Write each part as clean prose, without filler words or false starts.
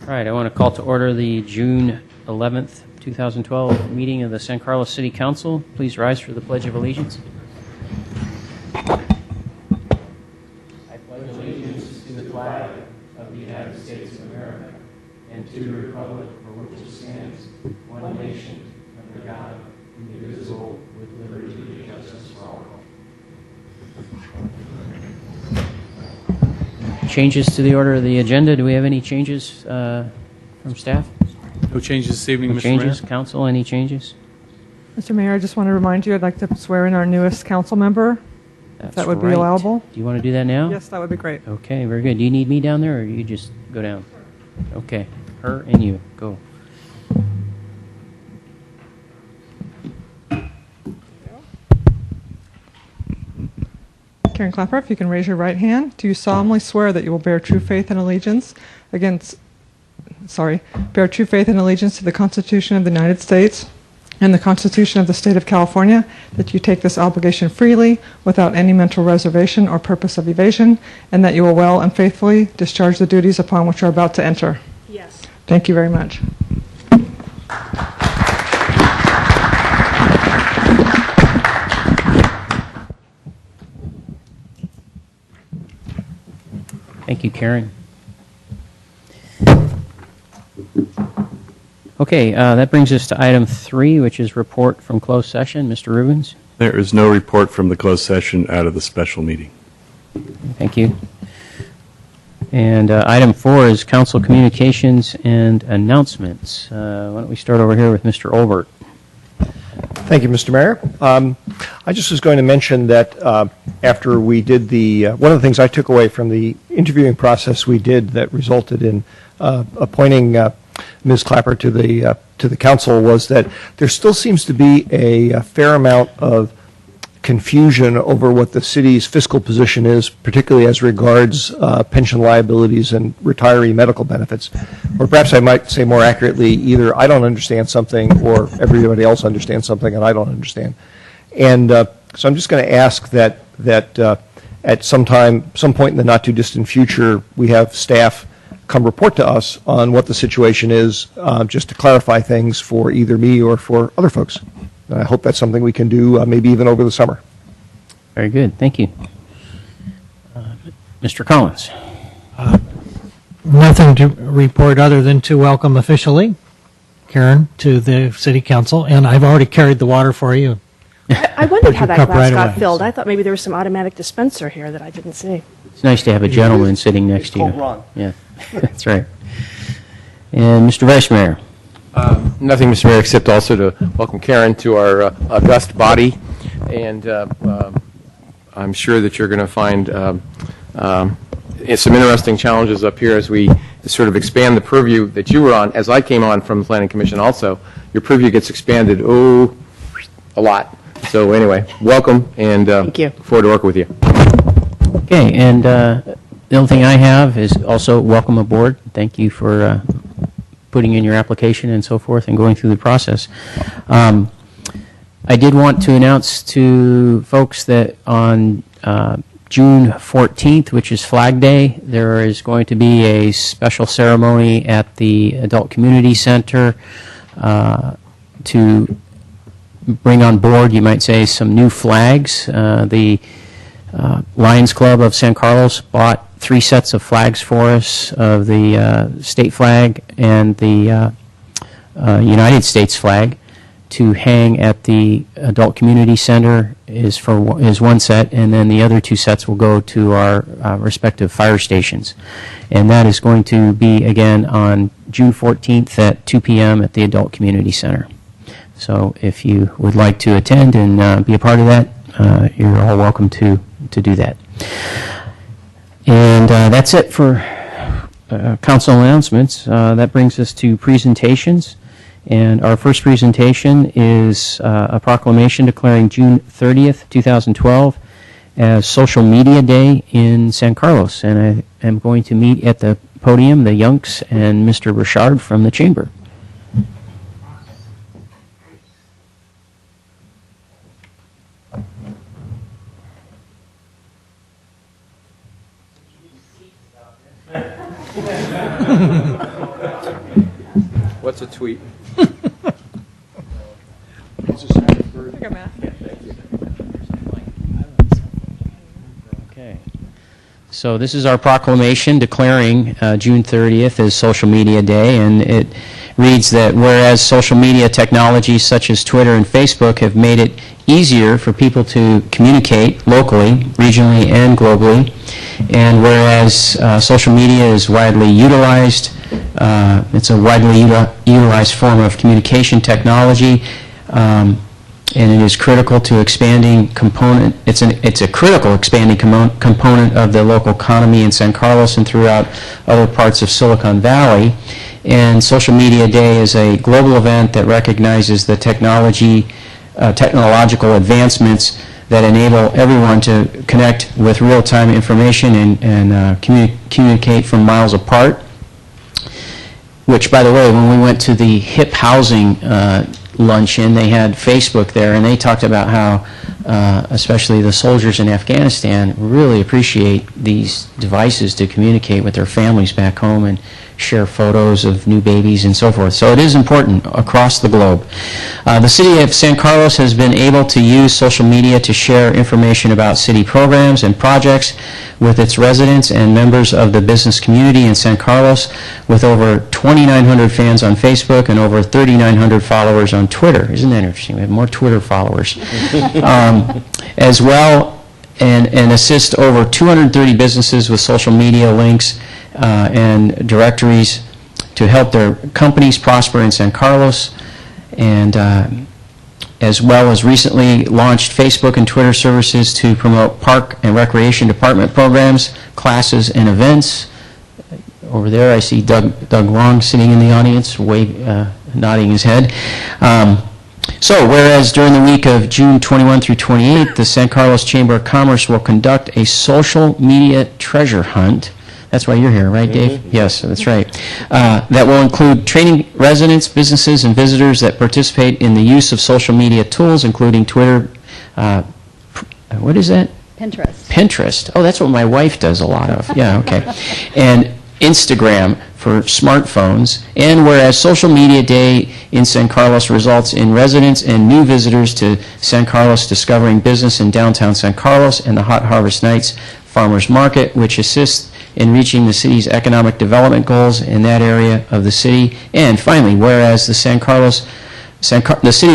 All right, I want to call to order the June 11th, 2012 meeting of the San Carlos City Council. Please rise for the Pledge of Allegiance. I pledge allegiance to the flag of the United States of America and to the republic for which it stands, one nation, under God, indivisible, with liberty and justice for all. Changes to the order of the agenda. Do we have any changes from staff? No changes this evening, Mr. Changes, Mayor. Council, any changes? Mr. Mayor, I just want to remind you I'd like to swear in our newest council member. That's That would be right. allowable. Do you want to do that now? Yes, that would be great. Okay, very good. Do you need me down there, or you just go down? Okay, her and you, go. Karen Clapper, if you can raise your right hand. Do you solemnly swear that you will bear true faith and allegiance to the Constitution of the United States and the Constitution of the State of California, that you take this obligation freely, without any mental reservation or purpose of evasion, and that you will well and faithfully discharge the duties upon which you are about to enter? Yes. Thank you very much. Thank you, Karen. Okay, that brings us to item 3, which is report from closed session. Mr. Rubens? There is no report from the closed session out of the special meeting. Thank you. And item 4 is council communications and announcements. Why don't we start over here with Mr. Olbert? Thank you, Mr. Mayor. I just was going to mention that after we did one of the things I took away from the interviewing process we did that resulted in appointing Ms. Clapper to the council was that there still seems to be a fair amount of confusion over what the city's fiscal position is, particularly as regards pension liabilities and retiree medical benefits. Or perhaps I might say more accurately, either I don't understand something or everybody else understands something and I don't understand. And so I'm just going to ask that at some point in the not too distant future, we have staff come report to us on what the situation is, just to clarify things for either me or for other folks. And I hope that's something we can do maybe even over the summer. Very good. Thank you. Mr. Collins? Nothing to report other than to welcome officially Karen to the City Council, and I've already carried the water for you. I wondered how your that cup glass right got away. filled. I thought maybe there was some automatic dispenser here that I didn't see. It's nice to have a gentleman sitting next to you. Ron. Yeah, that's right. And Mr. Vice Mayor? Nothing, Mr. Mayor, except also to welcome Karen to our august body, and I'm sure that you're going to find some interesting challenges up here as we sort of expand the purview that you were on. As I came on from the Planning Commission also, your purview gets expanded, a lot. So anyway, welcome, and Thank you. look forward to working with you. Okay, and the only thing I have is also welcome aboard. Thank you for putting in your application and so forth and going through the process. I did want to announce to folks that on June 14th, which is Flag Day, there is going to be a special ceremony at the Adult Community Center to bring on board, you might say, some new flags. The Lions Club of San Carlos bought 3 sets of flags for us, of the state flag and the United States flag, to hang at the Adult Community Center is one set, and then the other 2 sets will go to our respective fire stations. And that is going to be, again, on June 14th at 2 p.m. at the Adult Community Center. So if you would like to attend and be a part of that, you're all welcome to do that. And that's it for council announcements. That brings us to presentations. And our first presentation is a proclamation declaring June 30th, 2012 as Social Media Day in San Carlos. And I am going to meet at the podium the Yunks and Mr. Richard from the Chamber. What's a tweet? Okay. So this is our proclamation declaring June 30th as Social Media Day, and it reads that whereas social media technologies such as Twitter and Facebook have made it easier for people to communicate locally, regionally, and globally, and whereas social media is widely utilized, it's a widely utilized form of communication technology, and it is critical to expanding component. It's a critical expanding component of the local economy in San Carlos and throughout other parts of Silicon Valley. And Social Media Day is a global event that recognizes the technological advancements that enable everyone to connect with real-time information and communicate from miles apart. Which, by the way, when we went to the HIP housing luncheon, they had Facebook there, and they talked about how especially the soldiers in Afghanistan really appreciate these devices to communicate with their families back home and share photos of new babies and so forth. So it is important across the globe. The city of San Carlos has been able to use social media to share information about city programs and projects with its residents and members of the business community in San Carlos, with over 2,900 fans on Facebook and over 3,900 followers on Twitter. Isn't that interesting? We have more Twitter followers. As well, and assist over 230 businesses with social media links and directories to help their companies prosper in San Carlos, and as well as recently launched Facebook and Twitter services to promote park and recreation department programs, classes, and events. Over there I see Doug Long sitting in the audience, nodding his head. So, whereas during the week of June 21 through 28, the San Carlos Chamber of Commerce will conduct a social media treasure hunt. That's why you're here, right, Dave? Mm-hmm. Yes, that's right. That will include training residents, businesses, and visitors that participate in the use of social media tools, including Twitter. What is that? Pinterest. Oh, that's what my wife does a lot of. Yeah, okay. And Instagram for smartphones. And whereas Social Media Day in San Carlos results in residents and new visitors to San Carlos discovering business in downtown San Carlos, and the Hot Harvest Nights Farmers Market, which assists in reaching the city's economic development goals in that area of the city. And finally, whereas the city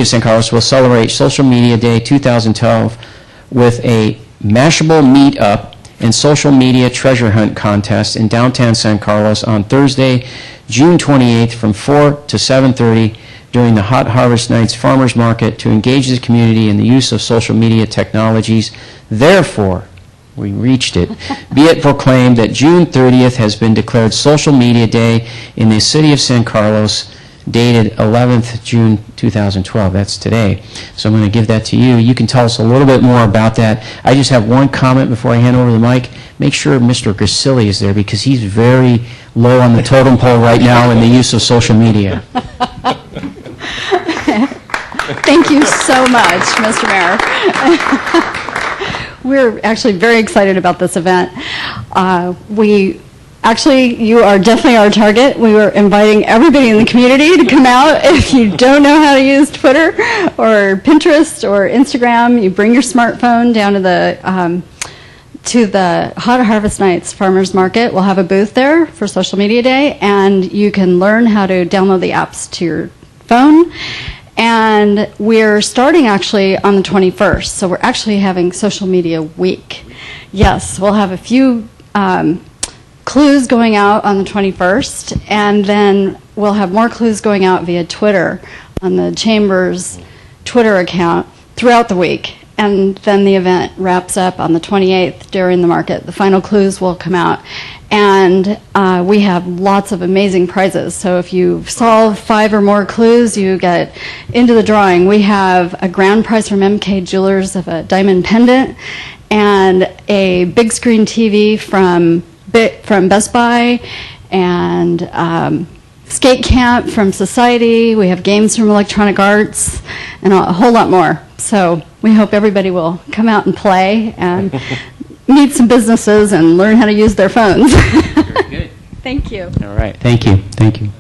of San Carlos will celebrate Social Media Day 2012 with a Mashable Meetup and Social Media Treasure Hunt contest in downtown San Carlos on Thursday, June 28th from 4 to 7:30 during the Hot Harvest Nights Farmers Market to engage the community in the use of social media technologies. Therefore, we reached it. Be it proclaimed that June 30th has been declared Social Media Day in the city of San Carlos, dated 11th June 2012. That's today. So I'm going to give that to you. You can tell us a little bit more about that. I just have one comment before I hand over the mic. Make sure Mr. Grisilli is there, because he's very low on the totem pole right now in the use of social media. Thank you so much, Mr. Mayor. We're actually very excited about this event. You are definitely our target. We were inviting everybody in the community to come out. If you don't know how to use Twitter or Pinterest or Instagram, you bring your smartphone down to the Hot Harvest Nights Farmers Market. We'll have a booth there for Social Media Day, and you can learn how to download the apps to your phone. And we're starting actually on the 21st, so we're actually having Social Media Week. Yes, we'll have a few clues going out on the 21st, and then we'll have more clues going out via Twitter on the Chamber's Twitter account throughout the week. And then the event wraps up on the 28th during the market. The final clues will come out. And we have lots of amazing prizes. So if you solve 5 or more clues, you get into the drawing. We have a grand prize from MK Jewelers of a diamond pendant, and a big screen TV from Best Buy, and skate camp from Society. We have games from Electronic Arts, and a whole lot more. So we hope everybody will come out and play and meet some businesses and learn how to use their phones. Very good. Thank you. All right. Thank you. Thank you.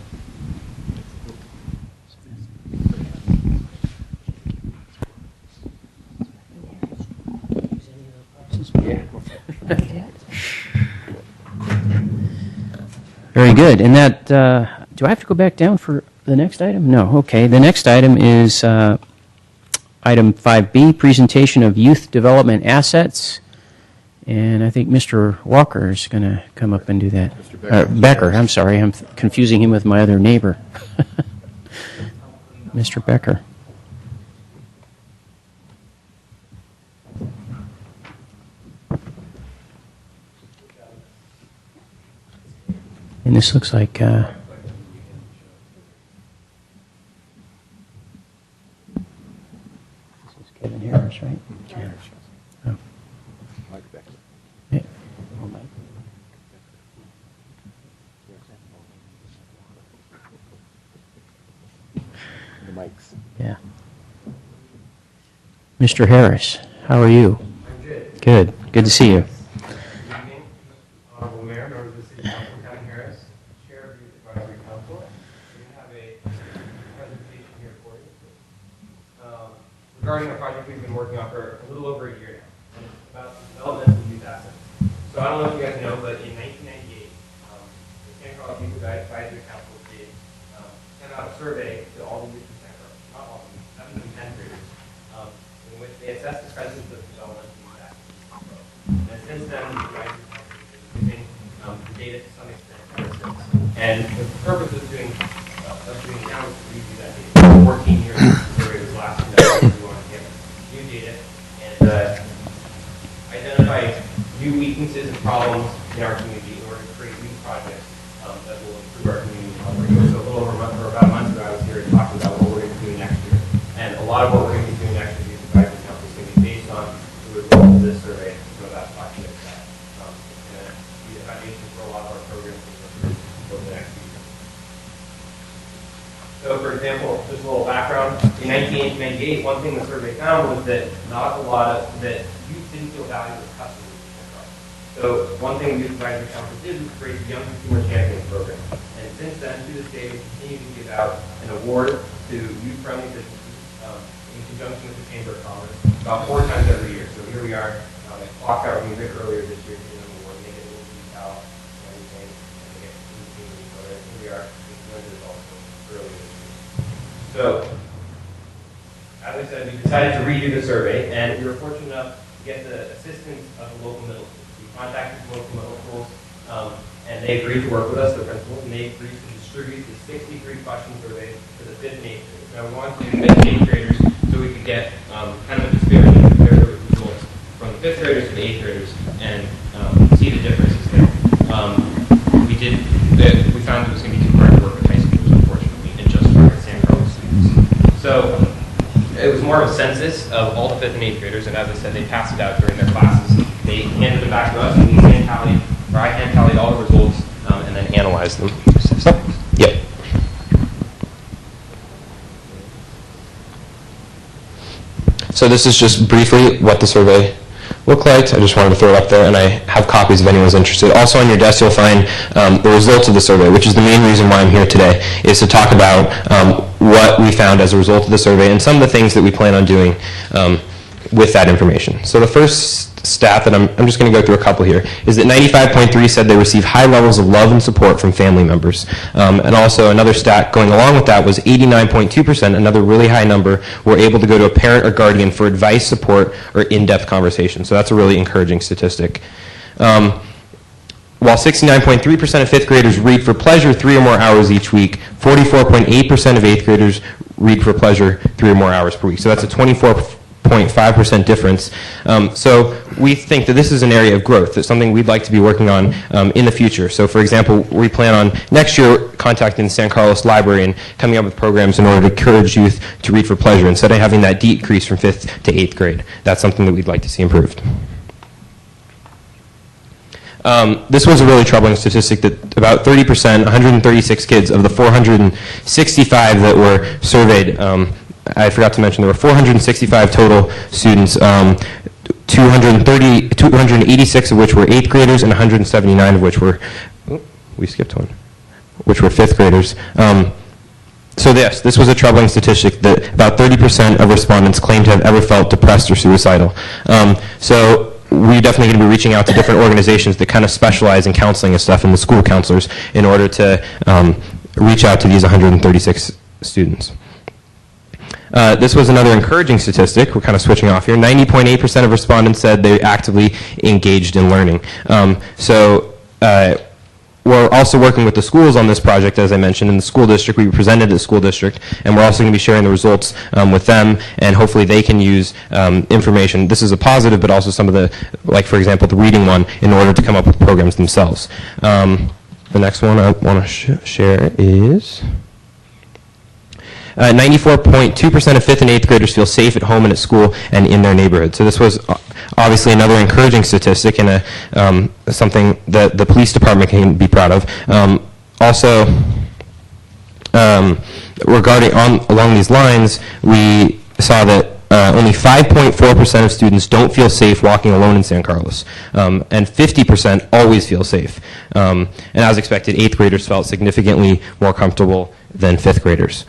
Very good. And that, do I have to go back down for the next item? No. Okay. The next item is item 5B, presentation of youth development assets. And I think Mr. Walker is going to come up and do that. Mr. Becker, I'm sorry. I'm confusing him with my other neighbor. Mr. Becker. And this looks like this is Kevin Harris, right? Oh. Yeah. Oh, Mike. The mics. Yeah. Mr. Harris, how are you? I'm good. Good. Good to see you. Good evening, Honorable Mayor, members of the City Council, Kevin Harris, Chair of the Youth Advisory Council. We have a presentation here for you regarding a project we've been working on for a little over a year now, and it's about the development of youth assets. So I don't know if you guys know, but in 1998, the San Carlos Youth Advisory Council sent out a survey to all the youth in San Carlos, not all of them, 7 to 10 graders, in which they assessed the presence of development of youth assets. And since then, the advisory council has been using the data to some extent ever since. And the purpose of doing now is to review that data. 14 years since the survey was last conducted, we want to get new data and identify new weaknesses and problems in our community in order to create new projects that will improve our community. So a little over a month, or about a month ago, I was here to talk about what we're going to be doing next year. And a lot of what we're going to be doing next year, the advisory council, is going to be based on the results of this survey. So that's project that it's going to be the foundation for a lot of our programs over the next few years. So, for example, just a little background. In 1998, one thing the survey found was that that youth didn't feel valued as customers. So, one thing the Youth Advisory Council did was create the Young Consumer Champions program. And since then, to this day, we continue to give out an award to youth-friendly businesses in conjunction with the Chamber of Commerce about 4 times every year. So here we are at Clock Out Music earlier this year, giving them an award, they get a little decal and everything, and they get some community. So here we are with Linda's also earlier this year. So, as I said, we decided to redo the survey, and we were fortunate enough to get the assistance of the local middle schools. We contacted the local middle schools, and they agreed to work with us, the principals, and they agreed to distribute the 63-question survey to the 5th and 8th graders. Now, we wanted to do 5th and 8th graders so we could get kind of a disparity in comparative results from the 5th graders to the 8th graders and see the differences there. We found it was going to be too hard to work with high schoolers, unfortunately, and just target San Carlos students. So it was more of a census of all the 5th and 8th graders, and as I said, they passed it out during their classes. They handed it back to us, and I hand tallied all the results and then analyzed them. Yep. So this is just briefly what the survey looked like. I just wanted to throw it up there, and I have copies if anyone's interested. Also on your desk you'll find the results of the survey, which is the main reason why I'm here today, is to talk about what we found as a result of the survey and some of the things that we plan on doing with that information. So the first stat that I'm just going to go through a couple here is that 95.3 said they receive high levels of love and support from family members. And also another stat going along with that was 89.2%, another really high number, were able to go to a parent or guardian for advice, support, or in-depth conversation. So that's a really encouraging statistic. While 69.3% of 5th graders read for pleasure 3 or more hours each week, 44.8% of 8th graders read for pleasure 3 or more hours per week. So that's a 24.5% difference. So we think that this is an area of growth. That's something we'd like to be working on in the future. So for example, we plan on next year contacting the San Carlos Library and coming up with programs in order to encourage youth to read for pleasure instead of having that decrease from 5th to 8th grade. That's something that we'd like to see improved. This was a really troubling statistic that about 30%, 136 kids of the 465 that were surveyed, I forgot to mention there were 465 total students, 286 of which were 8th graders and 179 of which were, we skipped one, which were 5th graders. So this was a troubling statistic that about 30% of respondents claimed to have ever felt depressed or suicidal. So we're definitely going to be reaching out to different organizations that kind of specialize in counseling and stuff, and the school counselors, in order to reach out to these 136 students. This was another encouraging statistic. We're kind of switching off here. 90.8% of respondents said they actively engaged in learning. We're also working with the schools on this project, as I mentioned, in the school district. We presented to the school district, and we're also going to be sharing the results with them, and hopefully they can use information. This is a positive, but also some of the, like for example, the reading one, in order to come up with programs themselves. The next one I want to share is 94.2% of 5th and 8th graders feel safe at home and at school and in their neighborhood. So this was obviously another encouraging statistic, and something that the police department can be proud of. Also, along these lines, we saw that only 5.4% of students don't feel safe walking alone in San Carlos, and 50% always feel safe. And as expected, 8th graders felt significantly more comfortable than 5th graders.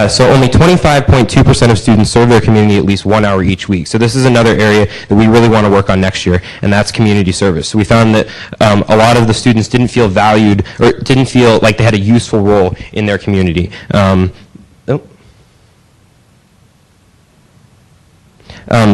So only 25.2% of students serve their community at least 1 hour each week. So this is another area that we really want to work on next year, and that's community service. So we found that a lot of the students didn't feel valued, or didn't feel like they had a useful role in their community.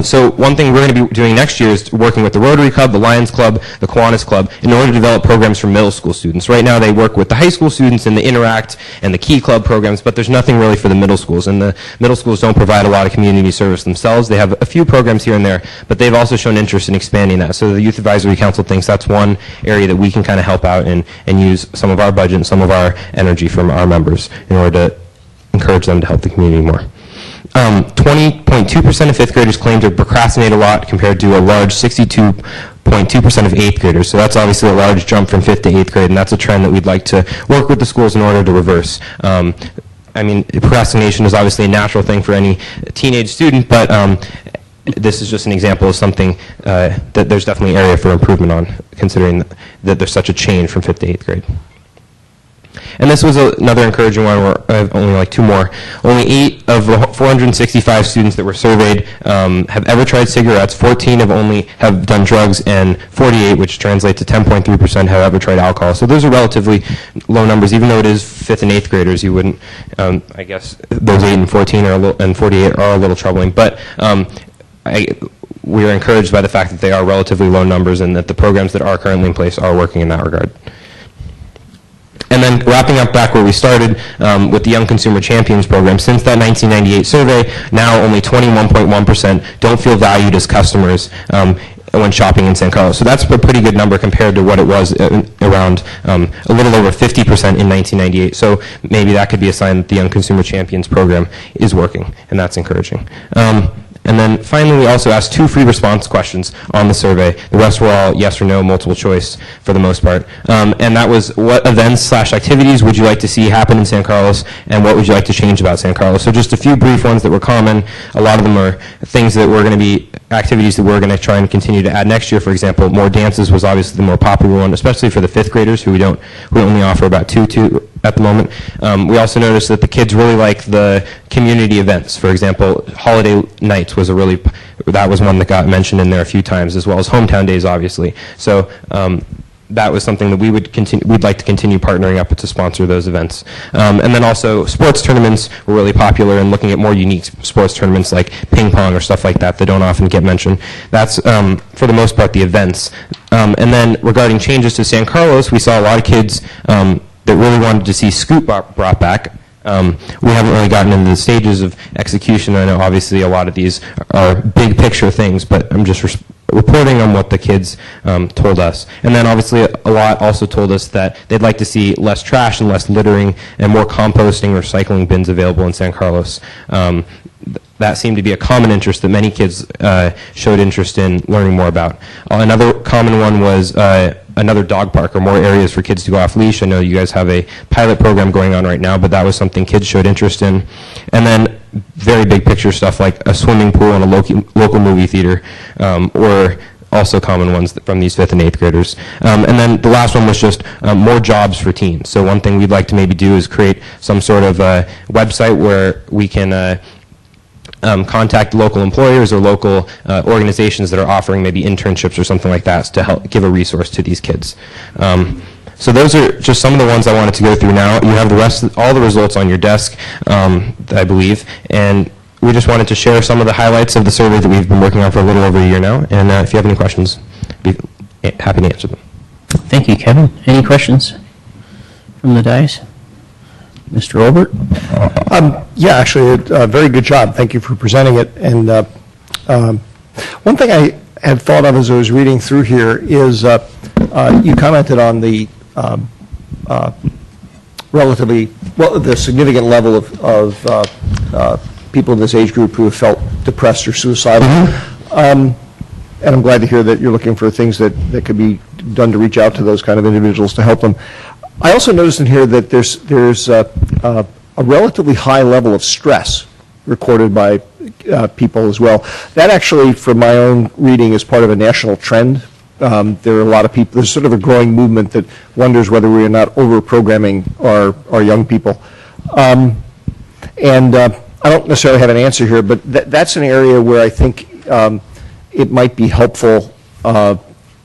So one thing we're going to be doing next year is working with the Rotary Club, the Lions Club, the Kiwanis Club, in order to develop programs for middle school students. Right now they work with the high school students in the Interact and the Key Club programs, but there's nothing really for the middle schools. And the middle schools don't provide a lot of community service themselves. They have a few programs here and there, but they've also shown interest in expanding that. So the Youth Advisory Council thinks that's one area that we can kind of help out and use some of our budget and some of our energy from our members in order to encourage them to help the community more. 20.2% of 5th graders claim to procrastinate a lot, compared to a large 62.2% of 8th graders. So that's obviously a large jump from 5th to 8th grade, and that's a trend that we'd like to work with the schools in order to reverse. I mean, procrastination is obviously a natural thing for any teenage student, but this is just an example of something that there's definitely area for improvement on, considering that there's such a change from 5th to 8th grade. And this was another encouraging one. I have only like two more. Only 8 of the 465 students that were surveyed have ever tried cigarettes. 14 have done drugs, and 48, which translates to 10.3%, have ever tried alcohol. So those are relatively low numbers, even though it is 5th and 8th graders. You wouldn't, I guess, those 8 and 14 and 48 are a little troubling. But we are encouraged by the fact that they are relatively low numbers, and that the programs that are currently in place are working in that regard. And then wrapping up back where we started with the Young Consumer Champions program, since that 1998 survey, now only 21.1% don't feel valued as customers when shopping in San Carlos. So that's a pretty good number compared to what it was around a little over 50% in 1998. So maybe that could be a sign that the Young Consumer Champions program is working, and that's encouraging. And then finally, we also asked 2 free response questions on the survey. The rest were all yes or no, multiple choice for the most part. And that was, what events/activities would you like to see happen in San Carlos, and what would you like to change about San Carlos? So just a few brief ones that were common. A lot of them are things that we're going to be, activities that we're going to try and continue to add next year. For example, more dances was obviously the more popular one, especially for the 5th graders, who we only offer about 2 at the moment. We also noticed that the kids really like the community events. For example, holiday nights was that was one that got mentioned in there a few times, as well as hometown days, obviously. So that was something that we'd like to continue partnering up with to sponsor those events. And then also sports tournaments were really popular, and looking at more unique sports tournaments like ping pong or stuff like that don't often get mentioned. That's, for the most part, the events. And then regarding changes to San Carlos, we saw a lot of kids that really wanted to see Scoot brought back. We haven't really gotten into the stages of execution. I know obviously a lot of these are big picture things, but I'm just reporting on what the kids told us. And then obviously a lot also told us that they'd like to see less trash and less littering and more composting or recycling bins available in San Carlos. That seemed to be a common interest that many kids showed interest in learning more about. Another common one was another dog park, or more areas for kids to go off leash. I know you guys have a pilot program going on right now, but that was something kids showed interest in. And then very big picture stuff like a swimming pool and a local movie theater, or also common ones from these 5th and 8th graders. And then the last one was just more jobs for teens. So one thing we'd like to maybe do is create some sort of website where we can contact local employers or local organizations that are offering maybe internships or something like that to help give a resource to these kids. So those are just some of the ones I wanted to go through now. You have the rest, all the results on your desk, I believe, and we just wanted to share some of the highlights of the survey that we've been working on for a little over a year now, and if you have any questions, I'd be happy to answer them. Thank you, Kevin. Any questions from the dais? Mr. Olbert? Yeah, actually, a very good job. Thank you for presenting it. And one thing I had thought of as I was reading through here is you commented on the the significant level of people in this age group who have felt depressed or suicidal. And I'm glad to hear that you're looking for things that could be done to reach out to those kind of individuals to help them. I also noticed in here that there's a relatively high level of stress recorded by people as well. That actually, from my own reading, is part of a national trend. There are a lot of people, there's sort of a growing movement that wonders whether we are not over-programming our young people. I don't necessarily have an answer here, but that's an area where I think it might be helpful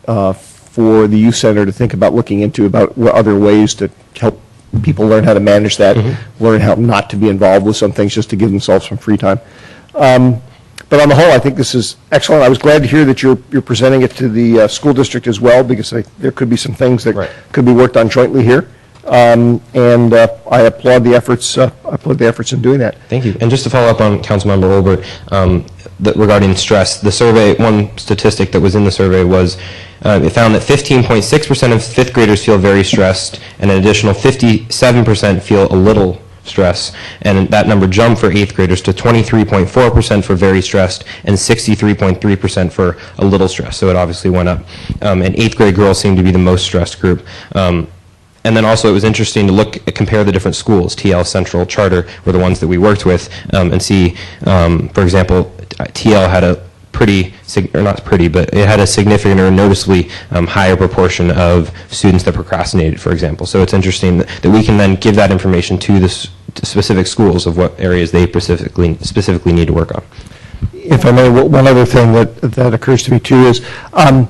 for the youth center to think about looking into about what other ways to help people learn how to manage that, learn how not to be involved with some things, just to give themselves some free time. But on the whole, I think this is excellent. I was glad to hear that you're presenting it to the school district as well, because there could be some things that could be worked on jointly here. And I applaud the efforts. In doing that. Thank you. And just to follow up on Councilmember Olbert, regarding stress, the survey, one statistic that was in the survey was it found that 15.6% of fifth graders feel very stressed, and an additional 57% feel a little stress, and that number jumped for eighth graders to 23.4% for very stressed and 63.3% for a little stressed. So it obviously went up. And eighth grade girls seem to be the most stressed group. And then also it was interesting to compare the different schools. TL, Central, Charter were the ones that we worked with, and see, for example, TL had a it had a significant or noticeably higher proportion of students that procrastinated, for example. So it's interesting that we can then give that information to the specific schools of what areas they specifically need to work on. If I may, one other thing that occurs to me too is I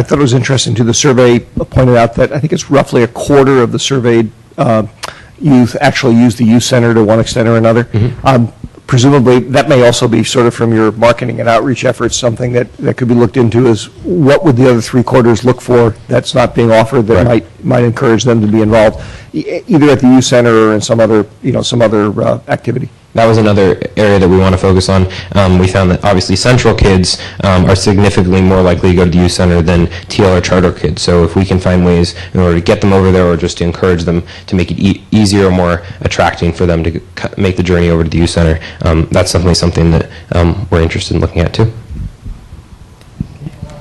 thought it was interesting too. The survey pointed out that I think it's roughly a quarter of the surveyed youth actually use the youth center to one extent or another. Presumably, that may also be sort of from your marketing and outreach efforts, something that could be looked into is what would the other three quarters look for that's not being offered that might encourage them to be involved, either at the youth center or in some other activity. That was another area that we want to focus on. We found that obviously Central kids are significantly more likely to go to the youth center than TL or Charter kids. So if we can find ways in order to get them over there or just to encourage them to make it easier or more attracting for them to make the journey over to the youth center, that's definitely something that we're interested in looking at too.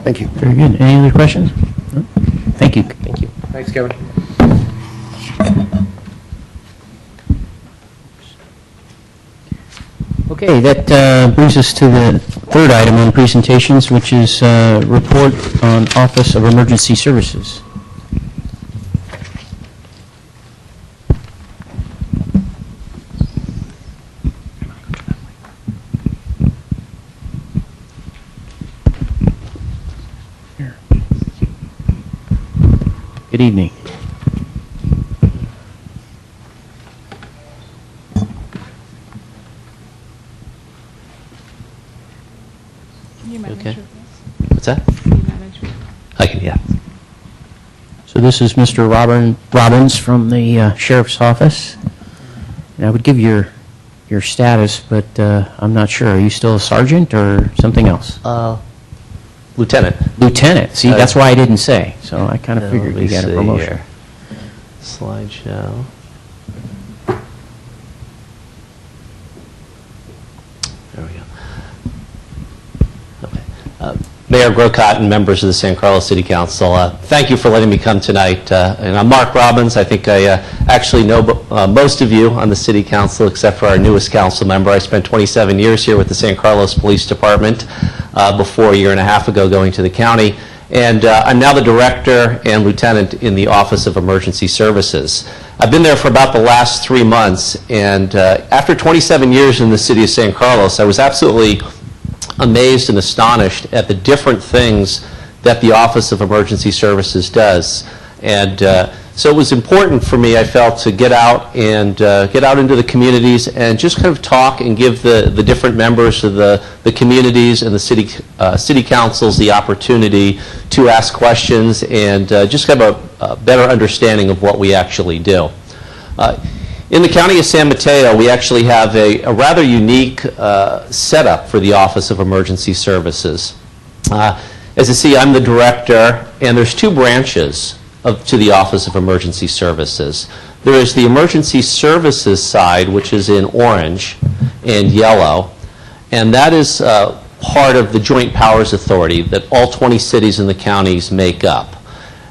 Thank you. Very good. Any other questions? No? Thank you. Thank you. Thanks, Kevin. Okay, that brings us to the third item on presentations, which is report on Office of Emergency Services. Good evening. Okay. What's that? I can, yeah. So this is Mr. Robbins from the Sheriff's Office. And I would give your status, but I'm not sure. Are you still a sergeant or something else? Lieutenant. Lieutenant. See, that's why I didn't say. So I kind of figured you got a promotion. Here. Slideshow. There we go. Okay. Mayor Grocott and members of the San Carlos City Council, thank you for letting me come tonight. And I'm Mark Robbins. I think I actually know most of you on the City Council except for our newest council member. I spent 27 years here with the San Carlos Police Department before a year and a half ago going to the county. And I'm now the Director and Lieutenant in the Office of Emergency Services. I've been there for about the last 3 months, and after 27 years in the city of San Carlos, I was absolutely amazed and astonished at the different things that the Office of Emergency Services does. And so it was important for me, I felt, to get out and get out into the communities and just kind of talk and give the different members of the communities and the city councils the opportunity to ask questions and just have a better understanding of what we actually do. In the county of San Mateo, we actually have a rather unique setup for the Office of Emergency Services. As you see, I'm the director, and there's 2 branches to the Office of Emergency Services. There is the emergency services side, which is in orange and yellow, and that is part of the Joint Powers Authority that all 20 cities and the counties make up.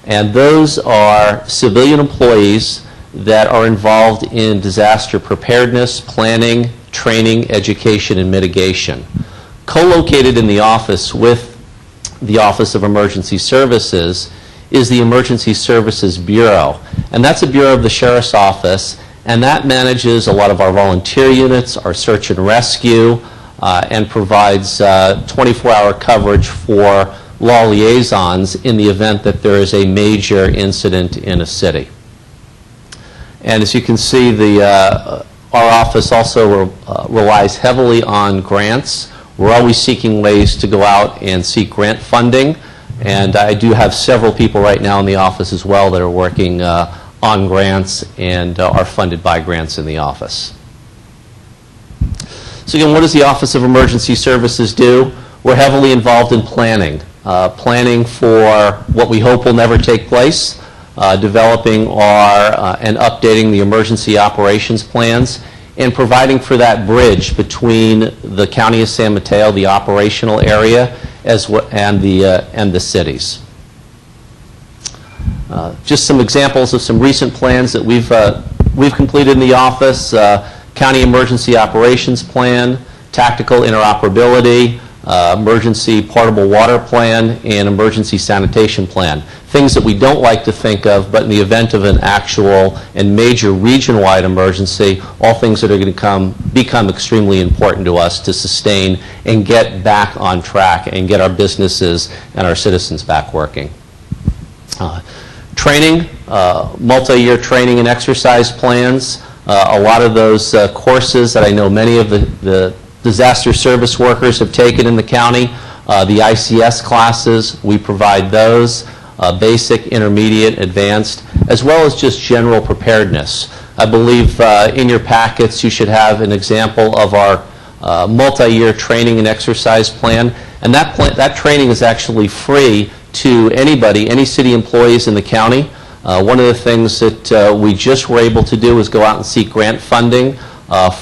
And those are civilian employees that are involved in disaster preparedness, planning, training, education, and mitigation. Co-located in the office with the Office of Emergency Services is the Emergency Services Bureau. And that's a bureau of the Sheriff's Office, and that manages a lot of our volunteer units, our search and rescue, and provides 24-hour coverage for law liaisons in the event that there is a major incident in a city. And as you can see, our office also relies heavily on grants. We're always seeking ways to go out and seek grant funding. And I do have several people right now in the office as well that are working on grants and are funded by grants in the office. So again, what does the Office of Emergency Services do? We're heavily involved in planning. Planning for what we hope will never take place, developing and updating the emergency operations plans, and providing for that bridge between the County of San Mateo, the operational area, and the cities. Just some examples of some recent plans that we've completed in the office: County Emergency Operations Plan, Tactical Interoperability, Emergency Portable Water Plan, and Emergency Sanitation Plan. Things that we don't like to think of, but in the event of an actual and major region-wide emergency, all things that are going to become extremely important to us to sustain and get back on track and get our businesses and our citizens back working. Training, multi-year training and exercise plans. A lot of those courses that I know many of the disaster service workers have taken in the county. The ICS classes, we provide those, basic, intermediate, advanced, as well as just general preparedness. I believe in your packets you should have an example of our multi-year training and exercise plan, and that training is actually free to anybody, any city employees in the county. One of the things that we just were able to do is go out and seek grant funding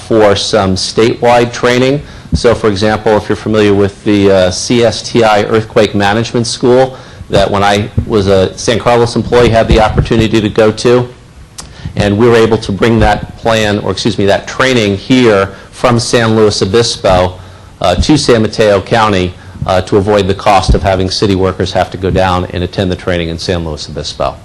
for some statewide training. So, for example, if you're familiar with the CSTI Earthquake Management School, that when I was a San Carlos employee had the opportunity to go to, and we were able to bring that that training here from San Luis Obispo to San Mateo County to avoid the cost of having city workers have to go down and attend the training in San Luis Obispo.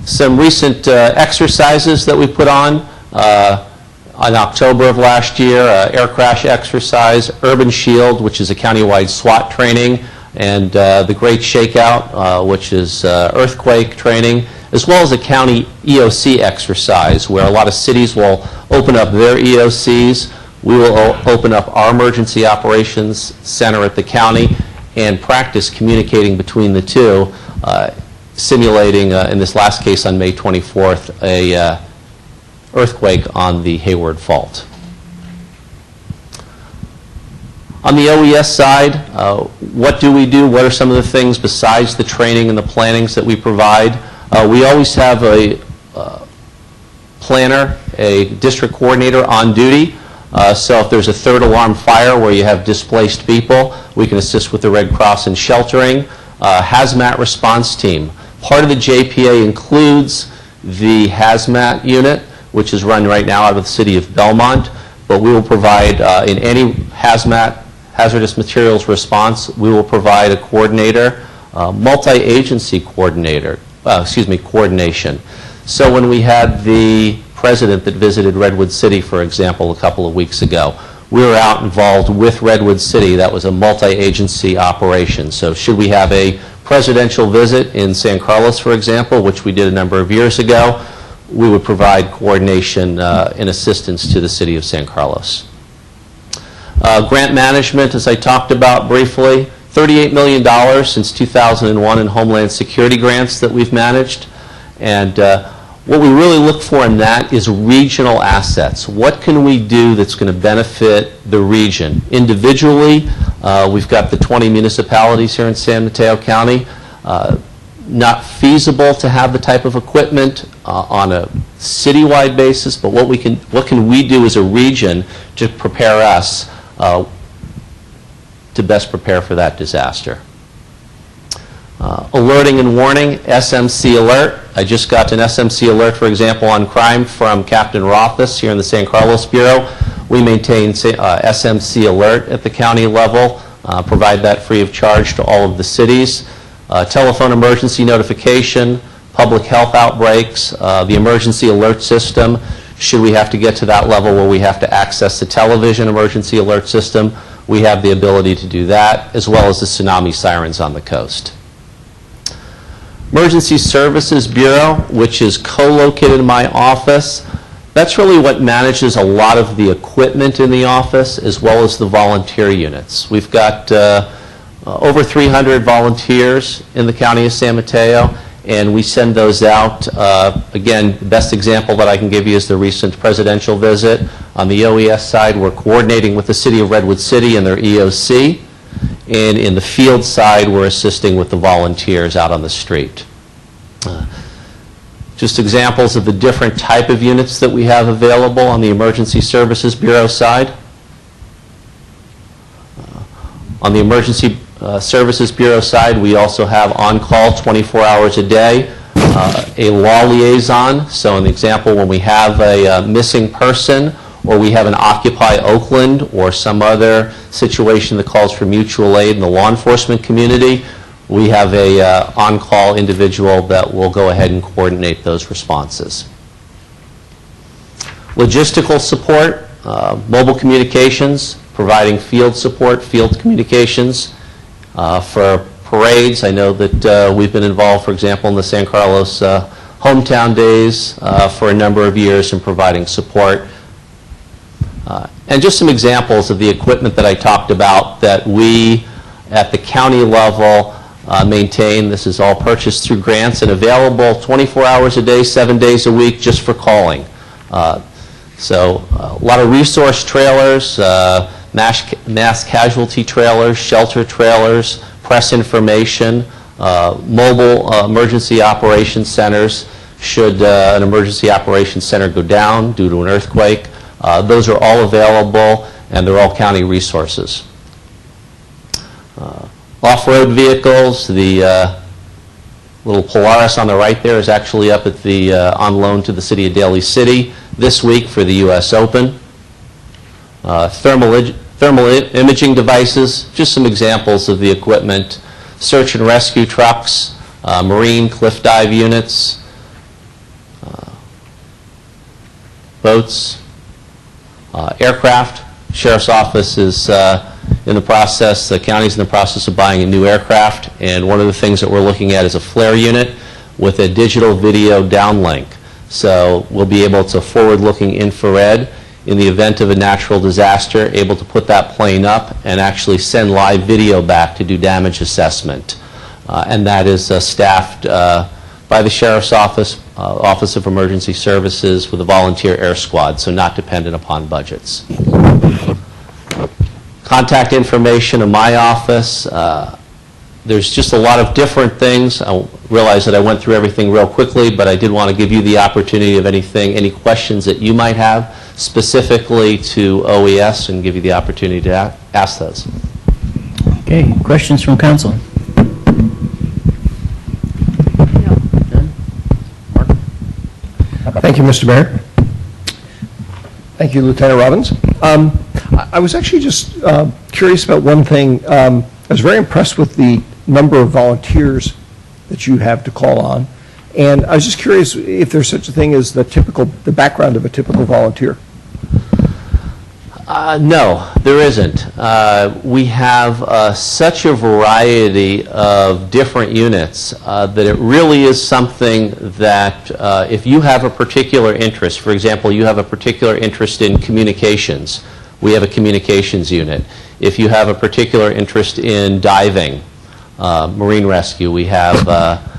Some recent exercises that we put on October of last year, air crash exercise, Urban Shield, which is a countywide SWAT training, and the Great Shakeout, which is earthquake training, as well as a county EOC exercise where a lot of cities will open up their EOCs. We will open up our Emergency Operations Center at the county and practice communicating between the two, simulating, in this last case on May 24th, a earthquake on the Hayward Fault. On the OES side, what do we do? What are some of the things besides the training and the plannings that we provide? We always have a planner, a district coordinator on duty. So if there's a third alarm fire where you have displaced people, we can assist with the Red Cross in sheltering. Hazmat response team. Part of the JPA includes the hazmat unit, which is run right now out of the city of Belmont, but we will provide, in any hazmat, hazardous materials response, we will provide a coordinator, multi-agency coordination. So when we had the president that visited Redwood City, for example, a couple of weeks ago, we were out involved with Redwood City. That was a multi-agency operation. So should we have a presidential visit in San Carlos, for example, which we did a number of years ago, we would provide coordination and assistance to the city of San Carlos. Grant management, as I talked about briefly, $38 million since 2001 in Homeland Security grants that we've managed. And what we really look for in that is regional assets. What can we do that's going to benefit the region? Individually, we've got the 20 municipalities here in San Mateo County. Not feasible to have the type of equipment on a citywide basis, but what can we do as a region to prepare us to best prepare for that disaster? Alerting and warning, SMC alert. I just got an SMC alert, for example, on crime from Captain Rothfuss here in the San Carlos Bureau. We maintain SMC alert at the county level, provide that free of charge to all of the cities. Telephone emergency notification, public health outbreaks, the emergency alert system. Should we have to get to that level where we have to access the television emergency alert system, we have the ability to do that, as well as the tsunami sirens on the coast. Emergency Services Bureau, which is co-located in my office, that's really what manages a lot of the equipment in the office, as well as the volunteer units. We've got over 300 volunteers in the county of San Mateo, and we send those out. Again, the best example that I can give you is the recent presidential visit. On the OES side, we're coordinating with the city of Redwood City and their EOC, and in the field side, we're assisting with the volunteers out on the street. Just examples of the different type of units that we have available on the Emergency Services Bureau side. On the Emergency Services Bureau side, we also have on-call 24 hours a day, a law liaison. So in the example, when we have a missing person, or we have an Occupy Oakland or some other situation that calls for mutual aid in the law enforcement community, we have a on-call individual that will go ahead and coordinate those responses. Logistical support, mobile communications, providing field support, field communications for parades. I know that we've been involved, for example, in the San Carlos Hometown Days for a number of years in providing support. And just some examples of the equipment that I talked about that we at the county level maintain. This is all purchased through grants and available 24 hours a day, 7 days a week just for calling. So a lot of resource trailers, mass casualty trailers, shelter trailers, press information, mobile emergency operations centers should an emergency operations center go down due to an earthquake. Those are all available, and they're all county resources. Off-road vehicles, the little Polaris on the right there is actually up at the on loan to the city of Daly City this week for the U.S. Open. Thermal imaging devices, just some examples of the equipment. Search and rescue trucks, marine cliff dive units, boats, aircraft. Sheriff's Office is in the process, the county's in the process of buying a new aircraft, and one of the things that we're looking at is a flare unit with a digital video downlink. So we'll be able to forward-looking infrared in the event of a natural disaster, able to put that plane up and actually send live video back to do damage assessment. And that is staffed by the Sheriff's Office, Office of Emergency Services with a volunteer air squad, so not dependent upon budgets. Contact information in my office. There's just a lot of different things. I realize that I went through everything real quickly, but I did want to give you the opportunity of any questions that you might have specifically to OES, and give you the opportunity to ask those. Okay, questions from council? Thank you, Mr. Mayor. Thank you, Lieutenant Robbins. I was actually just curious about one thing. I was very impressed with the number of volunteers that you have to call on, And I was just curious if there's such a thing as the background of a typical volunteer. No, there isn't. We have such a variety of different units that it really is something that if you have a particular interest, for example, you have a particular interest in communications, we have a communications unit. If you have a particular interest in diving, marine rescue, we have a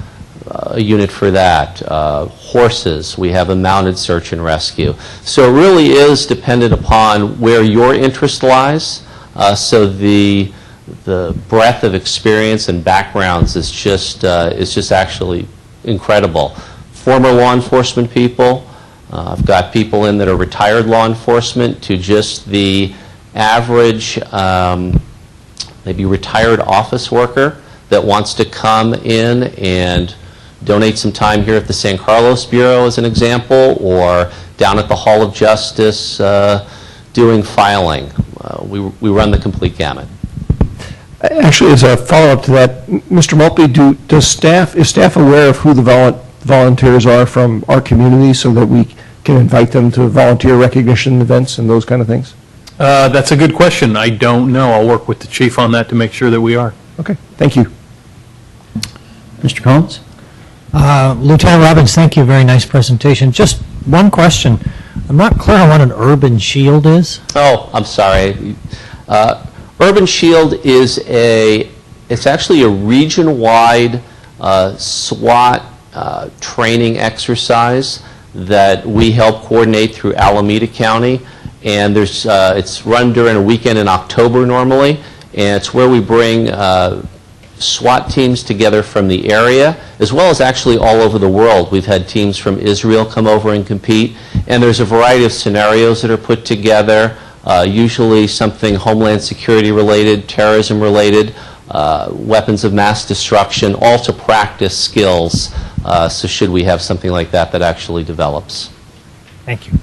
unit for that. Horses, we have a mounted search and rescue. So it really is dependent upon where your interest lies. So the breadth of experience and backgrounds is just actually incredible. Former law enforcement people, I've got people in that are retired law enforcement to just the average maybe retired office worker that wants to come in and donate some time here at the San Carlos Bureau as an example, or down at the Hall of Justice doing filing. We run the complete gamut. Actually, as a follow-up to that, Mr. Maltby, is staff aware of who the volunteers are from our community so that we can invite them to volunteer recognition events and those kind of things? That's a good question. I don't know. I'll work with the chief on that to make sure that we are. Okay, thank you. Mr. Collins? Lieutenant Robbins, thank you. Very nice presentation. Just one question. I'm not clear on what an urban shield is. Oh, I'm sorry. Urban Shield is it's actually a region-wide SWAT training exercise that we help coordinate through Alameda County. And it's run during a weekend in October normally, and it's where we bring SWAT teams together from the area, as well as actually all over the world. We've had teams from Israel come over and compete, and there's a variety of scenarios that are put together, usually something Homeland Security related, terrorism related, weapons of mass destruction, all to practice skills, so should we have something like that actually develops. Thank you.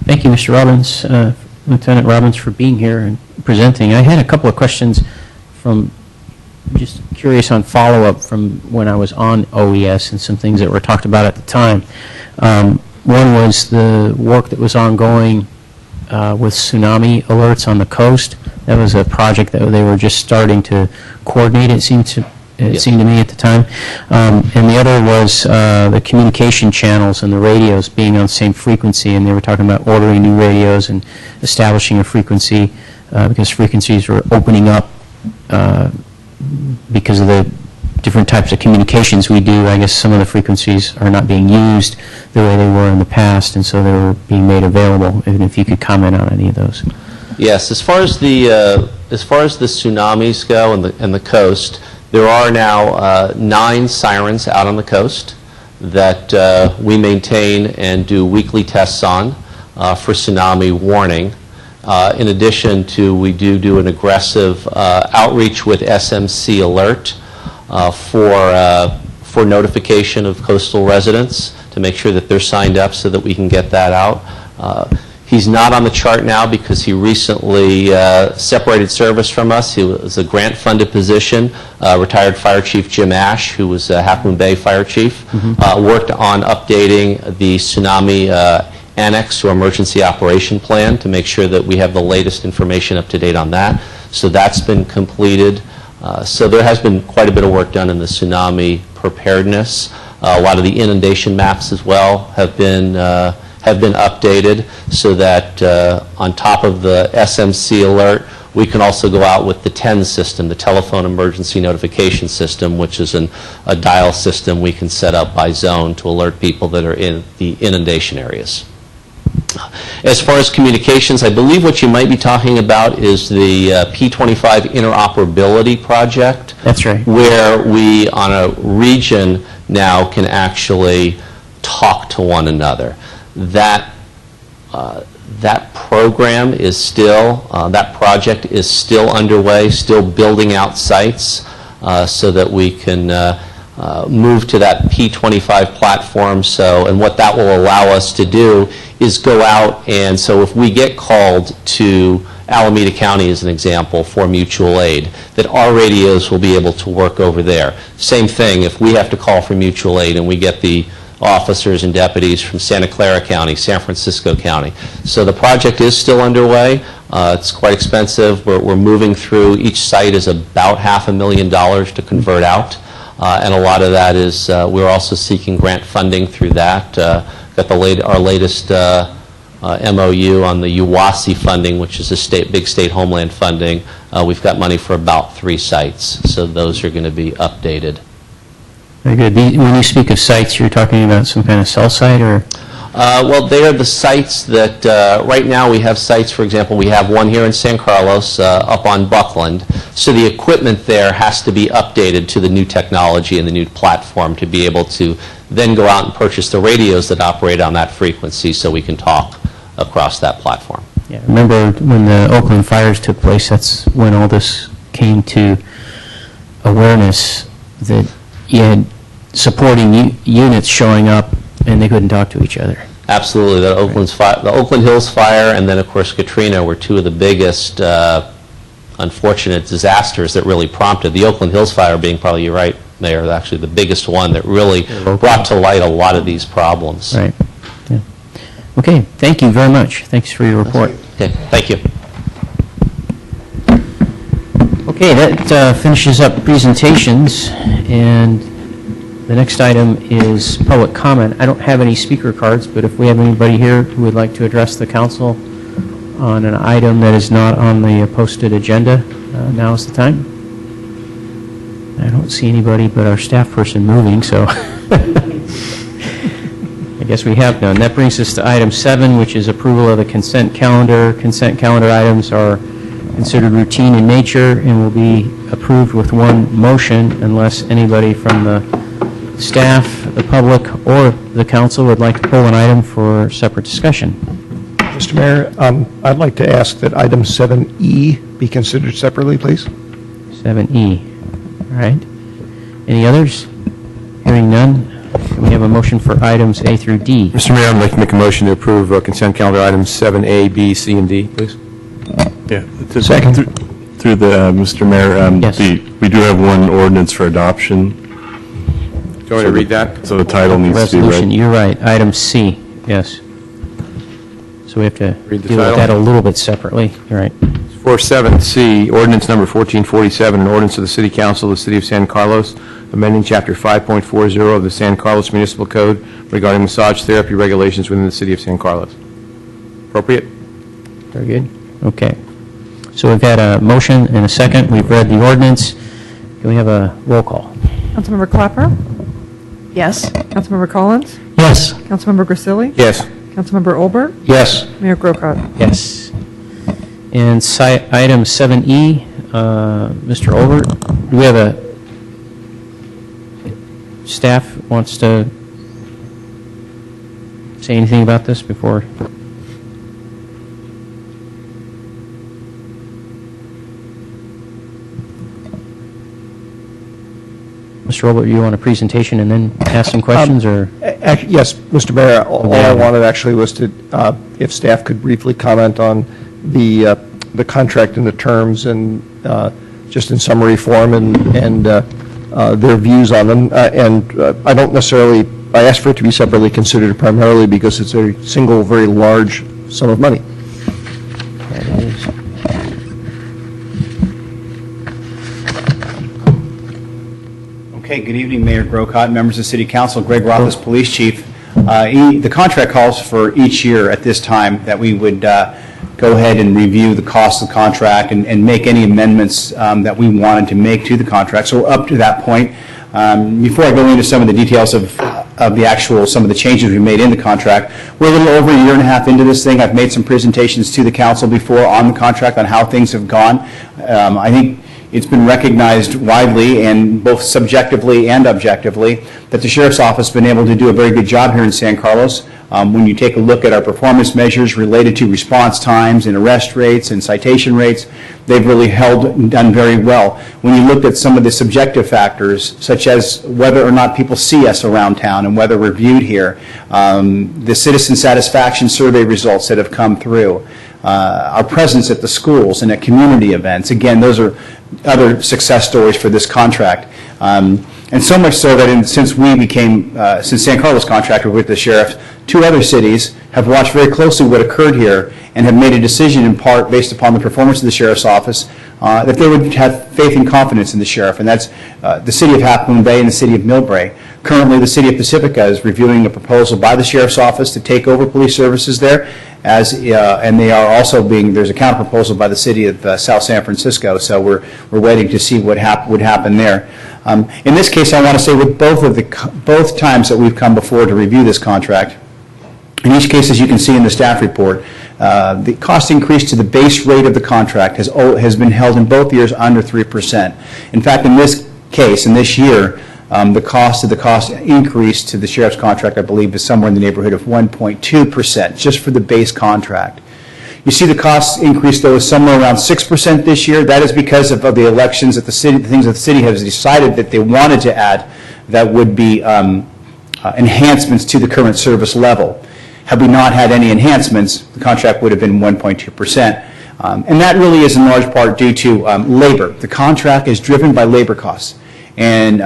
Thank you, Mr. Robbins, Lieutenant Robbins, for being here and presenting. I had a couple of questions just curious on follow-up from when I was on OES and some things that were talked about at the time. One was the work that was ongoing with tsunami alerts on the coast. That was a project that they were just starting to coordinate, it seemed to me at the time. And the other was the communication channels and the radios being on the same frequency, and they were talking about ordering new radios and establishing a frequency because frequencies were opening up because of the different types of communications we do. I guess some of the frequencies are not being used the way they were in the past, and so they were being made available. And if you could comment on any of those. Yes, as far as the tsunamis go and the coast, there are now 9 sirens out on the coast that we maintain and do weekly tests on for tsunami warning. In addition to, we do an aggressive outreach with SMC Alert for notification of coastal residents to make sure that they're signed up so that we can get that out. He's not on the chart now because he recently separated service from us. He was a grant-funded position. Retired Fire Chief Jim Ash, who was Half Moon Bay Fire Chief, worked on updating the tsunami annex to our emergency operation plan to make sure that we have the latest information up to date on that. So that's been completed. So there has been quite a bit of work done in the tsunami preparedness. A lot of the inundation maps as well have been updated so that on top of the SMC Alert, we can also go out with the TEN system, the Telephone Emergency Notification System, which is a dial system we can set up by zone to alert people that are in the inundation areas. As far as communications, I believe what you might be talking about is the P25 interoperability project. That's right. Where we, on a region now, can actually talk to one another. That program is still, that project is still underway, still building out sites so that we can move to that P25 platform. So, and what that will allow us to do is go out, and so if we get called to Alameda County as an example for mutual aid, that our radios will be able to work over there. Same thing, if we have to call for mutual aid and we get the officers and deputies from Santa Clara County, San Francisco County. So the project is still underway. It's quite expensive. We're moving through. Each site is about $500,000 to convert out. And a lot of that is, we're also seeking grant funding through that. Got our latest MOU on the UWASI funding, which is a big state homeland funding. We've got money for about 3 sites, so those are going to be updated. Very good. When you speak of sites, you're talking about some kind of cell site, or? Well, they are the sites that, right now we have sites, for example, we have one here in San Carlos up on Buckland. So the equipment there has to be updated to the new technology and the new platform to be able to then go out and purchase the radios that operate on that frequency so we can talk across that platform. Yeah, remember when the Oakland fires took place, that's when all this came to awareness, that you had supporting units showing up and they couldn't talk to each other. Absolutely. The Oakland Hills fire and then, of course, Katrina were 2 of the biggest unfortunate disasters that really prompted. The Oakland Hills fire being probably, you're right, Mayor, actually the biggest one that really brought to light a lot of these problems. Right. Yeah. Okay, thank you very much. Thanks for your report. Okay, thank you. Okay, that finishes up presentations, and the next item is public comment. I don't have any speaker cards, but if we have anybody here who would like to address the council on an item that is not on the posted agenda, now is the time. I don't see anybody but our staff person moving, so I guess we have none. That brings us to item 7, which is approval of the consent calendar. Consent calendar items are considered routine in nature and will be approved with one motion unless anybody from the staff, the public, or the council would like to pull an item for separate discussion. Mr. Mayor, I'd like to ask that item 7E be considered separately, please. 7E. All right. Any others? Hearing none, can we have a motion for items A through D? Mr. Mayor, I'd like to make a motion to approve consent calendar items 7A, B, C, and D, please. Yeah. Second. Through the, Mr. Mayor, Yes. we do have one ordinance for adoption. Do you want me to read that? So the title needs to be Resolution, read. you're right. Item C, yes. So we have to Read the deal with title. that a little bit separately. You're right. For 7C, ordinance number 1447, an ordinance of the City Council of the City of San Carlos, amending Chapter 5.40 of the San Carlos Municipal Code regarding massage therapy regulations within the City of San Carlos. Appropriate? Very good. Okay. So we've had a motion and a second. We've read the ordinance. Can we have a roll call? Councilmember Clapper? Yes. Councilmember Collins? Yes. Councilmember Grisilli? Yes. Councilmember Olbert? Yes. Mayor Grocott? Yes. And item 7E, Mr. Olbert, do we have a staff wants to say anything about this before? Mr. Olbert, you want a presentation and then ask some questions, or? Yes, Mr. Mayor, all I wanted actually was to, if staff could briefly comment on the contract and the terms and just in summary form and their views on them. And I don't necessarily, I asked for it to be separately considered primarily because it's a single, very large sum of money. That it is. Okay, good evening, Mayor Grocott, members of City Council, Greg Rothfuss, Police Chief. The contract calls for each year at this time that we would go ahead and review the cost of the contract and make any amendments that we wanted to make to the contract. So we're up to that point. Before I go into some of the details of the actual, some of the changes we made in the contract, we're a little over a year and a half into this thing. I've made some presentations to the council before on the contract on how things have gone. I think it's been recognized widely and both subjectively and objectively that the Sheriff's Office has been able to do a very good job here in San Carlos. When you take a look at our performance measures related to response times and arrest rates and citation rates, they've really held and done very well. When you looked at some of the subjective factors, such as whether or not people see us around town and whether we're viewed here, the citizen satisfaction survey results that have come through, our presence at the schools and at community events, again, those are other success stories for this contract. And so much so that since San Carlos contracted with the sheriff, 2 other cities have watched very closely what occurred here and have made a decision in part based upon the performance of the sheriff's office that they would have faith and confidence in the sheriff, and that's the city of Half Moon Bay and the city of Millbrae. Currently, the city of Pacifica is reviewing a proposal by the sheriff's office to take over police services there, and they are also there's a counter proposal by the city of South San Francisco, so we're waiting to see what would happen there. In this case, I want to say with both times that we've come before to review this contract, in each case, as you can see in the staff report, the cost increase to the base rate of the contract has been held in both years under 3%. In fact, in this case, in this year, the cost increase to the sheriff's contract, I believe, is somewhere in the neighborhood of 1.2% just for the base contract. You see the cost increase, though, is somewhere around 6% this year. That is because of the elections that the things that the city has decided that they wanted to add that would be enhancements to the current service level. Had we not had any enhancements, the contract would have been 1.2%. And that really is in large part due to labor. The contract is driven by labor costs. And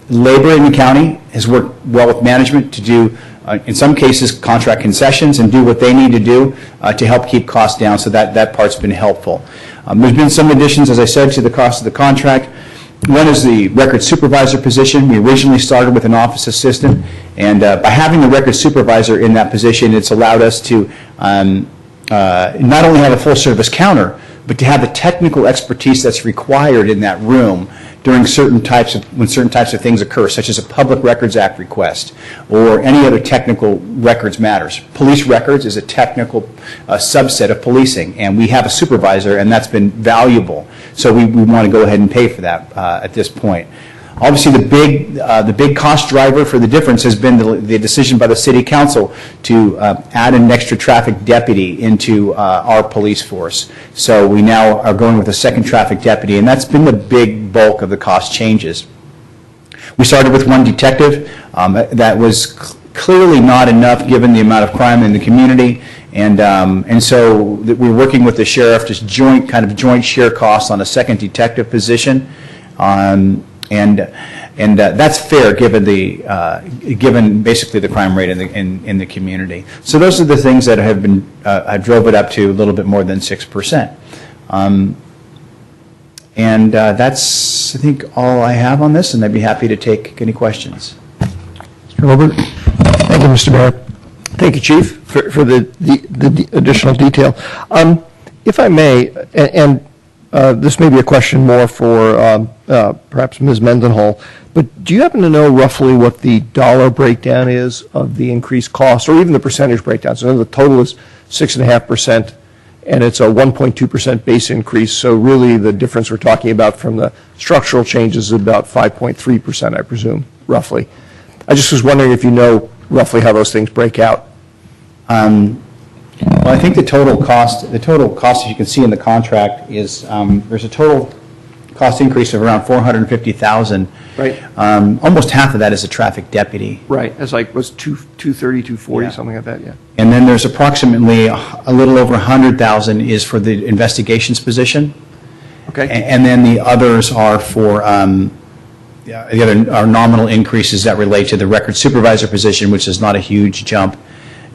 labor in the county has worked well with management to do, in some cases, contract concessions and do what they need to do to help keep costs down. So that part's been helpful. There's been some additions, as I said, to the cost of the contract. One is the record supervisor position. We originally started with an office assistant, and by having the record supervisor in that position, it's allowed us to not only have a full service counter, but to have the technical expertise that's required in that room during when certain types of things occur, such as a Public Records Act request or any other technical records matters. Police records is a technical subset of policing, and we have a supervisor, and that's been valuable. So we want to go ahead and pay for that at this point. Obviously, the big cost driver for the difference has been the decision by the City Council to add an extra traffic deputy into our police force. So we now are going with a second traffic deputy, and that's been the big bulk of the cost changes. We started with one detective. That was clearly not enough given the amount of crime in the community, and so we're working with the sheriff to joint share costs on a second detective position. And that's fair given basically the crime rate in the community. So those are the things that have been drove it up to a little bit more than 6%. And that's, I think, all I have on this, and I'd be happy to take any questions. Mr. Robert? Thank you, Mr. Mayor. Thank you, Chief, for the additional detail. If I may, and this may be a question more for perhaps Ms. Mendenhall, but do you happen to know roughly what the dollar breakdown is of the increased cost, or even the percentage breakdown? So the total is 6.5%, and it's a 1.2% base increase, so really the difference we're talking about from the structural changes is about 5.3%, I presume, roughly. I just was wondering if you know roughly how those things break out. Well, I think the total cost, as you can see in the contract, is there's a total cost increase of around $450,000. Right. Almost half of that is a traffic deputy. Right. It's like, was 230, 240, something like that, yeah. And then there's approximately a little over $100,000 is for the investigations position. Okay. And then the others are for the other are nominal increases that relate to the record supervisor position, which is not a huge jump.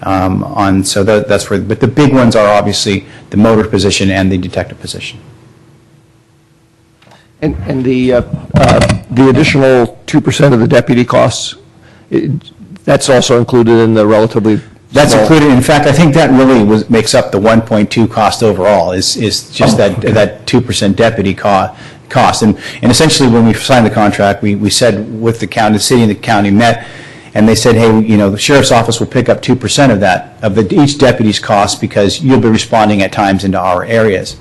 So that's where, but the big ones are obviously the motor position and the detective position. And the additional 2% of the deputy costs, that's also included in the relatively. That's included. In fact, I think that really makes up the 1.2 cost overall. Is just that 2% deputy cost. And essentially, when we signed the contract, we said with the county, the city and the county met. And they said, hey, the sheriff's office will pick up 2% of that, each deputy's cost, because you'll be responding at times into our areas.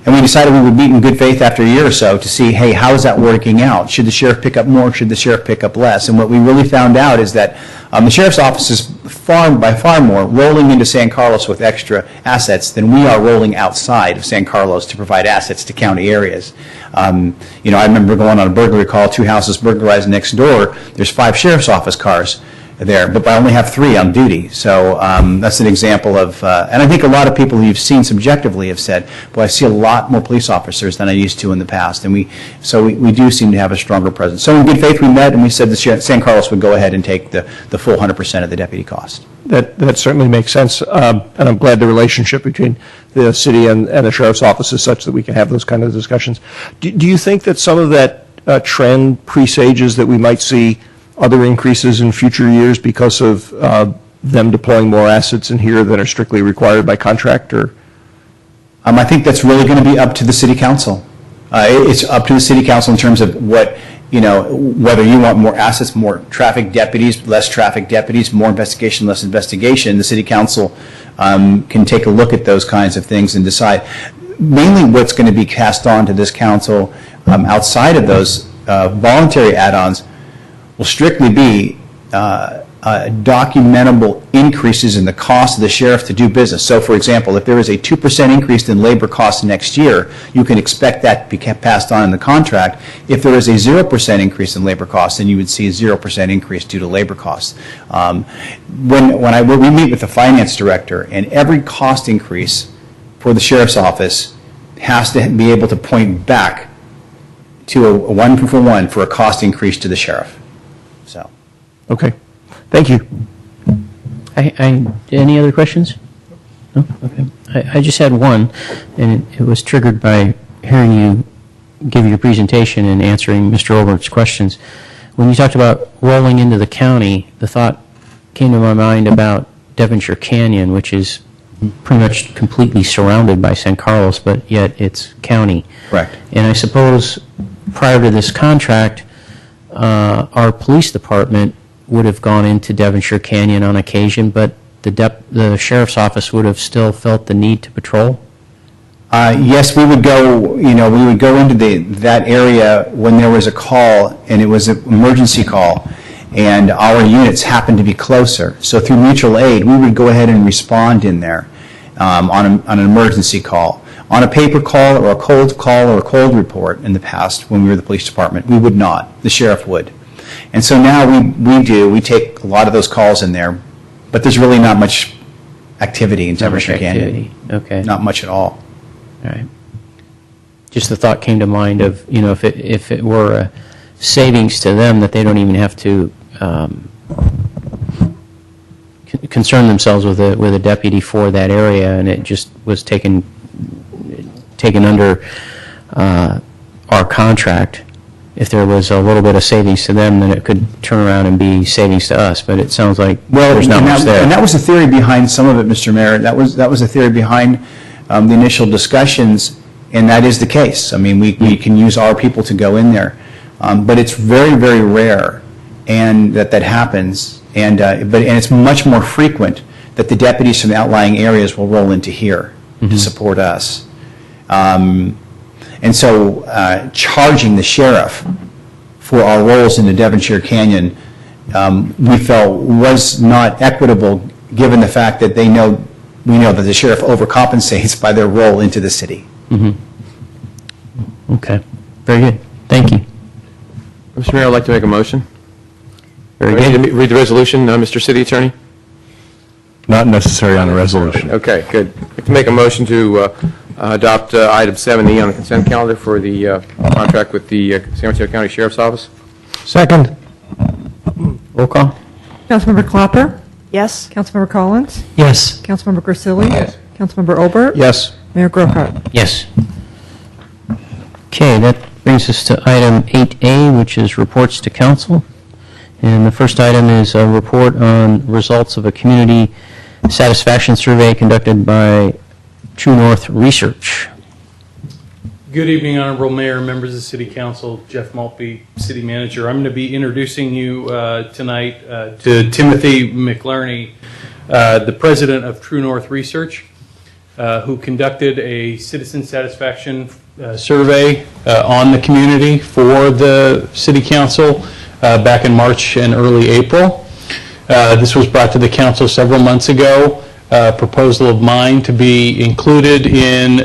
And we decided we would meet in good faith after a year or so to see, hey, how is that working out? Should the sheriff pick up more? Should the sheriff pick up less? And what we really found out is that the sheriff's office is by far more rolling into San Carlos with extra assets than we are rolling outside of San Carlos to provide assets to county areas. I remember going on a burglary call, 2 houses burglarized next door. There's 5 sheriff's office cars there, but I only have 3 on duty. So that's an example of, and I think a lot of people who you've seen subjectively have said, boy, I see a lot more police officers than I used to in the past. And we do seem to have a stronger presence. So in good faith, we met and we said that San Carlos would go ahead and take the full 100% of the deputy cost. That certainly makes sense, and I'm glad the relationship between the city and the sheriff's office is such that we can have those kind of discussions. Do you think that some of that trend presages that we might see other increases in future years because of them deploying more assets in here that are strictly required by contract? Or I think that's really going to be up to the city council. It's up to the city council in terms of what, whether you want more assets, more traffic deputies, less traffic deputies, more investigation, less investigation. The city council can take a look at those kinds of things and decide. Mainly what's going to be cast on to this council outside of those voluntary add-ons will strictly be documentable increases in the cost of the sheriff to do business. So, for example, if there is a 2% increase in labor costs next year, you can expect that to be passed on in the contract. If there is a 0% increase in labor costs, then you would see a 0% increase due to labor costs. When we meet with the finance director, and every cost increase for the sheriff's office has to be able to point back to a 1-for-1 for a cost increase to the sheriff. So, okay, thank you. Any other questions? No? Okay. I just had one, and it was triggered by hearing you give your presentation and answering Mr. Olbert's questions. When you talked about rolling into the county, the thought came to my mind about Devonshire Canyon, which is pretty much completely surrounded by San Carlos, but yet it's county. Correct. And I suppose prior to this contract, our police department would have gone into Devonshire Canyon on occasion, but the sheriff's office would have still felt the need to patrol? Yes, we would go into that area when there was a call, and it was an emergency call, and our units happened to be closer. So through mutual aid, we would go ahead and respond in there on an emergency call. On a paper call or a cold report in the past, when we were the police department, we would not. The sheriff would. And so now we take a lot of those calls in there, but there's really not much activity in Devonshire Canyon. Okay. Not much at all. All right. Just the thought came to mind of, if it were a savings to them that they don't even have to concern themselves with a deputy for that area, and it just was taken under our contract. If there was a little bit of savings to them, then it could turn around and be savings to us. But it sounds like there's not much there. And that was the theory behind some of it, Mr. Mayor. That was the theory behind the initial discussions, and that is the case. I mean, we can use our people to go in there, but it's very, very rare, and that happens. And it's much more frequent that the deputies from the outlying areas will roll into here to support us. And so charging the sheriff for our roles in the Devonshire Canyon, we felt was not equitable, given the fact that we know that the sheriff overcompensates by their role into the city. Okay. Very good. Thank you. Mr. Mayor, I'd like to make a motion. Very Ready good. to read the resolution, Mr. City Attorney? Not necessary on a resolution. Okay, good. I'd like to make a motion to adopt item 7E on the consent calendar for the contract with the San Mateo County Sheriff's Office. Second. Roll call. Councilmember Clapper? Yes? Councilmember Collins? Yes. Councilmember Grisilli? Yes. Councilmember Obert? Yes. Mayor Grocott? Yes. Okay, that brings us to item 8A, which is reports to council. And the first item is a report on results of a community satisfaction survey conducted by True North Research. Good evening, Honorable Mayor, members of the City Council, Jeff Maltby, City Manager. I'm going to be introducing you tonight to Timothy McLerney, the President of True North Research, who conducted a citizen satisfaction survey on the community for the City Council back in March and early April. This was brought to the council several months ago. Proposal of mine to be included in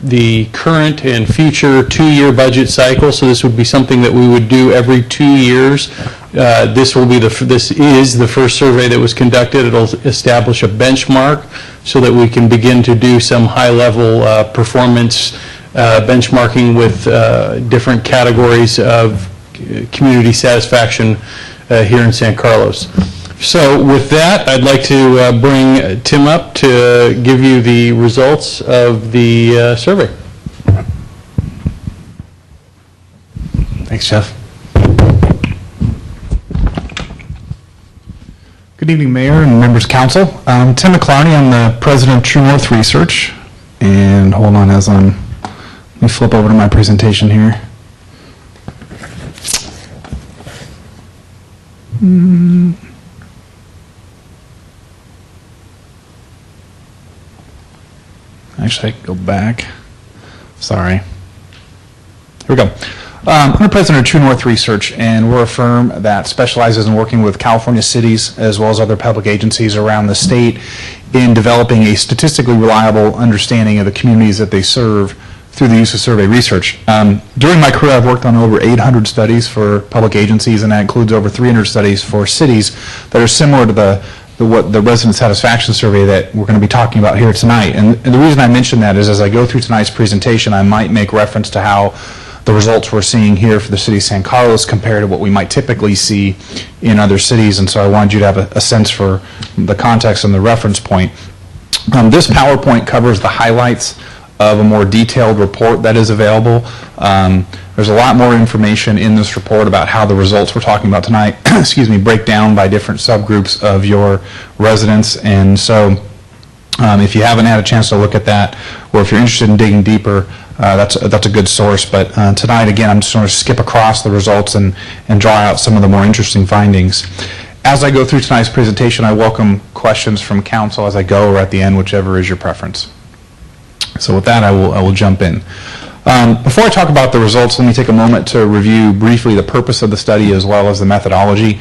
the current and future 2-year budget cycle. So this would be something that we would do every 2 years. This is the first survey that was conducted. It'll establish a benchmark so that we can begin to do some high-level performance benchmarking with different categories of community satisfaction here in San Carlos. So with that, I'd like to bring Tim up to give you the results of the survey. Thanks, Jeff. Good evening, Mayor and members of council. Tim McLarney, I'm the president of True North Research. And hold on let me flip over to my presentation here. Actually, I can go back. Sorry. Here we go. I'm the president of True North Research, and we're a firm that specializes in working with California cities as well as other public agencies around the state in developing a statistically reliable understanding of the communities that they serve through the use of survey research. During my career, I've worked on over 800 studies for public agencies, and that includes over 300 studies for cities that are similar to the resident satisfaction survey that we're going to be talking about here tonight. And the reason I mention that is as I go through tonight's presentation, I might make reference to how the results we're seeing here for the city of San Carlos compare to what we might typically see in other cities. And so I wanted you to have a sense for the context and the reference point. This PowerPoint covers the highlights of a more detailed report that is available. There's a lot more information in this report about how the results we're talking about tonight break down by different subgroups of your residents. And so if you haven't had a chance to look at that, or if you're interested in digging deeper, that's a good source. But tonight, again, I'm just going to skip across the results and draw out some of the more interesting findings. As I go through tonight's presentation, I welcome questions from council as I go or at the end, whichever is your preference. So with that, I will jump in. Before I talk about the results, let me take a moment to review briefly the purpose of the study as well as the methodology.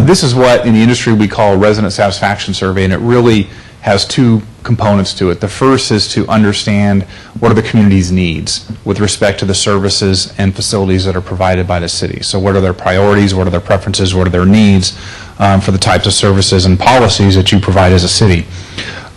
This is what in the industry we call a resident satisfaction survey, and it really has two components to it. The first is to understand what are the community's needs with respect to the services and facilities that are provided by the city. So what are their priorities, what are their preferences, what are their needs for the types of services and policies that you provide as a city.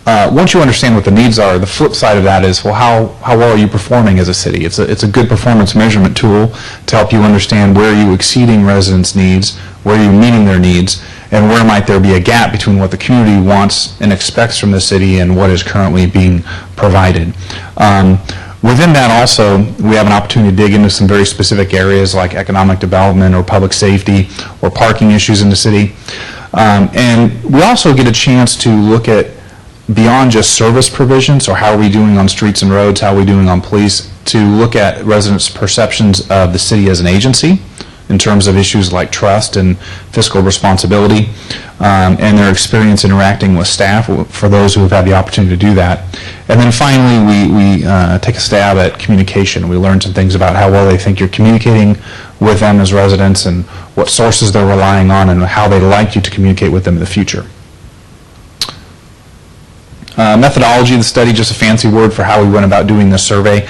Once you understand what the needs are, the flip side of that is, well, how well are you performing as a city? It's a good performance measurement tool to help you understand where are you exceeding residents' needs, where are you meeting their needs, and where might there be a gap between what the community wants and expects from the city and what is currently being provided. Within that also, we have an opportunity to dig into some very specific areas like economic development or public safety or parking issues in the city. And we also get a chance to look at beyond just service provisions, or how are we doing on streets and roads, how are we doing on police, to look at residents' perceptions of the city as an agency in terms of issues like trust and fiscal responsibility, and their experience interacting with staff for those who have had the opportunity to do that. And then finally, we take a stab at communication. We learn some things about how well they think you're communicating with them as residents and what sources they're relying on and how they'd like you to communicate with them in the future. Methodology of the study, just a fancy word for how we went about doing this survey.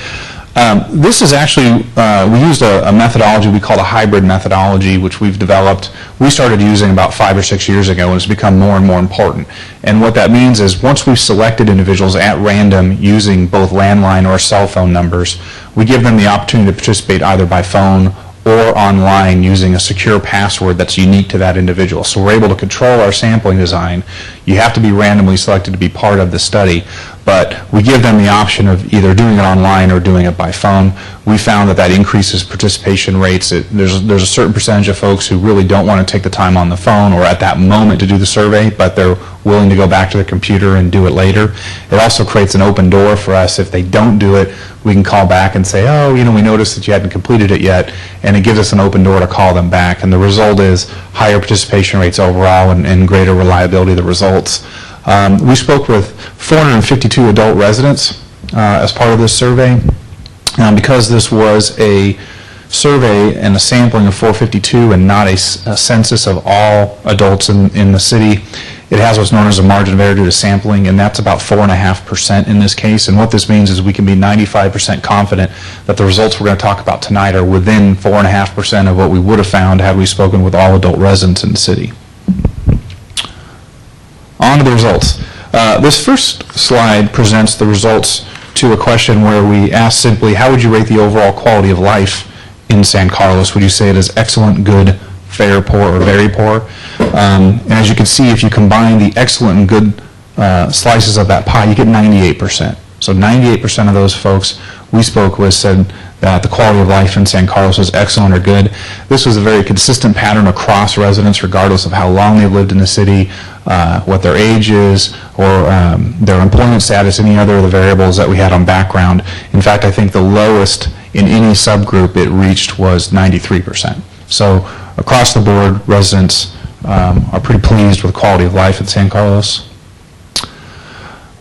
This is actually, we used a methodology we call a hybrid methodology, which we've developed. We started using about 5 or 6 years ago, and it's become more and more important. And what that means is once we've selected individuals at random using both landline or cell phone numbers, we give them the opportunity to participate either by phone or online using a secure password that's unique to that individual. So we're able to control our sampling design. You have to be randomly selected to be part of the study, but we give them the option of either doing it online or doing it by phone. We found that increases participation rates. There's a certain percentage of folks who really don't want to take the time on the phone or at that moment to do the survey, but they're willing to go back to the computer and do it later. It also creates an open door for us. If they don't do it, we can call back and say, oh, we noticed that you hadn't completed it yet, and it gives us an open door to call them back. And the result is higher participation rates overall and greater reliability of the results. We spoke with 452 adult residents as part of this survey. Because this was a survey and a sampling of 452 and not a census of all adults in the city. It has what's known as a margin of error due to sampling, and that's about 4.5% in this case. And what this means is we can be 95% confident that the results we're going to talk about tonight are within 4.5% of what we would have found had we spoken with all adult residents in the city. On to the results. This first slide presents the results to a question where we ask simply, how would you rate the overall quality of life in San Carlos? Would you say it is excellent, good, fair, poor, or very poor? And as you can see, if you combine the excellent and good slices of that pie, you get 98%. So 98% of those folks we spoke with said that the quality of life in San Carlos was excellent or good. This was a very consistent pattern across residents, regardless of how long they've lived in the city, what their age is, or their employment status, any other of the variables that we had on background. In fact, I think the lowest in any subgroup it reached was 93%. So across the board, residents are pretty pleased with the quality of life in San Carlos.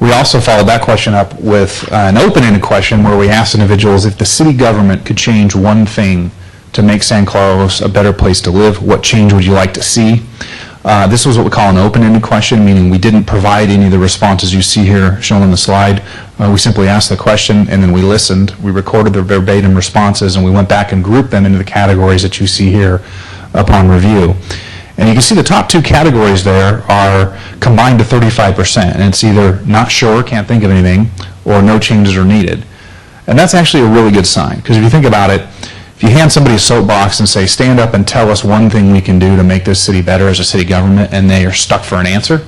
We also followed that question up with an open-ended question where we asked individuals if the city government could change one thing to make San Carlos a better place to live, what change would you like to see? This was what we call an open-ended question, meaning we didn't provide any of the responses you see here shown on the slide. We simply asked the question and then we listened. We recorded their verbatim responses and we went back and grouped them into the categories that you see here upon review. And you can see the top two categories there are combined to 35%, and it's either not sure, can't think of anything, or no changes are needed. And that's actually a really good sign, because if you think about it, if you hand somebody a soapbox and say, stand up and tell us one thing we can do to make this city better as a city government, and they are stuck for an answer,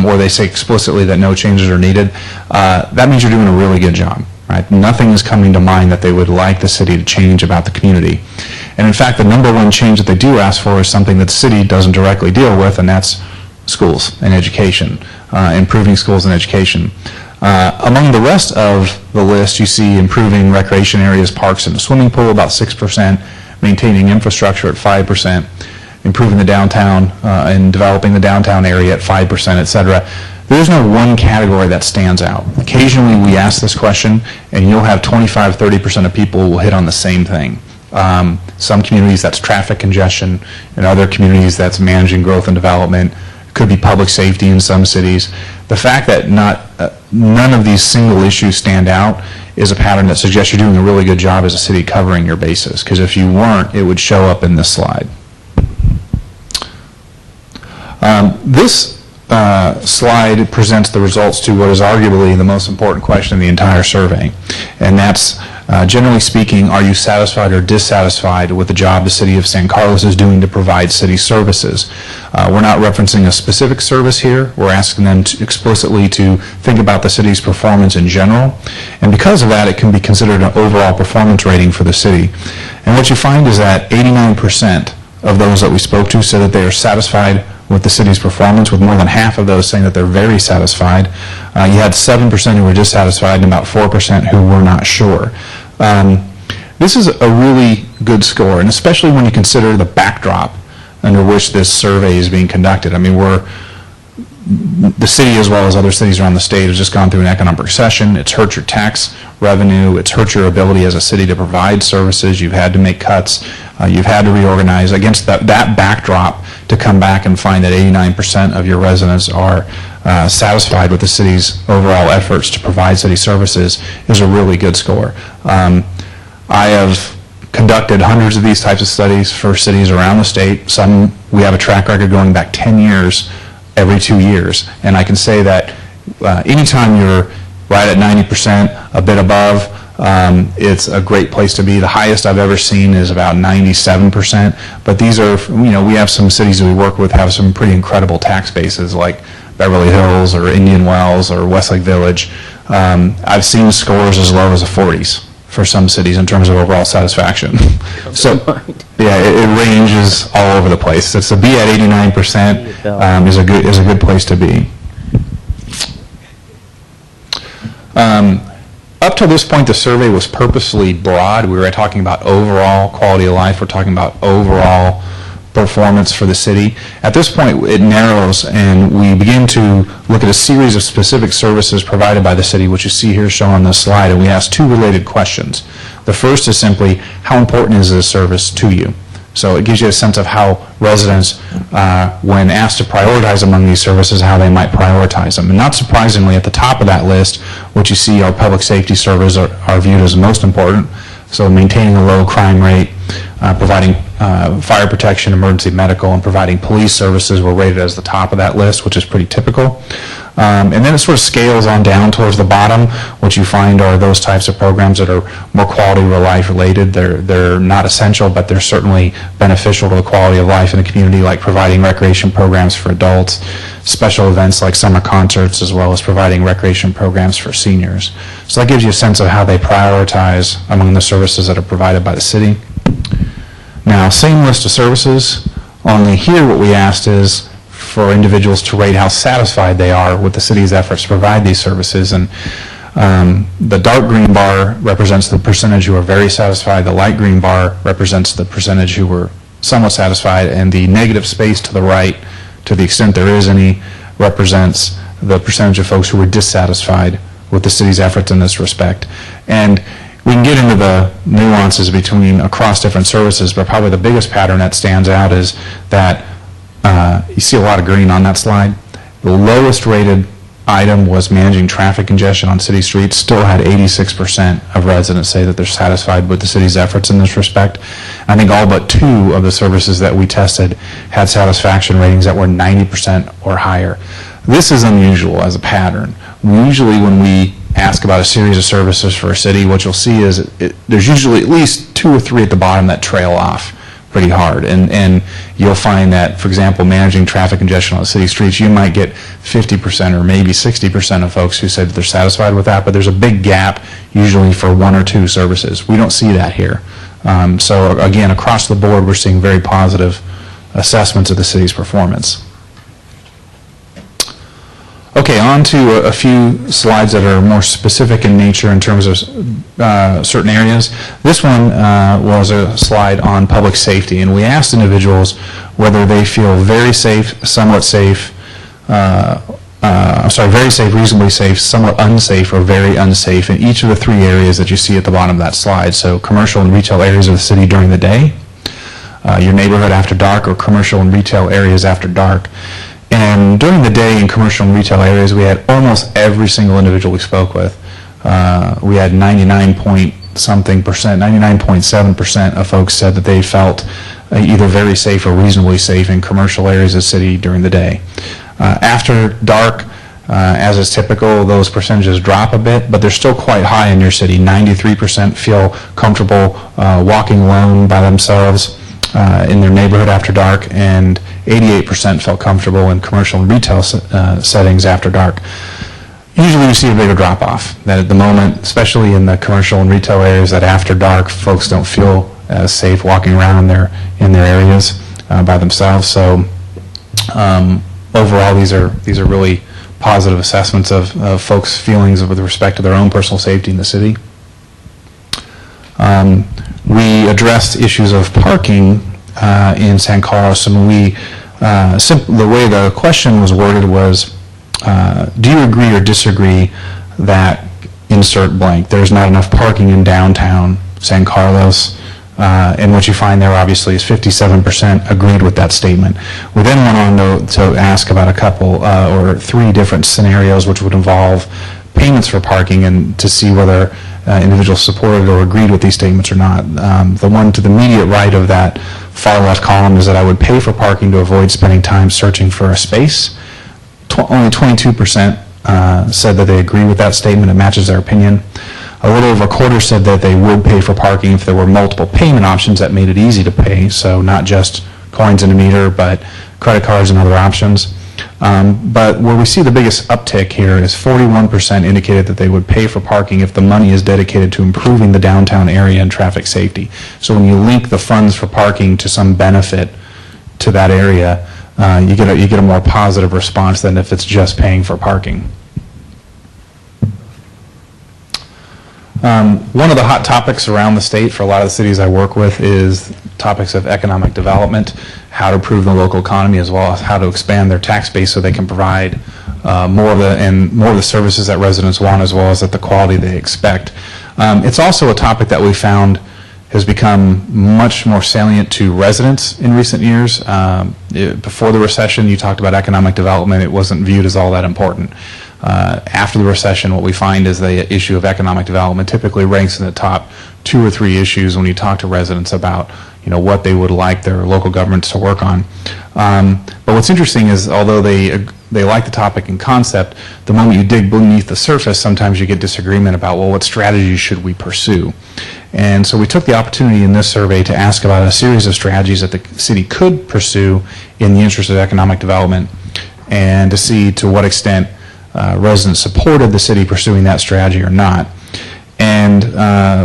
or they say explicitly that no changes are needed, that means you're doing a really good job. Right? Nothing is coming to mind that they would like the city to change about the community. And in fact, the number one change that they do ask for is something that the city doesn't directly deal with, and that's schools and education, improving schools and education. Among the rest of the list, you see improving recreation areas, parks, and a swimming pool, about 6%, maintaining infrastructure at 5%, improving the downtown and developing the downtown area at 5%, et cetera. There's no one category that stands out. Occasionally we ask this question and you'll have 25-30% of people who will hit on the same thing. Some communities that's traffic congestion, in other communities that's managing growth and development. It could be public safety in some cities. The fact that none of these single issues stand out is a pattern that suggests you're doing a really good job as a city covering your bases, because if you weren't, it would show up in this slide. This slide presents the results to what is arguably the most important question in the entire survey, and that's, generally speaking, are you satisfied or dissatisfied with the job the City of San Carlos is doing to provide city services? We're not referencing a specific service here. We're asking them explicitly to think about the city's performance in general, and because of that, it can be considered an overall performance rating for the city. And what you find is that 89% of those that we spoke to said that they are satisfied with the city's performance, with more than half of those saying that they're very satisfied. You had 7% who were dissatisfied and about 4% who were not sure. This is a really good score, and especially when you consider the backdrop under which this survey is being conducted. I mean, the city, as well as other cities around the state, has just gone through an economic recession. It's hurt your tax revenue. It's hurt your ability as a city to provide services. You've had to make cuts. You've had to reorganize. Against that backdrop, to come back and find that 89% of your residents are satisfied with the city's overall efforts to provide city services is a really good score. I have conducted hundreds of these types of studies for cities around the state. Some we have a track record going back 10 years, every 2 years. And I can say that anytime you're right at 90%, a bit above, it's a great place to be. The highest I've ever seen is about 97%. But these are, we have some cities that we work with have some pretty incredible tax bases like Beverly Hills or Indian Wells or Westlake Village. I've seen scores as low as the 40s for some cities in terms of overall satisfaction. So, yeah, it ranges all over the place. It's to be at 89% is a good place to be. Up to this point, the survey was purposely broad. We were talking about overall quality of life. We're talking about overall performance for the city. At this point, it narrows, and we begin to look at a series of specific services provided by the city, which you see here shown on this slide, and we ask two related questions. The first is simply, how important is this service to you? So it gives you a sense of how residents, when asked to prioritize among these services, how they might prioritize them. And not surprisingly, at the top of that list, what you see are public safety services are viewed as most important. So maintaining a low crime rate, providing fire protection, emergency medical, and providing police services were rated as the top of that list, which is pretty typical. And then it sort of scales on down towards the bottom. What you find are those types of programs that are more quality of life related. They're not essential, but they're certainly beneficial to the quality of life in the community, like providing recreation programs for adults, special events like summer concerts, as well as providing recreation programs for seniors. So that gives you a sense of how they prioritize among the services that are provided by the city. Now, same list of services, only here what we asked is for individuals to rate how satisfied they are with the city's efforts to provide these services. And the dark green bar represents the percentage who are very satisfied. The light green bar represents the percentage who were somewhat satisfied. And the negative space to the right, to the extent there is any, represents the percentage of folks who were dissatisfied with the city's efforts in this respect. And we can get into the nuances between across different services, but probably the biggest pattern that stands out is that you see a lot of green on that slide. The lowest rated item was managing traffic congestion on city streets, still had 86% of residents say that they're satisfied with the city's efforts in this respect. I think all but two of the services that we tested had satisfaction ratings that were 90% or higher. This is unusual as a pattern. Usually when we ask about a series of services for a city, what you'll see is there's usually at least two or three at the bottom that trail off pretty hard. And you'll find that, for example, managing traffic congestion on city streets, you might get 50% or maybe 60% of folks who say that they're satisfied with that, but there's a big gap usually for one or two services. We don't see that here. So again, across the board, we're seeing very positive assessments of the city's performance. Okay, on to a few slides that are more specific in nature in terms of certain areas. This one was a slide on public safety, and we asked individuals whether they feel very safe, somewhat safe, very safe, reasonably safe, somewhat unsafe, or very unsafe in each of the three areas that you see at the bottom of that slide. So commercial and retail areas of the city during the day, your neighborhood after dark, or commercial and retail areas after dark. And during the day in commercial and retail areas, we had almost every single individual we spoke with. We had 99.7% of folks said that they felt either very safe or reasonably safe in commercial areas of the city during the day. After dark, as is typical, those percentages drop a bit, but they're still quite high in your city. 93% feel comfortable walking alone by themselves in their neighborhood after dark, and 88% felt comfortable in commercial and retail settings after dark. Usually we see a bigger drop-off, that at the moment, especially in the commercial and retail areas, that after dark folks don't feel as safe walking around in their areas by themselves. So overall, these are really positive assessments of folks' feelings with respect to their own personal safety in the city. We addressed issues of parking in San Carlos, and the way the question was worded was, do you agree or disagree that insert blank, there's not enough parking in downtown San Carlos? And what you find there obviously is 57% agreed with that statement. We then went on to ask about a couple or three different scenarios which would involve payments for parking, and to see whether individuals supported or agreed with these statements or not. The one to the immediate right of that far left column is that I would pay for parking to avoid spending time searching for a space. Only 22% said that they agree with that statement. It matches their opinion. A little over a quarter said that they would pay for parking if there were multiple payment options that made it easy to pay, so not just coins in a meter, but credit cards and other options. But where we see the biggest uptick here is 41% indicated that they would pay for parking if the money is dedicated to improving the downtown area and traffic safety. So when you link the funds for parking to some benefit to that area, you get a more positive response than if it's just paying for parking. One of the hot topics around the state for a lot of the cities I work with is topics of economic development, how to improve the local economy, as well as how to expand their tax base so they can provide more of the services that residents want, as well as at the quality they expect. It's also a topic that we found has become much more salient to residents in recent years. Before the recession, you talked about economic development. It wasn't viewed as all that important. After the recession, what we find is the issue of economic development typically ranks in the top 2 or 3 issues when you talk to residents about what they would like their local governments to work on. But what's interesting is, although they like the topic in concept, the moment you dig beneath the surface, sometimes you get disagreement about, well, what strategies should we pursue? And so we took the opportunity in this survey to ask about a series of strategies that the city could pursue in the interest of economic development, and to see to what extent residents supported the city pursuing that strategy or not. And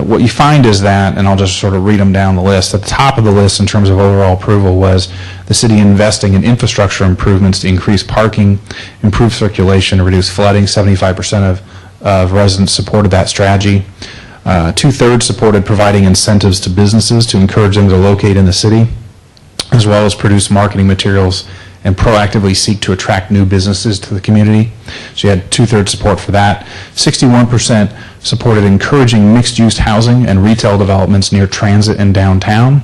what you find is that, and I'll just sort of read them down the list, at the top of the list in terms of overall approval was the city investing in infrastructure improvements to increase parking, improve circulation, and reduce flooding. 75% of residents supported that strategy. 2/3 supported providing incentives to businesses to encourage them to locate in the city, as well as produce marketing materials and proactively seek to attract new businesses to the community. So you had 2/3 support for that. 61% supported encouraging mixed-use housing and retail developments near transit and downtown.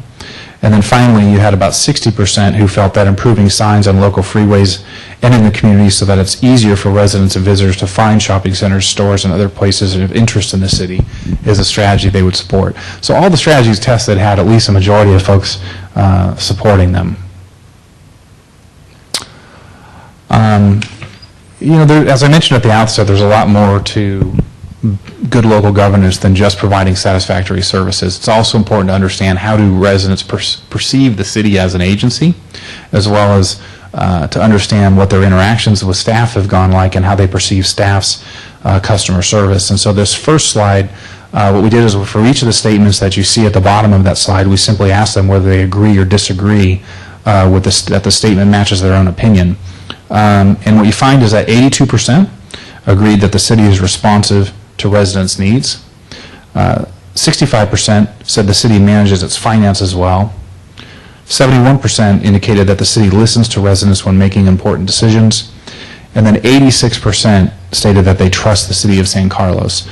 And then finally, you had about 60% who felt that improving signs on local freeways and in the community so that it's easier for residents and visitors to find shopping centers, stores, and other places of interest in the city is a strategy they would support. So all the strategies tested had at least a majority of folks supporting them. As I mentioned at the outset, there's a lot more to good local governance than just providing satisfactory services. It's also important to understand how do residents perceive the city as an agency, as well as to understand what their interactions with staff have gone like and how they perceive staff's customer service. And so this first slide, what we did is for each of the statements that you see at the bottom of that slide, we simply asked them whether they agree or disagree with that the statement matches their own opinion. And what you find is that 82% agreed that the city is responsive to residents' needs. 65% said the city manages its finances well. 71% indicated that the city listens to residents when making important decisions. And then 86% stated that they trust the city of San Carlos.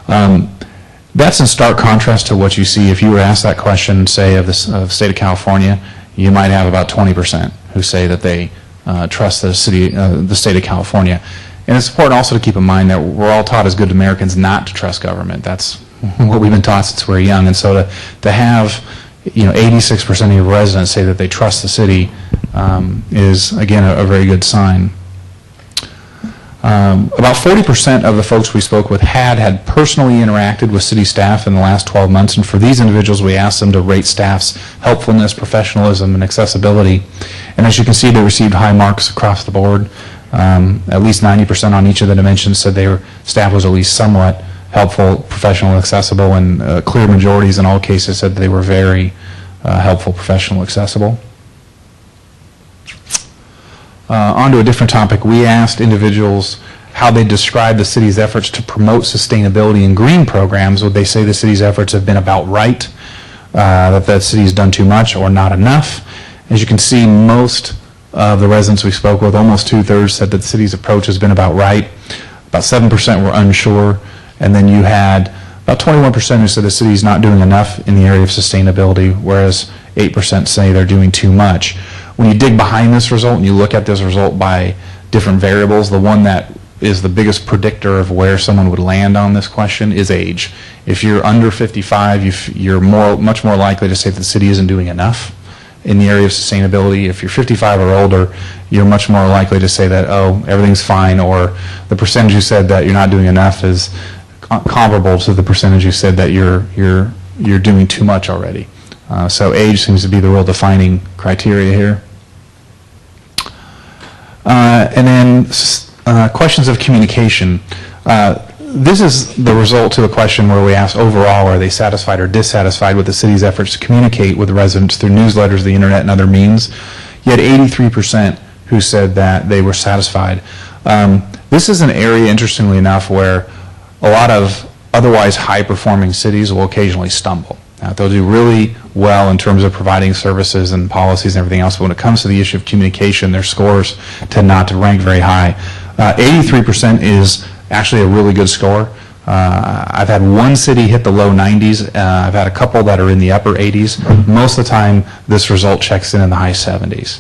That's in stark contrast to what you see if you were asked that question, say, of the state of California. You might have about 20% who say that they trust the state of California. And it's important also to keep in mind that we're all taught as good Americans not to trust government. That's what we've been taught since we're young. And so to have 86% of your residents say that they trust the city is, again, a very good sign. About 40% of the folks we spoke with had personally interacted with city staff in the last 12 months, and for these individuals we asked them to rate staff's helpfulness, professionalism, and accessibility. And as you can see, they received high marks across the board. At least 90% on each of the dimensions said their staff was at least somewhat helpful, professional, accessible, and clear majorities in all cases said that they were very helpful, professional, accessible. On to a different topic, we asked individuals how they describe the city's efforts to promote sustainability and green programs. Would they say the city's efforts have been about right, that the city's done too much or not enough? As you can see, most of the residents we spoke with, almost 2/3, said that the city's approach has been about right. About 7% were unsure. And then you had about 21% who said the city's not doing enough in the area of sustainability, whereas 8% say they're doing too much. When you dig behind this result and you look at this result by different variables, the one that is the biggest predictor of where someone would land on this question is age. If you're under 55, you're much more likely to say that the city isn't doing enough in the area of sustainability. If you're 55 or older, you're much more likely to say that, oh, everything's fine, or the percentage you said that you're not doing enough is comparable to the percentage you said that you're doing too much already. So age seems to be the real defining criteria here. And then questions of communication. This is the result to a question where we asked overall, are they satisfied or dissatisfied with the city's efforts to communicate with residents through newsletters, the internet, and other means? You had 83% who said that they were satisfied. This is an area, interestingly enough, where a lot of otherwise high-performing cities will occasionally stumble. Now, they'll do really well in terms of providing services and policies and everything else, but when it comes to the issue of communication, their scores tend not to rank very high. 83% is actually a really good score. I've had one city hit the low 90s. I've had a couple that are in the upper 80s. Most of the time, this result checks in the high 70s.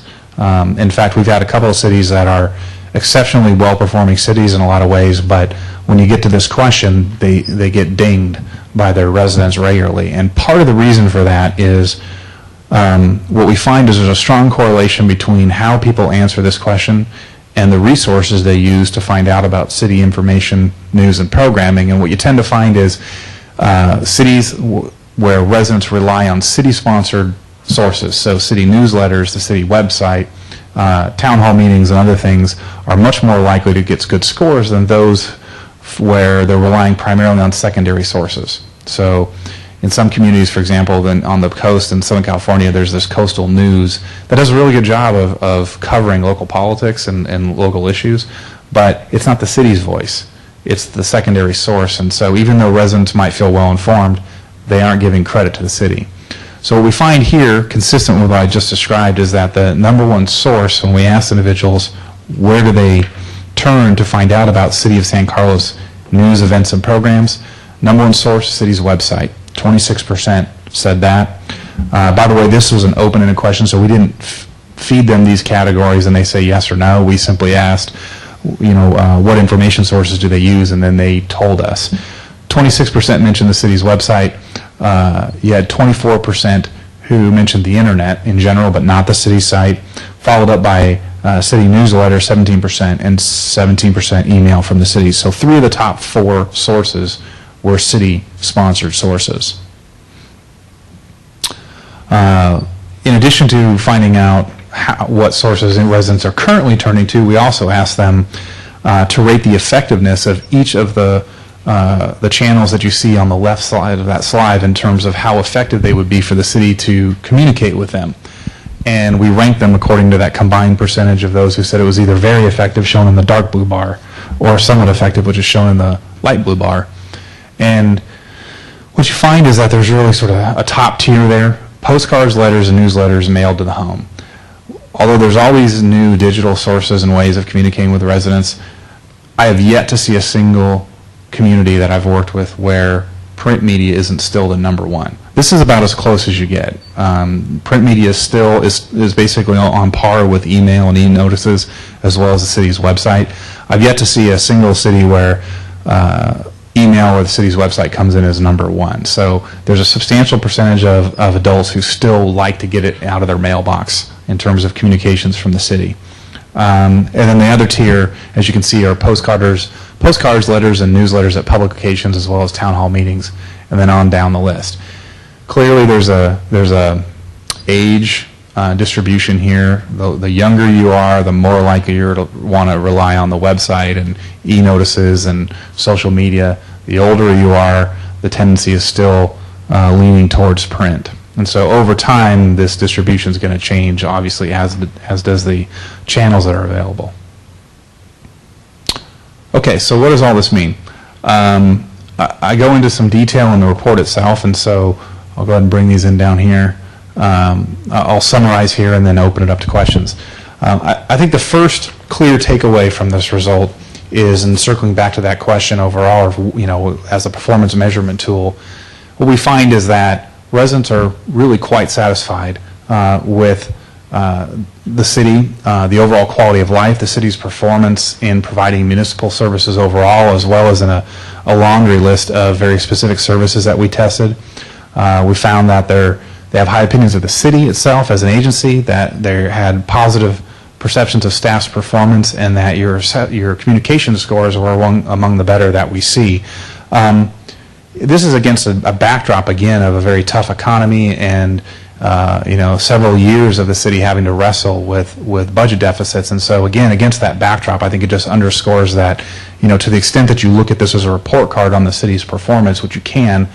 In fact, we've had a couple of cities that are exceptionally well-performing cities in a lot of ways, but when you get to this question, they get dinged by their residents regularly. And part of the reason for that is what we find is there's a strong correlation between how people answer this question and the resources they use to find out about city information, news, and programming. And what you tend to find is cities where residents rely on city-sponsored sources, so city newsletters, the city website, town hall meetings, and other things are much more likely to get good scores than those where they're relying primarily on secondary sources. So in some communities, for example, then on the coast in Southern California, there's this coastal news that does a really good job of covering local politics and local issues, but it's not the city's voice. It's the secondary source. And so even though residents might feel well informed, they aren't giving credit to the city. So what we find here, consistent with what I just described, is that the number one source when we ask individuals where do they turn to find out about City of San Carlos news, events, and programs, number one source, city's website. 26% said that. By the way, this was an open-ended question, so we didn't feed them these categories and they say yes or no. We simply asked, what information sources do they use, and then they told us. 26% mentioned the city's website. You had 24% who mentioned the internet in general, but not the city site, followed up by city newsletter, 17%, and 17% email from the city. So 3 of the top 4 sources were city-sponsored sources. In addition to finding out what sources residents are currently turning to, we also asked them to rate the effectiveness of each of the channels that you see on the left side of that slide in terms of how effective they would be for the city to communicate with them. And we ranked them according to that combined percentage of those who said it was either very effective, shown in the dark blue bar, or somewhat effective, which is shown in the light blue bar. And what you find is that there's really sort of a top tier there. Postcards, letters, and newsletters mailed to the home. Although there's always new digital sources and ways of communicating with residents, I have yet to see a single community that I've worked with where print media isn't still the number one. This is about as close as you get. Print media still is basically on par with email and e-notices as well as the city's website. I've yet to see a single city where email or the city's website comes in as number one. So there's a substantial percentage of adults who still like to get it out of their mailbox in terms of communications from the city. And then the other tier, as you can see, are postcards, letters, and newsletters at public occasions as well as town hall meetings, and then on down the list. Clearly, there's a age distribution here. The younger you are, the more likely you're to want to rely on the website and e-notices and social media. The older you are, the tendency is still leaning towards print. And so over time, this distribution is going to change, obviously, as does the channels that are available. Okay, so what does all this mean? I go into some detail in the report itself, and so I'll go ahead and bring these in down here. I'll summarize here and then open it up to questions. I think the first clear takeaway from this result is, and circling back to that question overall, as a performance measurement tool, what we find is that residents are really quite satisfied with the city, the overall quality of life, the city's performance in providing municipal services overall, as well as in a laundry list of very specific services that we tested. We found that they have high opinions of the city itself as an agency, that they had positive perceptions of staff's performance, and that your communication scores were among the better that we see. This is against a backdrop, again, of a very tough economy and several years of the city having to wrestle with budget deficits. And so, again, against that backdrop, I think it just underscores that, to the extent that you look at this as a report card on the city's performance, which you can,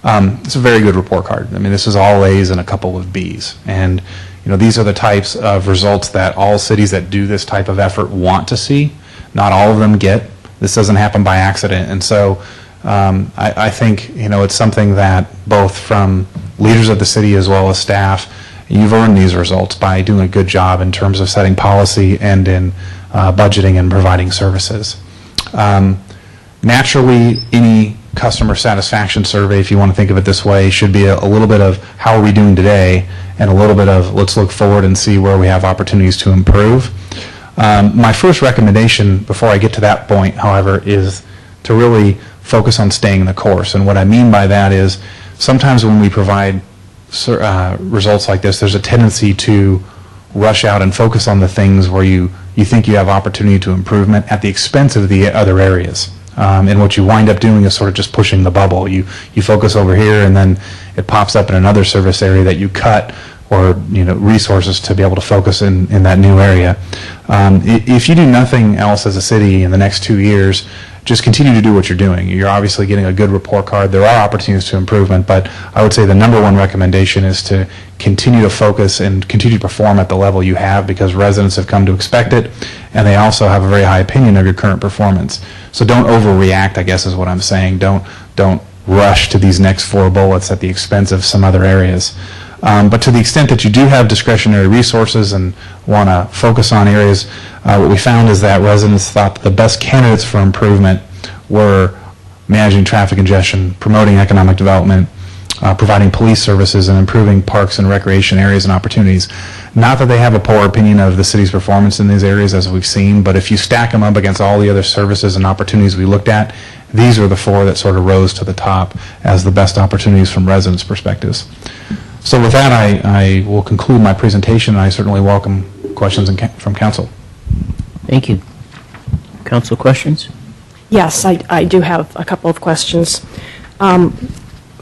it's a very good report card. I mean, this is all A's and a couple of B's. And, these are the types of results that all cities that do this type of effort want to see. Not all of them get. This doesn't happen by accident. And so, I think, it's something that both from leaders of the city as well as staff, you've earned these results by doing a good job in terms of setting policy and in budgeting and providing services. Naturally, any customer satisfaction survey, if you want to think of it this way, should be a little bit of how are we doing today and a little bit of let's look forward and see where we have opportunities to improve. My first recommendation before I get to that point, however, is to really focus on staying the course. And what I mean by that is sometimes when we provide results like this, there's a tendency to rush out and focus on the things where you think you have opportunity to improvement at the expense of the other areas. And what you wind up doing is sort of just pushing the bubble. You focus over here, and then it pops up in another service area that you cut, or resources to be able to focus in that new area. If you do nothing else as a city in the next 2 years, just continue to do what you're doing. You're obviously getting a good report card. There are opportunities to improvement, but I would say the number one recommendation is to continue to focus and continue to perform at the level you have, because residents have come to expect it, and they also have a very high opinion of your current performance. So don't overreact, I guess is what I'm saying. Don't rush to these next 4 bullets at the expense of some other areas. But to the extent that you do have discretionary resources and want to focus on areas, what we found is that residents thought that the best candidates for improvement were managing traffic congestion, promoting economic development, providing police services, and improving parks and recreation areas and opportunities. Not that they have a poor opinion of the city's performance in these areas, as we've seen, but if you stack them up against all the other services and opportunities we looked at, these are the 4 that sort of rose to the top as the best opportunities from residents' perspectives. So with that, I will conclude my presentation, and I certainly welcome questions from council. Thank you. Council questions? Yes, I do have a couple of questions. My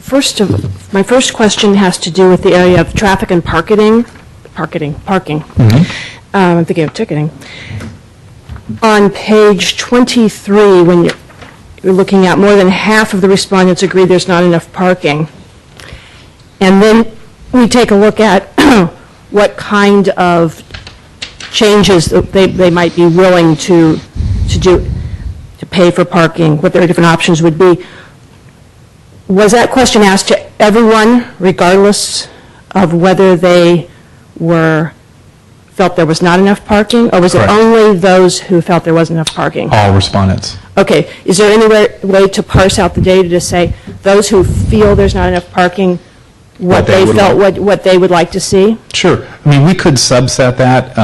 first question has to do with the area of traffic and parking. I'm thinking of ticketing. On page 23, when you're looking at more than half of the respondents agree there's not enough parking. And then we take a look at what kind of changes they might be willing to do to pay for parking, what their different options would be. Was that question asked to everyone, regardless of whether they felt there was not enough parking, or was Correct. it only those who felt there wasn't enough parking? All respondents. Okay. Is there any way to parse out the data to say those who feel there's not enough parking, what they felt, what they would like to see? Sure. I mean, we could subset that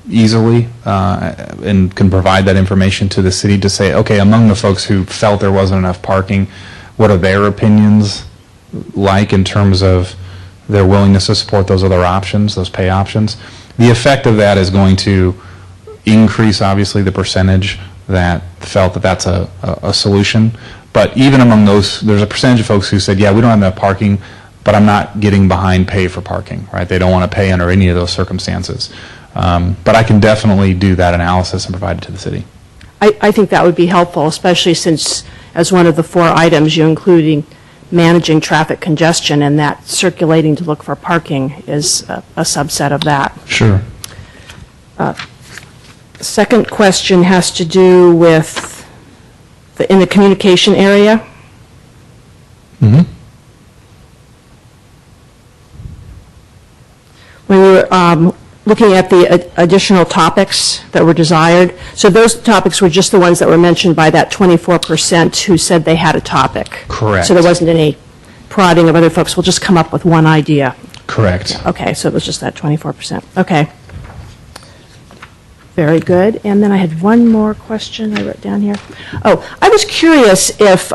easily and can provide that information to the city to say, okay, among the folks who felt there wasn't enough parking, what are their opinions like in terms of their willingness to support those other options, those pay options? The effect of that is going to increase, obviously, the percentage that felt that that's a solution. But even among those, there's a percentage of folks who said, yeah, we don't have enough parking, but I'm not getting behind pay for parking, right? They don't want to pay under any of those circumstances. But I can definitely do that analysis and provide it to the city. I think that would be helpful, especially since, as one of the 4 items, you're including managing traffic congestion, and that circulating to look for parking is a subset of that. Sure. Second question has to do with in the communication area. Mm-hmm. When we were looking at the additional topics that were desired, so those topics were just the ones that were mentioned by that 24% who said they had a topic. Correct. So there wasn't any prodding of other folks. We'll just come up with one idea. Correct. Okay, so it was just that 24%. Okay. Very good. And then I had one more question I wrote down here. Oh, I was curious if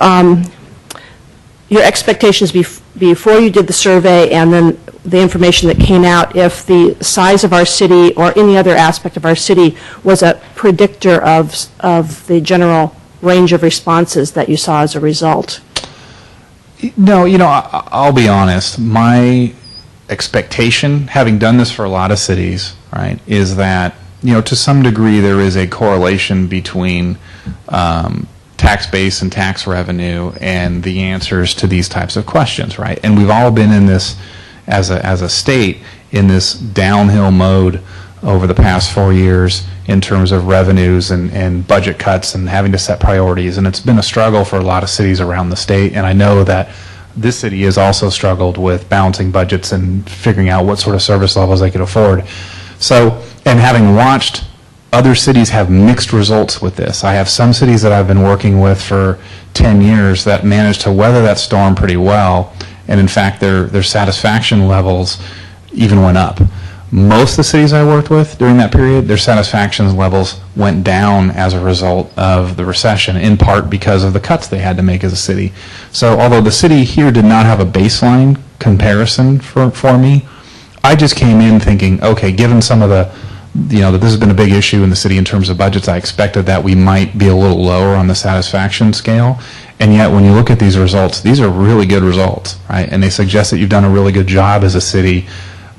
your expectations before you did the survey and then the information that came out, if the size of our city or any other aspect of our city was a predictor of the general range of responses that you saw as a result. No, I'll be honest. My expectation, having done this for a lot of cities, right, is that, to some degree there is a correlation between tax base and tax revenue and the answers to these types of questions, right? And we've all been in this, as a state, in this downhill mode over the past 4 years in terms of revenues and budget cuts and having to set priorities. And it's been a struggle for a lot of cities around the state. And I know that this city has also struggled with balancing budgets and figuring out what sort of service levels they could afford. So, and having watched other cities have mixed results with this. I have some cities that I've been working with for 10 years that managed to weather that storm pretty well, and in fact their satisfaction levels even went up. Most of the cities I worked with during that period, their satisfaction levels went down as a result of the recession, in part because of the cuts they had to make as a city. So although the city here did not have a baseline comparison for me, I just came in thinking, okay, given some of the, that this has been a big issue in the city in terms of budgets, I expected that we might be a little lower on the satisfaction scale. And yet when you look at these results, these are really good results, right? And they suggest that you've done a really good job as a city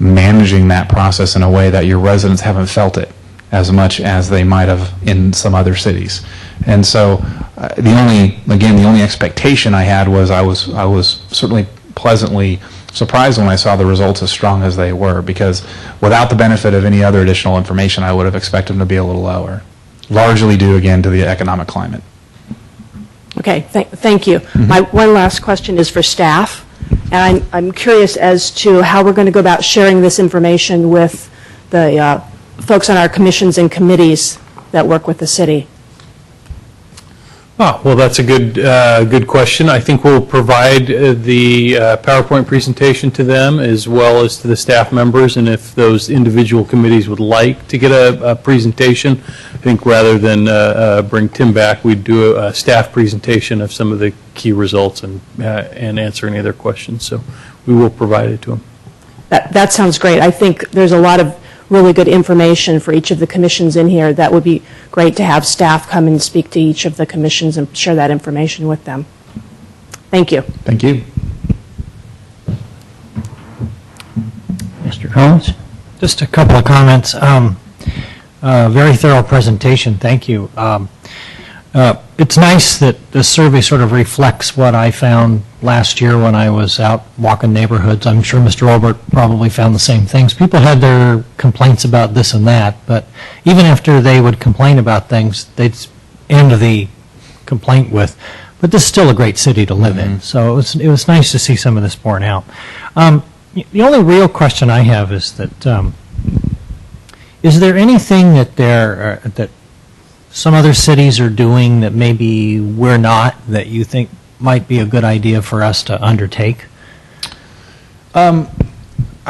managing that process in a way that your residents haven't felt it as much as they might have in some other cities. And so the only expectation I had was I was certainly pleasantly surprised when I saw the results as strong as they were, because without the benefit of any other additional information, I would have expected them to be a little lower, largely due again to the economic climate. Okay, thank you. My one last question is for staff, and I'm curious as to how we're going to go about sharing this information with the folks on our commissions and committees that work with the city. Oh, well, that's a good question. I think we'll provide the PowerPoint presentation to them as well as to the staff members, and if those individual committees would like to get a presentation, I think rather than bring Tim back, we'd do a staff presentation of some of the key results and answer any other questions. So we will provide it to them. That sounds great. I think there's a lot of really good information for each of the commissions in here. That would be great to have staff come and speak to each of the commissions and share that information with them. Thank you. Thank you. Mr. Collins? Just a couple of comments. Very thorough presentation. Thank you. It's nice that the survey sort of reflects what I found last year when I was out walking neighborhoods. I'm sure Mr. Olbert probably found the same things. People had their complaints about this and that, but even after they would complain about things, they'd end the complaint with, but this is still a great city to live in. So it was nice to see some of this borne out. The only real question I have is that is there anything that some other cities are doing that maybe we're not, that you think might be a good idea for us to undertake? I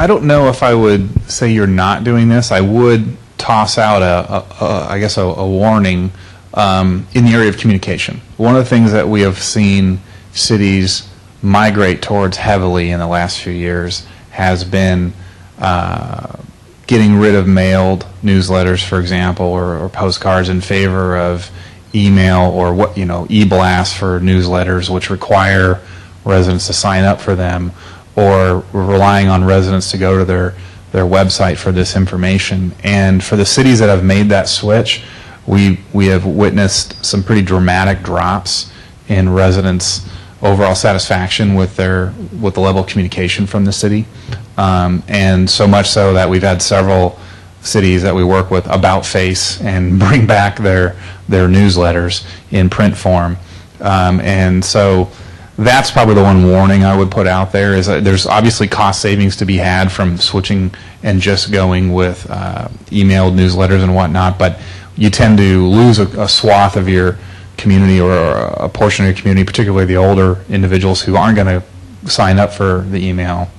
don't know if I would say you're not doing this. I would toss out a warning in the area of communication. One of the things that we have seen cities migrate towards heavily in the last few years has been getting rid of mailed newsletters, for example, or postcards in favor of email or e-blasts for newsletters, which require residents to sign up for them, or relying on residents to go to their website for this information. And for the cities that have made that switch, we have witnessed some pretty dramatic drops in residents' overall satisfaction with the level of communication from the city, and so much so that we've had several cities that we work with about face and bring back their newsletters in print form, and so that's probably the one warning I would put out there, is that there's obviously cost savings to be had from switching and just going with emailed newsletters and whatnot, but you tend to lose a swath of your community or a portion of your community, particularly the older individuals who aren't going to sign up for the email,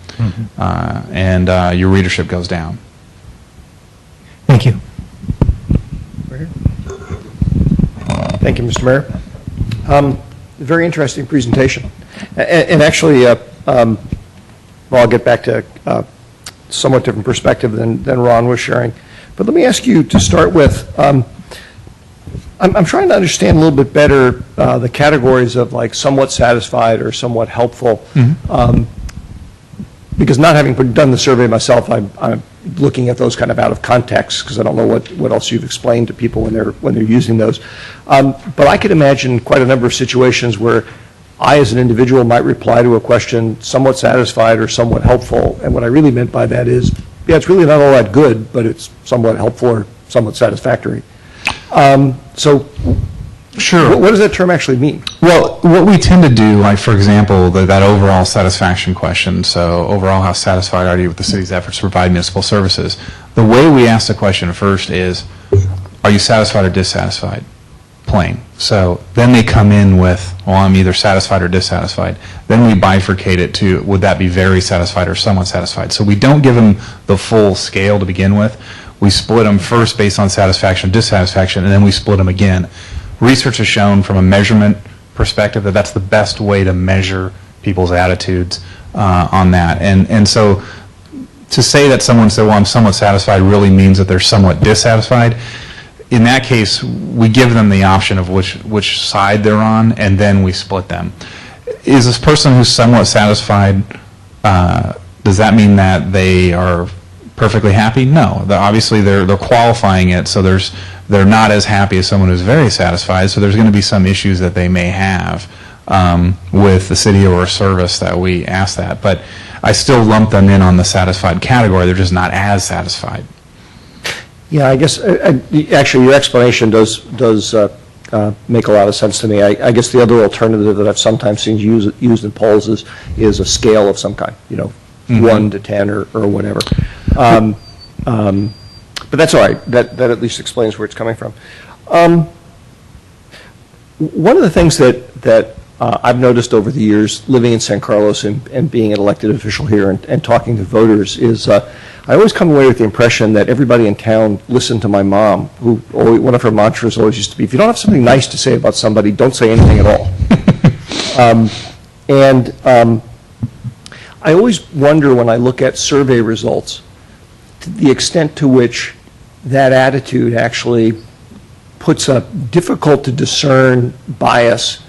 and your readership goes down. Thank you. Thank you, Mr. Mayor. Very interesting presentation. And actually, well, I'll get back to somewhat different perspective than Ron was sharing. But let me ask you to start with, I'm trying to understand a little bit better the categories of like somewhat satisfied or somewhat helpful. Because not having done the survey myself, I'm looking at those kind of out of context because I don't know what else you've explained to people when they're using those. But I could imagine quite a number of situations where I, as an individual, might reply to a question somewhat satisfied or somewhat helpful. And what I really meant by that is, yeah, it's really not all that good, but it's somewhat helpful or somewhat satisfactory. So Sure. what does that term actually mean? Well, what we tend to do, like for example, that overall satisfaction question, so overall how satisfied are you with the city's efforts to provide municipal services? The way we ask the question first is, are you satisfied or dissatisfied? Plain. So then they come in with, well, I'm either satisfied or dissatisfied. Then we bifurcate it to, would that be very satisfied or somewhat satisfied? So we don't give them the full scale to begin with. We split them first based on satisfaction, dissatisfaction, and then we split them again. Research has shown from a measurement perspective that that's the best way to measure people's attitudes on that. And so to say that someone said, well, I'm somewhat satisfied really means that they're somewhat dissatisfied. In that case, we give them the option of which side they're on, and then we split them. Is this person who's somewhat satisfied, does that mean that they are perfectly happy? No. Obviously, they're qualifying it, so they're not as happy as someone who's very satisfied, so there's going to be some issues that they may have with the city or a service that we ask that. But I still lump them in on the satisfied category. They're just not as satisfied. Yeah, I guess, actually, your explanation does make a lot of sense to me. I guess the other alternative that I've sometimes seen used in polls is a scale of some kind, 1 to 10 or whatever. But that's all right. That at least explains where it's coming from. One of the things that I've noticed over the years, living in San Carlos and being an elected official here and talking to voters, is I always come away with the impression that everybody in town listened to my mom, who one of her mantras always used to be, if you don't have something nice to say about somebody, don't say anything at all. I always wonder when I look at survey results, to the extent to which that attitude actually puts a difficult to discern bias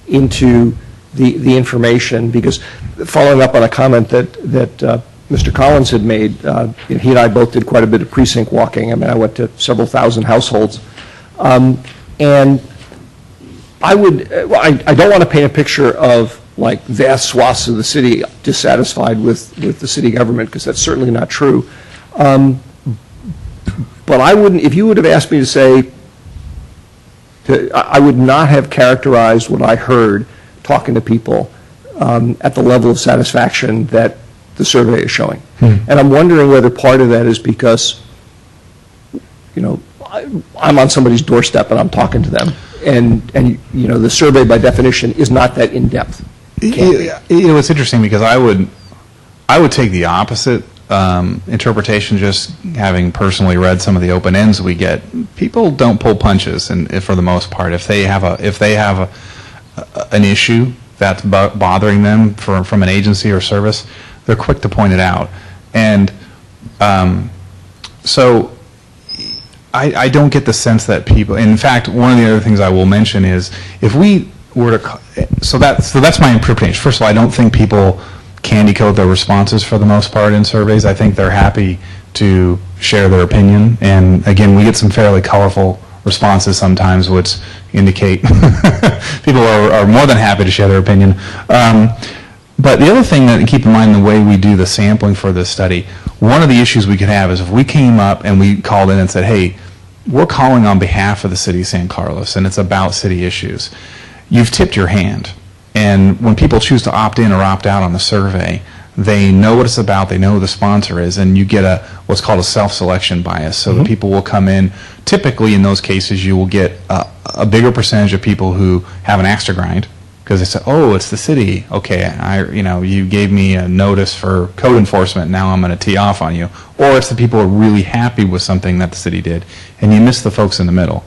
into the information, because following up on a comment that Mr. Collins had made, he and I both did quite a bit of precinct walking. I mean, I went to several thousand households. And I don't want to paint a picture of like vast swaths of the city dissatisfied with the city government, because that's certainly not true. But I wouldn't, if you would have asked me to say, I would not have characterized what I heard talking to people at the level of satisfaction that the survey is showing. And I'm wondering whether part of that is because, I'm on somebody's doorstep and I'm talking to them. And the survey by definition is not that in-depth. It's interesting because I would take the opposite interpretation, just having personally read some of the open ends we get. People don't pull punches, and for the most part, if they have an issue that's bothering them from an agency or service, they're quick to point it out. And so I don't get the sense that people, in fact, one of the other things I will mention is if we were to, so that's my interpretation. First of all, I don't think people candy code their responses for the most part in surveys. I think they're happy to share their opinion. And again, we get some fairly colorful responses sometimes, which indicate people are more than happy to share their opinion. But the other thing that keep in mind, the way we do the sampling for this study, one of the issues we could have is if we came up and we called in and said, hey, we're calling on behalf of the city of San Carlos and it's about city issues. You've tipped your hand. And when people choose to opt in or opt out on the survey, they know what it's about, they know who the sponsor is, and you get what's called a self-selection bias. So that people will come in. Typically, in those cases, you will get a bigger percentage of people who have an axe to grind, because they say, oh, it's the city. Okay, you gave me a notice for code enforcement, now I'm going to tee off on you. Or it's the people who are really happy with something that the city did, and you miss the folks in the middle.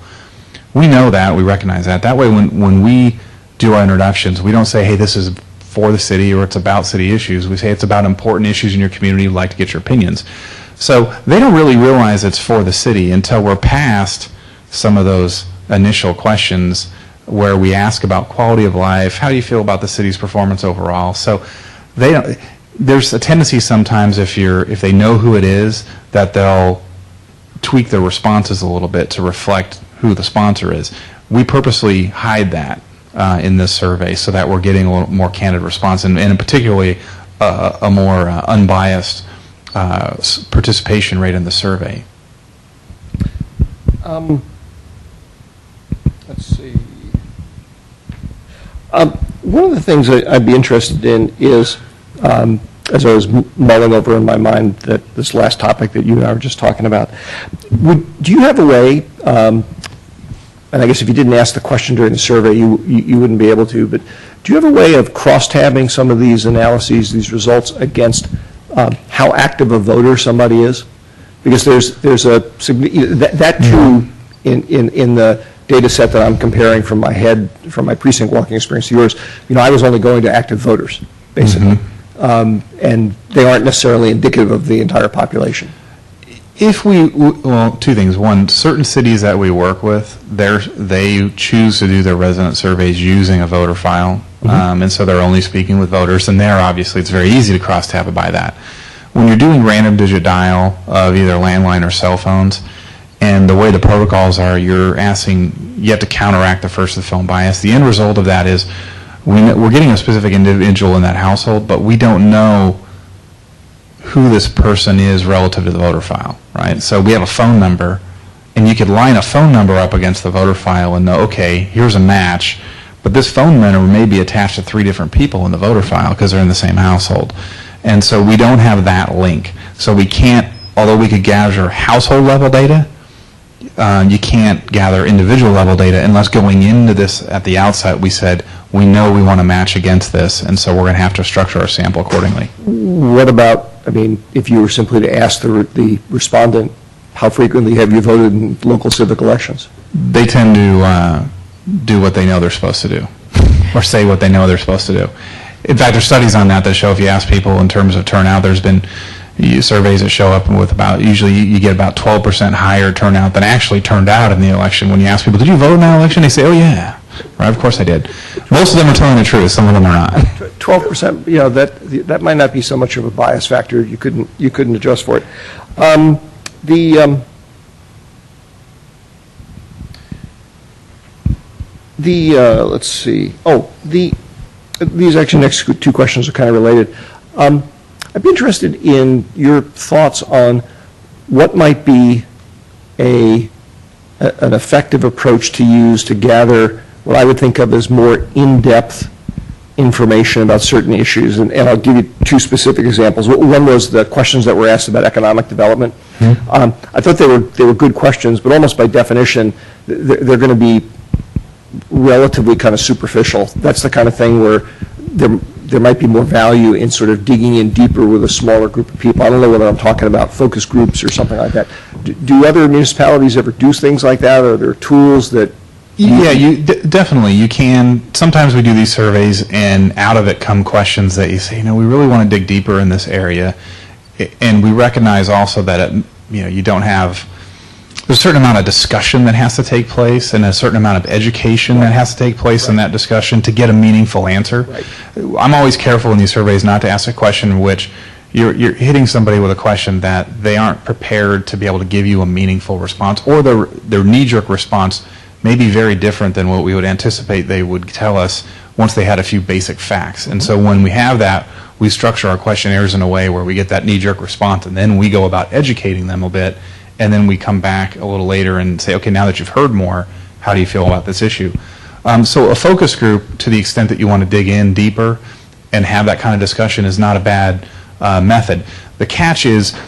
We know that, we recognize that. That way, when we do our introductions, we don't say, hey, this is for the city or it's about city issues. We say it's about important issues in your community, we'd like to get your opinions. So they don't really realize it's for the city until we're past some of those initial questions where we ask about quality of life, how do you feel about the city's performance overall. So there's a tendency sometimes if they know who it is, that they'll tweak their responses a little bit to reflect who the sponsor is. We purposely hide that in this survey so that we're getting a little more candid response and particularly a more unbiased participation rate in the survey. Let's see. One of the things I'd be interested in is, as I was mulling over in my mind that this last topic that you and I were just talking about, do you have a way, and I guess if you didn't ask the question during the survey, you wouldn't be able to, but do you have a way of cross-tabbing some of these analyses, these results, against how active a voter somebody is? Because there's a that too in the data set that I'm comparing from my head, from my precinct walking experience to yours, I was only going to active voters, basically. And they aren't necessarily indicative of the entire population. Well, two things. One, certain cities that we work with, they choose to do their resident surveys using a voter file, and so they're only speaking with voters, and there, obviously, it's very easy to cross-tab it by that. When you're doing random digit dial of either landline or cell phones, and the way the protocols are, you have to counteract the first of the phone bias. The end result of that is we're getting a specific individual in that household, but we don't know who this person is relative to the voter file, right? So we have a phone number, and you could line a phone number up against the voter file and know, okay, here's a match, but this phone number may be attached to 3 different people in the voter file because they're in the same household. And so we don't have that link. So we can't, although we could gather household level data, you can't gather individual level data unless going into this at the outset we said, we know we want to match against this, and so we're going to have to structure our sample accordingly. What about, if you were simply to ask the respondent, how frequently have you voted in local civic elections? They tend to do what they know they're supposed to do, or say what they know they're supposed to do. In fact, there's studies on that show if you ask people in terms of turnout, there's been surveys that show up with usually you get about 12% higher turnout than actually turned out in the election. When you ask people, did you vote in that election? They say, oh yeah, right, of course I did. Most of them are telling the truth, some of them are not. 12%, that might not be so much of a bias factor, you couldn't adjust for it. Let's see, these actually next 2 questions are kind of related. I'd be interested in your thoughts on what might be an effective approach to use to gather what I would think of as more in-depth information about certain issues. And I'll give you 2 specific examples. One was the questions that were asked about economic development. I thought they were good questions, but almost by definition, they're going to be relatively kind of superficial. That's the kind of thing where there might be more value in sort of digging in deeper with a smaller group of people. I don't know whether I'm talking about focus groups or something like that. Do other municipalities ever do things like that? Are there tools that... Yeah, definitely. You can. Sometimes we do these surveys, and out of it come questions that you say, we really want to dig deeper in this area. And we recognize also that, you don't have... There's a certain amount of discussion that has to take place and a certain amount of education that has to take place in that discussion to get a meaningful answer. Right. I'm always careful in these surveys not to ask a question in which you're hitting somebody with a question that they aren't prepared to be able to give you a meaningful response, or their knee-jerk response may be very different than what we would anticipate they would tell us once they had a few basic facts. And so when we have that, we structure our questionnaires in a way where we get that knee-jerk response, and then we go about educating them a bit. And then we come back a little later and say, okay, now that you've heard more, how do you feel about this issue? So a focus group, to the extent that you want to dig in deeper and have that kind of discussion, is not a bad method. The catch is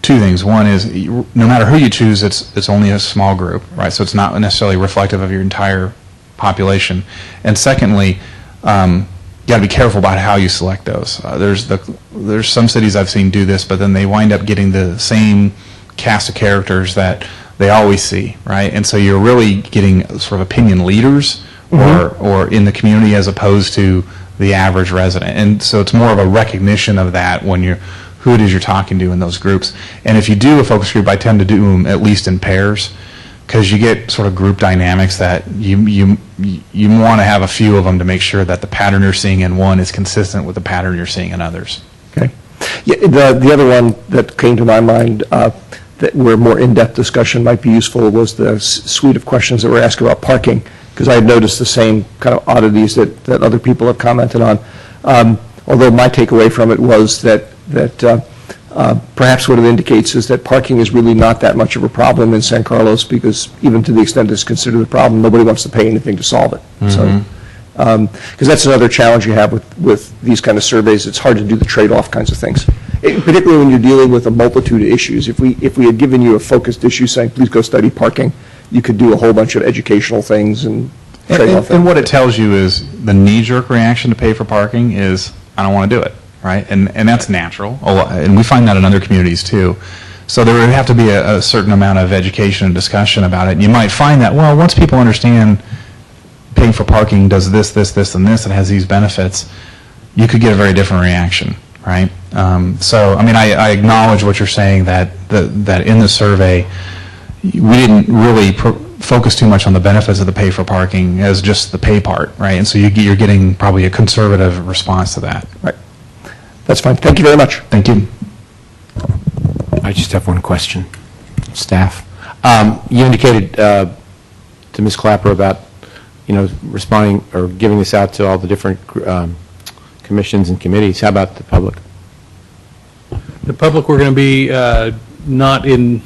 2 things. One is, no matter who you choose, it's only a small group, right? So it's not necessarily reflective of your entire population. And secondly, you got to be careful about how you select those. There's some cities I've seen do this, but then they wind up getting the same cast of characters that they always see, right? And so you're really getting sort of opinion leaders or in the community as opposed to the average resident. And so it's more of a recognition of that when who it is you're talking to in those groups. And if you do a focus group, I tend to do them at least in pairs, because you get sort of group dynamics that you want to have a few of them to make sure that the pattern you're seeing in one is consistent with the pattern you're seeing in others. Okay. Yeah, the other one that came to my mind where more in-depth discussion might be useful was the suite of questions that were asked about parking, because I had noticed the same kind of oddities that other people have commented on. Although my takeaway from it was that Perhaps what it indicates is that parking is really not that much of a problem in San Carlos, because even to the extent it's considered a problem, nobody wants to pay anything to solve it. So, because that's another challenge you have with these kind of surveys. It's hard to do the trade-off kinds of things, particularly when you're dealing with a multitude of issues. If we had given you a focused issue saying, please go study parking, you could do a whole bunch of educational things and trade-off things. And what it tells you is the knee-jerk reaction to pay for parking is, I don't want to do it, right? And that's natural, and we find that in other communities too. So there would have to be a certain amount of education and discussion about it. And you might find that, well, once people understand paying for parking does this, this, this, and this, and has these benefits, you could get a very different reaction, right? So, I mean, I acknowledge what you're saying, that in the survey, we didn't really focus too much on the benefits of the pay for parking as just the pay part, right? And so you're getting probably a conservative response to that. Right. That's fine. Thank you very much. Thank you. I just have one question, staff. You indicated to Ms. Clapper about, responding or giving this out to all the different commissions and committees. How about the public? The public, we're going to be not in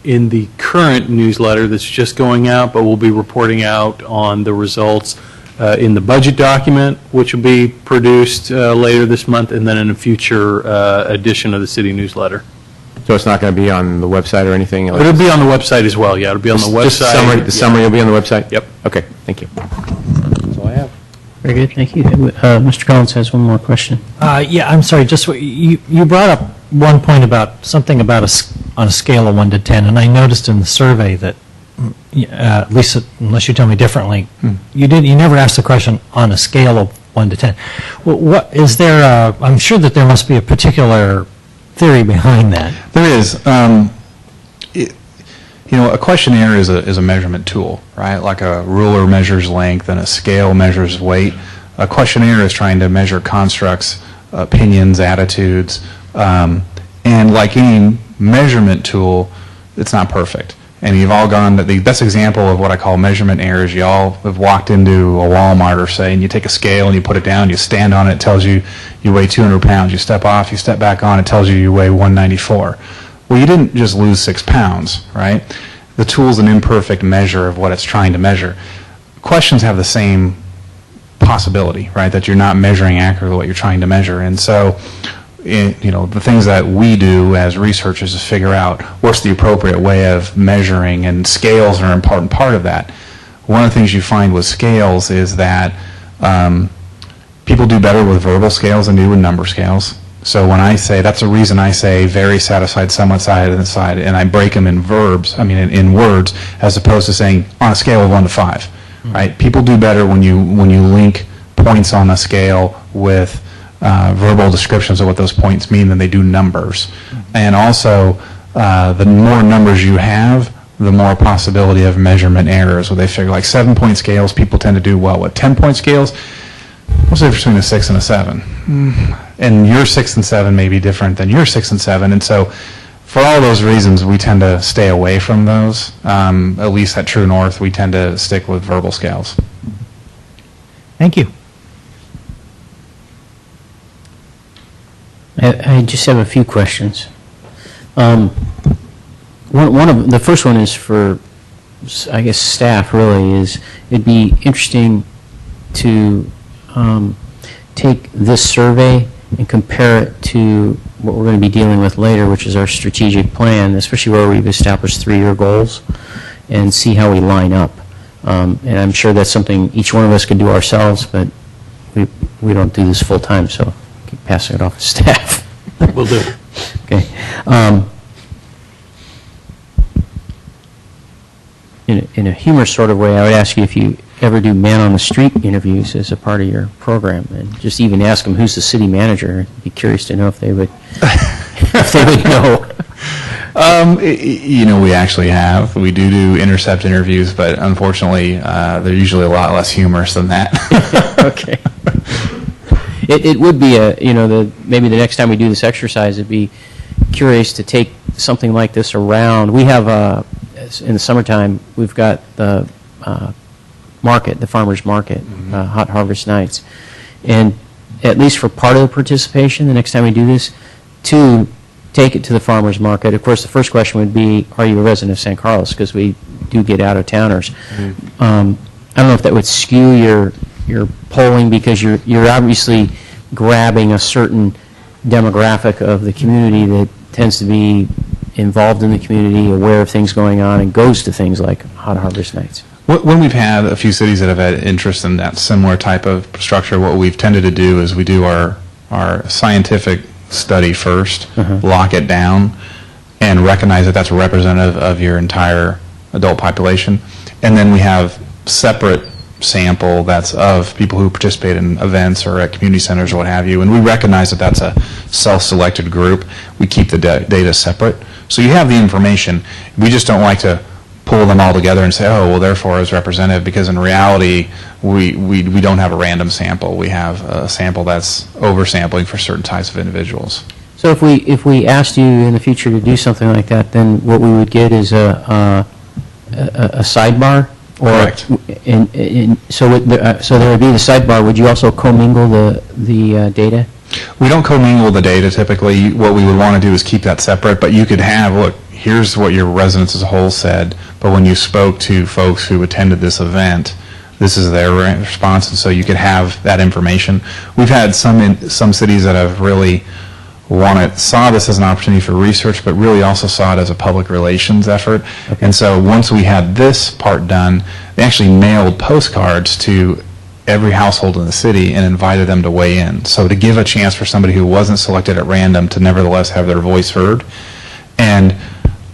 the current newsletter that's just going out, but we'll be reporting out on the results in the budget document, which will be produced later this month, and then in a future edition of the city newsletter. So it's not going to be on the website or anything? It'll be on the website as well, yeah. It'll be on the website. Just the summary will be on the website? Yep. Okay, thank you. That's all I have. Very good, thank you. Mr. Collins has one more question. Yeah, I'm sorry, just you brought up one point about something about on a scale of 1 to 10, and I noticed in the survey that, at least unless you tell me differently, you never asked the question on a scale of 1 to 10. Well, what is there? I'm sure that there must be a particular theory behind that. There is. A questionnaire is a measurement tool, right? Like a ruler measures length and a scale measures weight. A questionnaire is trying to measure constructs, opinions, attitudes, and like any measurement tool, it's not perfect. And you've all gone to the best example of what I call measurement errors. You all have walked into a Walmart or say, and you take a scale and you put it down, you stand on it, it tells you you weigh 200 pounds. You step off, you step back on, it tells you weigh 194. Well, you didn't just lose 6 pounds, right? The tool's an imperfect measure of what it's trying to measure. Questions have the same possibility, right? That you're not measuring accurately what you're trying to measure. And so, the things that we do as researchers is figure out what's the appropriate way of measuring, and scales are an important part of that. One of the things you find with scales is that people do better with verbal scales than do with number scales. So when I say, that's the reason I say very satisfied, somewhat satisfied, and I break them in verbs, in words, as opposed to saying on a scale of 1 to 5, right? People do better when you link points on a scale with verbal descriptions of what those points mean than they do numbers. And also, the more numbers you have, the more possibility of measurement errors, where they figure like 7-point scales, people tend to do well with 10-point scales. What's the difference between a 6 and a 7? And your 6 and 7 may be different than your 6 and 7. And so for all those reasons, we tend to stay away from those. At least at True North, we tend to stick with verbal scales. Thank you. I just have a few questions. One of the first one is for, I guess, staff. Really, is it'd be interesting to take this survey and compare it to what we're going to be dealing with later, which is our strategic plan, especially where we've established 3-year goals, and see how we line up. And I'm sure that's something each one of us could do ourselves, but we don't do this full time, so keep passing it off to staff. Will do. Okay. In a humorous sort of way, I would ask you if you ever do man-on-the-street interviews as a part of your program, and just even ask them who's the city manager. I'd be curious to know if they would, if they would know. We actually have. We do intercept interviews, but unfortunately, they're usually a lot less humorous than that. Okay. It would be maybe the next time we do this exercise, it'd be curious to take something like this around. We have in the summertime, we've got the market, the farmers market, hot harvest nights, and at least for part of the participation, the next time we do this, to take it to the farmer's market. Of course, the first question would be, are you a resident of San Carlos? Because we do get out-of-towners. I don't know if that would skew your polling, because you're obviously grabbing a certain demographic of the community that tends to be involved in the community, aware of things going on, and goes to things like Hot Harvest Nights. When we've had a few cities that have had interest in that similar type of structure, what we've tended to do is we do our scientific study first, lock it down, and recognize that that's representative of your entire adult population. And then we have separate sample that's of people who participate in events or at community centers or what have you, and we recognize that that's a self-selected group. We keep the data separate. So you have the information. We just don't like to pull them all together and say, oh, well, therefore it's representative, because in reality, we don't have a random sample. We have a sample that's oversampling for certain types of individuals. So if we asked you in the future to do something like that, then what we would get is a sidebar? Or, correct. So there would be the sidebar. Would you also commingle the data? We don't commingle the data typically. What we would want to do is keep that separate, but you could have, look, here's what your residents as a whole said, but when you spoke to folks who attended this event, this is their response, and so you could have that information. We've had some cities that have really saw this as an opportunity for research, but really also saw it as a public relations effort. Okay. And so once we had this part done, they actually mailed postcards to every household in the city and invited them to weigh in. So to give a chance for somebody who wasn't selected at random to nevertheless have their voice heard. And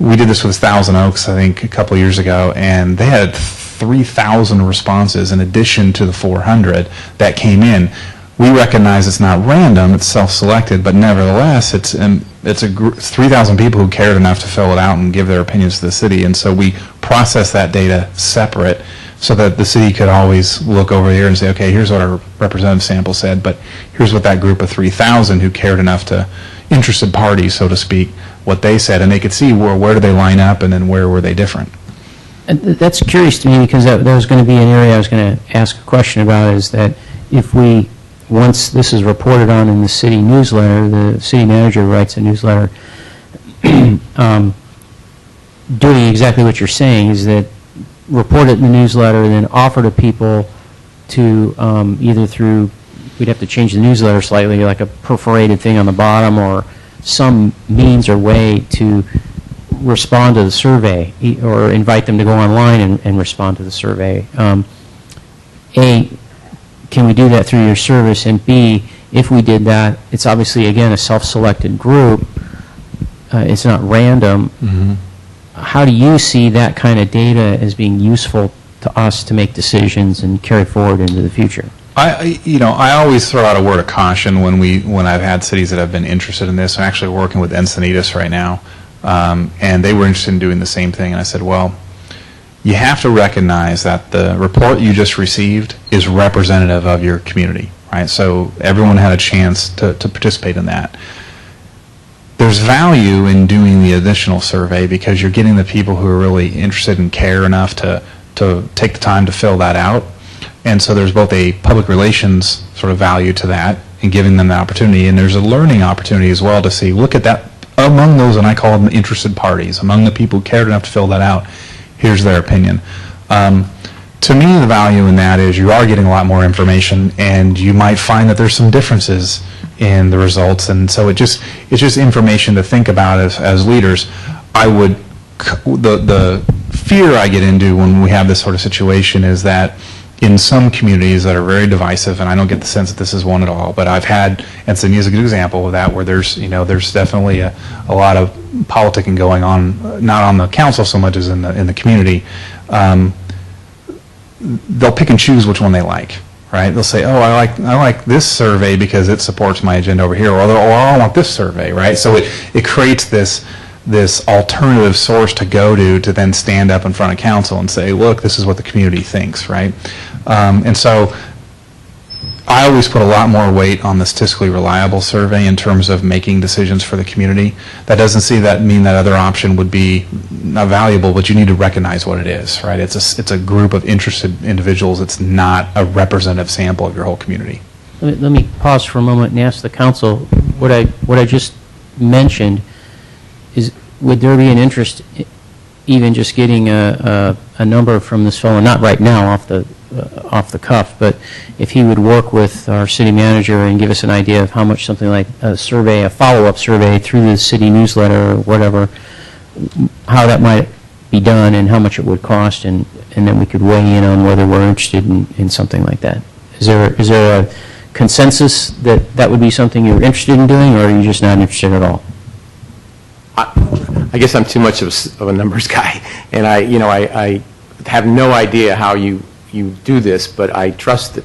we did this with Thousand Oaks, I think, a couple of years ago, and they had 3,000 responses in addition to the 400 that came in. We recognize it's not random, it's self-selected, but nevertheless, it's 3,000 people who cared enough to fill it out and give their opinions to the city, and so we process that data separate so that the city could always look over here and say, okay, here's what our representative sample said, but here's what that group of 3,000 who cared enough to, interested parties, so to speak, what they said, and they could see where do they line up and then where were they different. And that's curious to me, because that was going to be an area I was going to ask a question about, is that if once this is reported on in the city newsletter, the city manager writes a newsletter doing exactly what you're saying, is that report it in the newsletter, then offer to people to either through, we'd have to change the newsletter slightly, like a perforated thing on the bottom, or some means or way to respond to the survey, or invite them to go online and respond to the survey. A, can we do that through your service? And B, if we did that, it's obviously, again, a self-selected group. It's not random. Mm-hmm. How do you see that kind of data as being useful to us to make decisions and carry forward into the future? I always throw out a word of caution when I've had cities that have been interested in this. I'm actually working with Encinitas right now, and they were interested in doing the same thing. And I said, well, you have to recognize that the report you just received is representative of your community, right? So everyone had a chance to participate in that. There's value in doing the additional survey because you're getting the people who are really interested and care enough to take the time to fill that out. And so there's both a public relations sort of value to that and giving them the opportunity, and there's a learning opportunity as well to see, look at that, among those, and I call them interested parties, among the people who cared enough to fill that out, here's their opinion. To me, the value in that is you are getting a lot more information, and you might find that there's some differences in the results, and so it's just information to think about as leaders. The fear I get into when we have this sort of situation is that in some communities that are very divisive, and I don't get the sense that this is one at all, but I've had, and Sydney is a good example of that, where there's definitely a lot of politicking going on, not on the council so much as in the community. They'll pick and choose which one they like, right? They'll say, oh, I like this survey because it supports my agenda over here, or I want this survey, right? So it creates this alternative source to go to then stand up in front of council and say, look, this is what the community thinks, right? And so I always put a lot more weight on the statistically reliable survey in terms of making decisions for the community. That doesn't mean that other option would be not valuable, but you need to recognize what it is, right? It's a group of interested individuals. It's not a representative sample of your whole community. Let me pause for a moment and ask the council what I just mentioned. would there be an interest, even just getting a number from this fellow, not right now off the cuff, but if he would work with our city manager and give us an idea of how much something like a survey, a follow-up survey through the city newsletter or whatever, how that might be done and how much it would cost, and then we could weigh in on whether we're interested in something like that. Is there a consensus that would be something you're interested in doing, or are you just not interested at all? I guess I'm too much of a numbers guy, and I have no idea how you do this, but I trust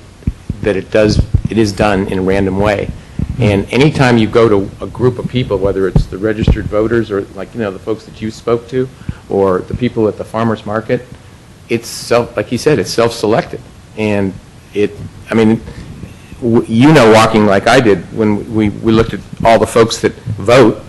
that it is done in a random way. And anytime you go to a group of people, whether it's the registered voters or the folks that you spoke to, or the people at the farmers market, it's like he said, it's self-selected, and walking like I did when we looked at all the folks that vote,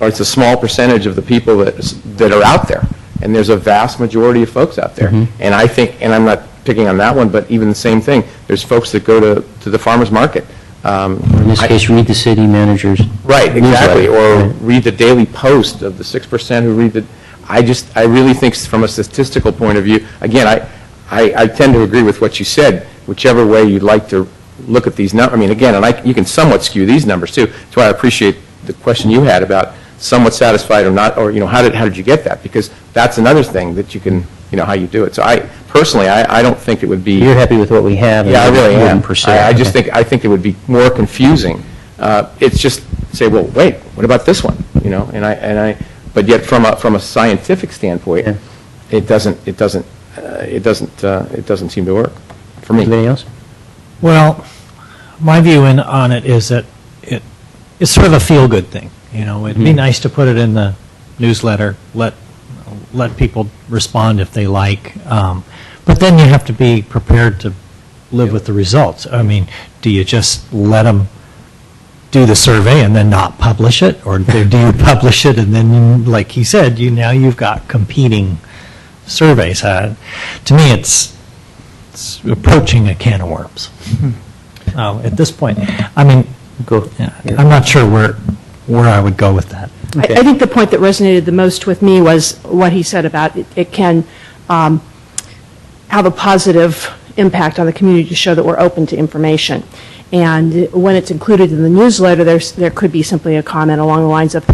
or it's a small percentage of the people that are out there, and there's a vast majority of folks out there. Mm-hmm. And I think, and I'm not picking on that one, but even the same thing, there's folks that go to the farmers market. In this case, read the city manager's right, exactly, newsletter. or read the Daily Post of the 6% who read the. I really think from a statistical point of view, again, I tend to agree with what you said. Whichever way you'd like to look at these numbers, you can somewhat skew these numbers too. That's why I appreciate the question you had about somewhat satisfied or not, or how did you get that? Because that's another thing that you can, how you do it. So I don't think it would be. You're happy with what we have? Yeah, I really am. I think it would be more confusing. It's just say, well, wait, what about this one? But yet from a scientific standpoint, it doesn't seem to work for me. Anybody else? Well, my view on it is that it's sort of a feel-good thing. It'd be nice to put it in the newsletter, let people respond if they like, but then you have to be prepared to live with the results. Do you just let them do the survey and then not publish it, or do you publish it and then, like he said, now you've got competing surveys? To me, it's approaching a can of worms. At this point, I'm not sure where I would go with that. I think the point that resonated the most with me was what he said about it can have a positive impact on the community to show that we're open to information. And when it's included in the newsletter, there could be simply a comment along the lines of,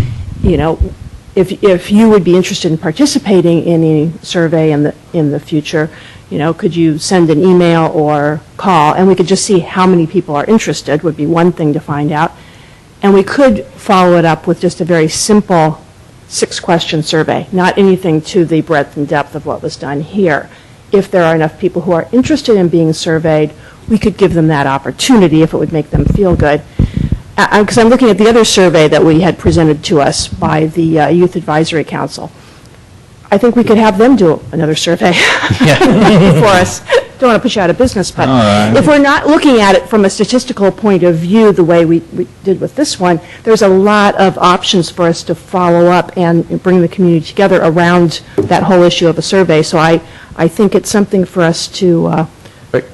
if you would be interested in participating in any survey in the future, could you send an email or call, and we could just see how many people are interested, would be one thing to find out. And we could follow it up with just a very simple 6-question survey, not anything to the breadth and depth of what was done here. If there are enough people who are interested in being surveyed, we could give them that opportunity if it would make them feel good. Because I'm looking at the other survey that we had presented to us by the Youth Advisory Council. I think we could have them do another survey for us. Don't want to put you out of business, but if we're not looking at it from a statistical point of view the way we did with this one, there's a lot of options for us to follow up and bring the community together around that whole issue of a survey. So I think it's something for us to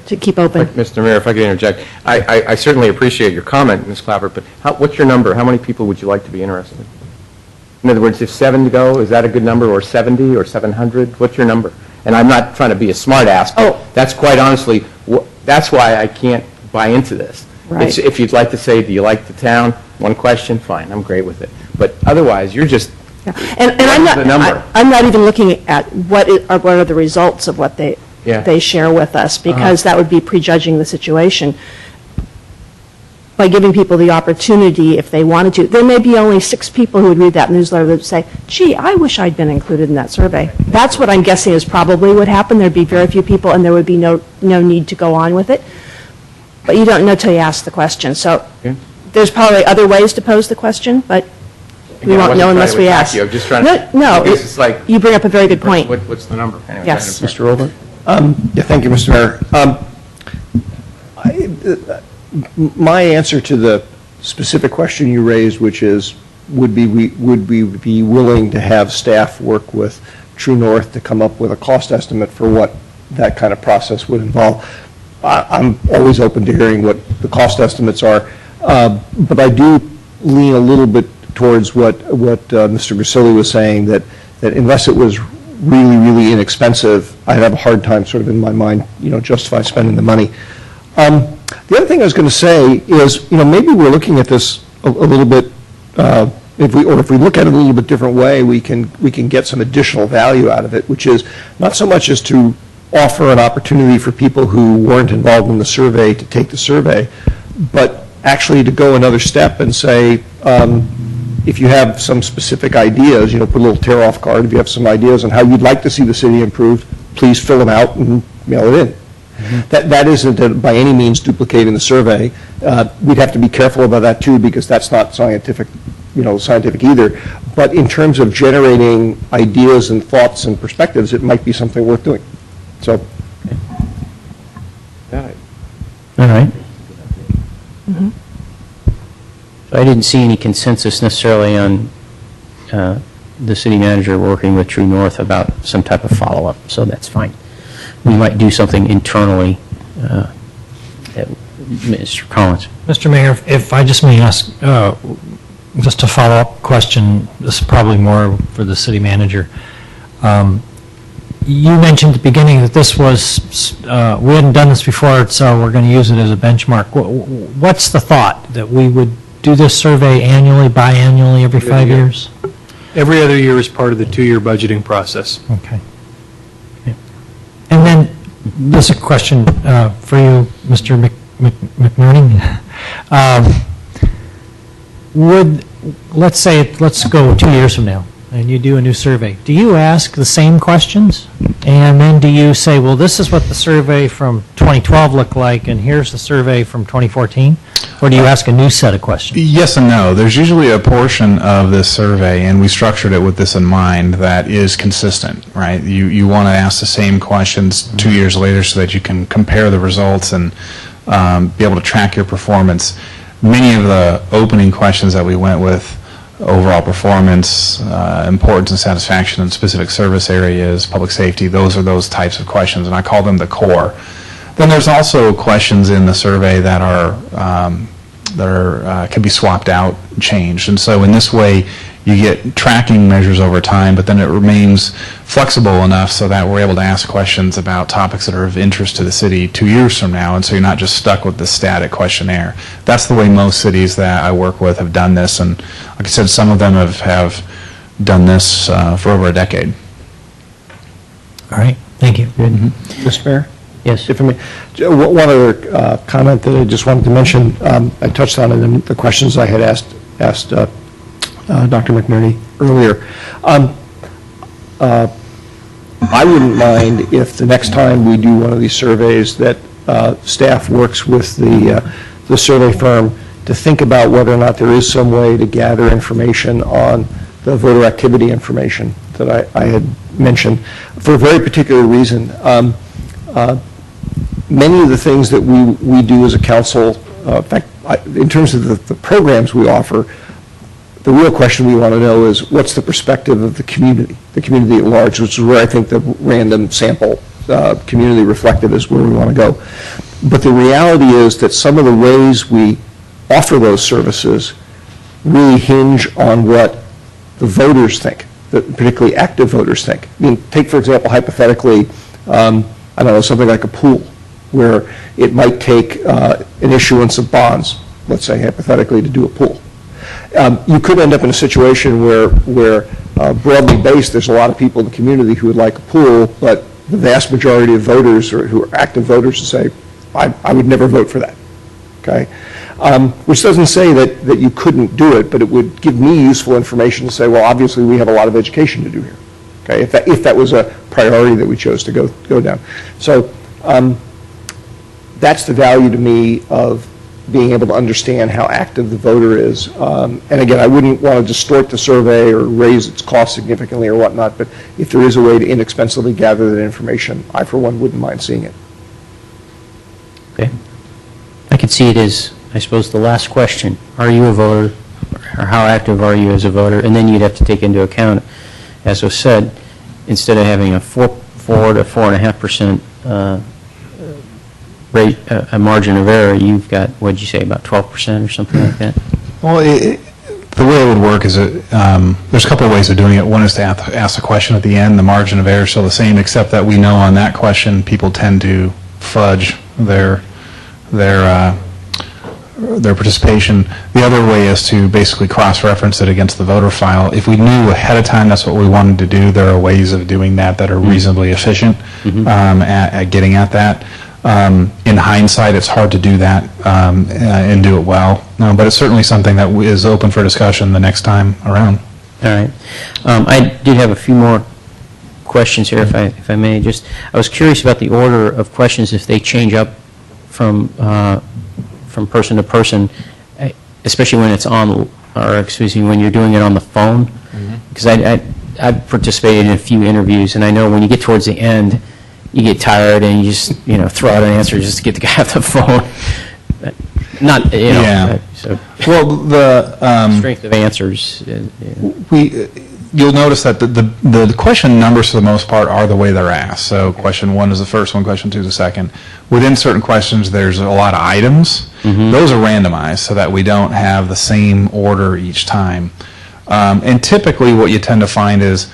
keep open. Mr. Mayor, if I could interject, I certainly appreciate your comment, Ms. Clapper, but what's your number? How many people would you like to be interested in? In other words, if 7 to go, is that a good number, or 70, or 700? What's your number? And I'm not trying to be a smart ass, but that's quite honestly, that's why I can't buy into this. Right. If you'd like to say, do you like the town? One question, fine, I'm great with it. But otherwise, you're just, and I'm not even looking at what are the results of what they share with us, because that would be prejudging the situation. By giving people the opportunity, if they wanted to, there may be only 6 people who would read that newsletter that would say, gee, I wish I'd been included in that survey. That's what I'm guessing is probably what happened. There'd be very few people, and there would be no need to go on with it. But you don't know till you ask the question. So there's probably other ways to pose the question, but we won't know unless we ask. I'm just trying to, no, it's like, you bring up a very good point. What's the number? Anyway, Yes. Mr. Olbert? Thank you, Mr. Mayor. My answer to the specific question you raised, which is, would we be willing to have staff work with True North to come up with a cost estimate for what that kind of process would involve? I'm always open to hearing what the cost estimates are, but I do lean a little bit towards what Mr. Grisilli was saying, that unless it was really, really inexpensive, I'd have a hard time sort of in my mind, justify spending the money. The other thing I was going to say is, maybe we're looking at this a little bit, if we look at it a little bit different way, we can get some additional value out of it, which is not so much as to offer an opportunity for people who weren't involved in the survey to take the survey, but actually to go another step and say, if you have some specific ideas, put a little tear-off card. If you have some ideas on how you'd like to see the city improved, please fill them out and mail it in. That isn't by any means duplicating the survey. We'd have to be careful about that too, because that's not scientific either. But in terms of generating ideas and thoughts and perspectives, it might be something worth doing. So. All right. So I didn't see any consensus necessarily on the city manager working with True North about some type of follow-up, so that's fine. We might do something internally. Mr. Collins. Mr. Mayor, if I just may ask, just a follow-up question, this is probably more for the city manager. You mentioned at the beginning that this was, we hadn't done this before, so we're going to use it as a benchmark. What's the thought, that we would do this survey annually, biannually, every 5 years? Every other year is part of the 2-year budgeting process. Okay. And then, this is a question for you, Mr. McNerney. Let's go 2 years from now, and you do a new survey. Do you ask the same questions? And then do you say, well, this is what the survey from 2012 looked like, and here's the survey from 2014? Or do you ask a new set of questions? Yes and no. There's usually a portion of this survey, and we structured it with this in mind, that is consistent, right? You want to ask the same questions 2 years later so that you can compare the results and be able to track your performance. Many of the opening questions that we went with, overall performance, importance and satisfaction in specific service areas, public safety, those are those types of questions, and I call them the core. Then there's also questions in the survey that can be swapped out, changed, and so in this way you get tracking measures over time, but then it remains flexible enough so that we're able to ask questions about topics that are of interest to the city 2 years from now, and so you're not just stuck with the static questionnaire. That's the way most cities that I work with have done this, and like I said, some of them have done this for over a decade. All right, thank you. Good. Mr. Mayor? Yes. If I may, one other comment that I just wanted to mention, I touched on it in the questions I had asked Dr. McNerney earlier. I wouldn't mind if the next time we do one of these surveys that staff works with the survey firm to think about whether or not there is some way to gather information on the voter activity information that I had mentioned for a very particular reason. Many of the things that we do as a council, in fact, in terms of the programs we offer, the real question we want to know is what's the perspective of the community at large, which is where I think the random sample community reflective is where we want to go. But the reality is that some of the ways we offer those services really hinge on what the voters think, particularly active voters think. I mean, take, for example, hypothetically, I don't know, something like a pool, where it might take an issuance of bonds, let's say hypothetically, to do a pool. You could end up in a situation where broadly based, there's a lot of people in the community who would like a pool, but the vast majority of voters or who are active voters say, I would never vote for that. Okay? Which doesn't say that you couldn't do it, but it would give me useful information to say, well, obviously we have a lot of education to do here. Okay? If that was a priority that we chose to go down. So that's the value to me of being able to understand how active the voter is. And again, I wouldn't want to distort the survey or raise its cost significantly or whatnot, but if there is a way to inexpensively gather that information, I, for one, wouldn't mind seeing it. Okay. I could see it as, I suppose, the last question. Are you a voter? Or how active are you as a voter? And then you'd have to take into account, as was said, instead of having a 4 to 4.5% rate, a margin of error, you've got, what did you say, about 12% or something like that? Well, The way it would work is there's a couple of ways of doing it. One is to ask the question at the end. The margin of error is still the same, except that we know on that question people tend to fudge their participation. The other way is to basically cross-reference it against the voter file. If we knew ahead of time that's what we wanted to do, there are ways of doing that that are reasonably efficient at getting at that. In hindsight, it's hard to do that and do it well, but it's certainly something that is open for discussion the next time around. All right. I did have a few more questions here, if I may. Just, I was curious about the order of questions if they change up from person to person, especially when it's on, or excuse me, when you're doing it on the phone. Because I've participated in a few interviews, and I know when you get towards the end, you get tired and you just throw out an answer just to get the guy off the phone. Not so. Well, the strength of answers. You'll notice that the question numbers for the most part are the way they're asked. So question 1 is the first one, question 2 is the second. Within certain questions, there's a lot of items. Those are randomized so that we don't have the same order each time. And typically, what you tend to find is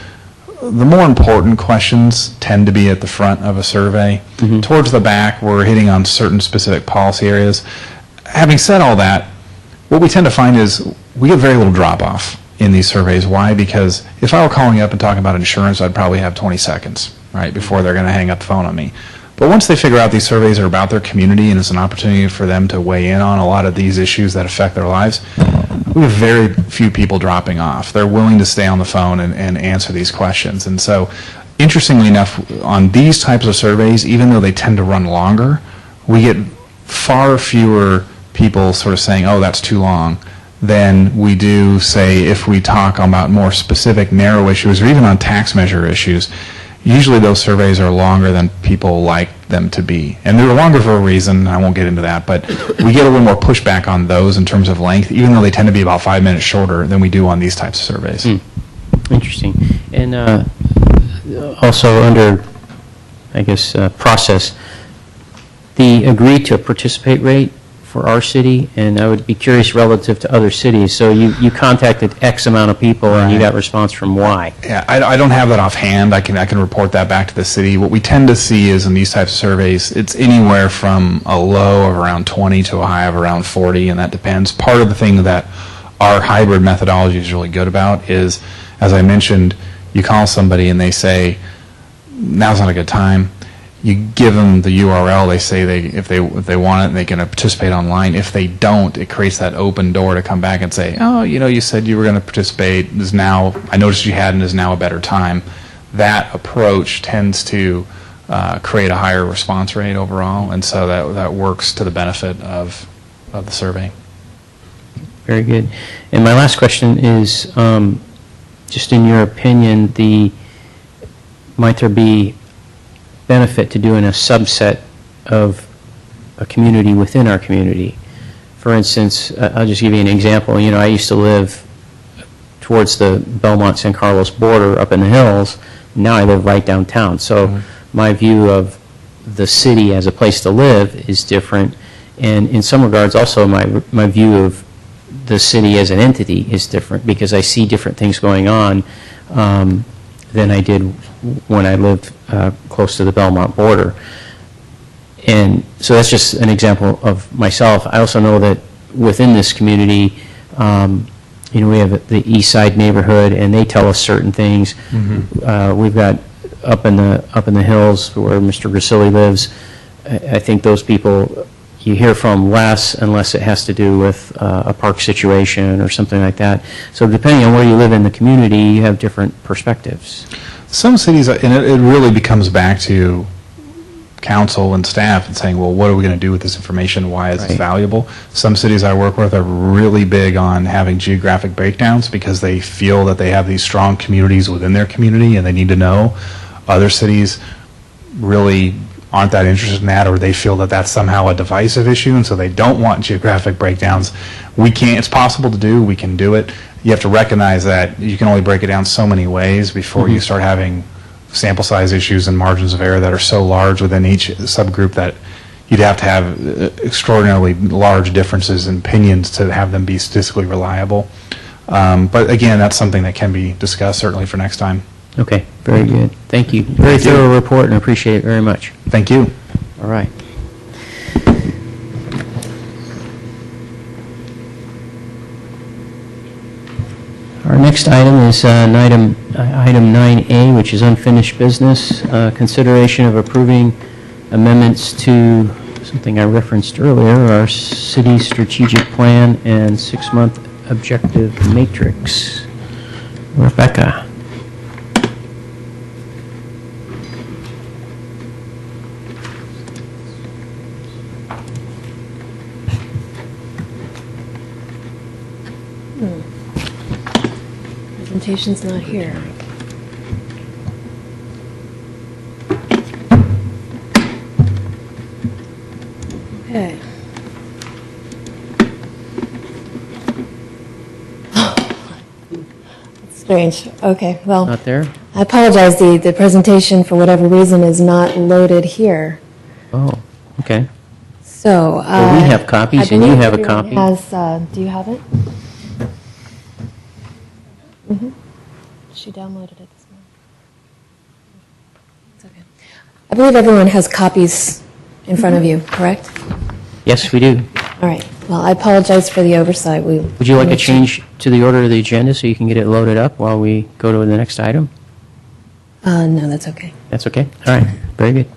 the more important questions tend to be at the front of a survey. Towards the back, we're hitting on certain specific policy areas. Having said all that, what we tend to find is we get very little drop-off in these surveys. Why? Because if I were calling up and talking about insurance, I'd probably have 20 seconds, right, before they're going to hang up the phone on me. But once they figure out these surveys are about their community and it's an opportunity for them to weigh in on a lot of these issues that affect their lives, we have very few people dropping off. They're willing to stay on the phone and answer these questions. And so, interestingly enough, on these types of surveys, even though they tend to run longer, we get far fewer people sort of saying, oh, that's too long, than we do, say, if we talk about more specific, narrow issues, or even on tax measure issues. Usually those surveys are longer than people like them to be. And they're longer for a reason, I won't get into that, but we get a little more pushback on those in terms of length, even though they tend to be about 5 minutes shorter than we do on these types of surveys. Interesting. And also under, I guess, process, the agree to participate rate for our city, and I would be curious relative to other cities. So you contacted X amount of people and you got response from Y. Yeah, I don't have that offhand. I can report that back to the city. What we tend to see is in these types of surveys, it's anywhere from a low of around 20 to a high of around 40, and that depends. Part of the thing that our hybrid methodology is really good about is, as I mentioned, you call somebody and they say, now's not a good time. You give them the URL. They say if they want it, they can participate online. If they don't, it creates that open door to come back and say, oh, you said you were going to participate. I noticed you hadn't. Is now a better time. That approach tends to create a higher response rate overall, and so that works to the benefit of the survey. Very good. And my last question is, just in your opinion, might there be benefit to doing a subset of a community within our community? For instance, I'll just give you an example. I used to live towards the Belmont-San Carlos border up in the hills. Now I live right downtown. So my view of the city as a place to live is different. And in some regards, also my view of the city as an entity is different because I see different things going on than I did when I lived close to the Belmont border. And so that's just an example of myself. I also know that within this community, we have the East Side neighborhood, and they tell us certain things. We've got up in the hills where Mr. Grisilli lives. I think those people you hear from less unless it has to do with a park situation or something like that. So depending on where you live in the community, you have different perspectives. Some cities, and it really becomes back to council and staff and saying, well, what are we going to do with this information? Why is it valuable? Some cities I work with are really big on having geographic breakdowns because they feel that they have these strong communities within their community and they need to know. Other cities really aren't that interested in that, or they feel that that's somehow a divisive issue, and so they don't want geographic breakdowns. It's possible to do. We can do it. You have to recognize that you can only break it down so many ways before you start having sample size issues and margins of error that are so large within each subgroup that you'd have to have extraordinarily large differences in opinions to have them be statistically reliable. But again, that's something that can be discussed certainly for next time. Okay, very good. Thank you. Very thorough report, and appreciate it very much. Thank you. All right. Our next item is item 9A, which is unfinished business. Consideration of approving amendments to something I referenced earlier, our city strategic plan and 6-month objective matrix. Rebecca. Presentation's not here. Okay. That's strange. Okay, well, Not there? I apologize. The presentation, for whatever reason, is not loaded here. Oh, okay. So. Well, we have copies, I and you believe have a everyone copy. Do you have it? She downloaded it this morning. It's okay. I believe everyone has copies in front of you, correct? Yes, we do. All right. Well, I apologize for the oversight. Would you like a change to the order of the agenda so you can get it loaded up while we go to the next item? No, that's okay. That's okay? All right, very good.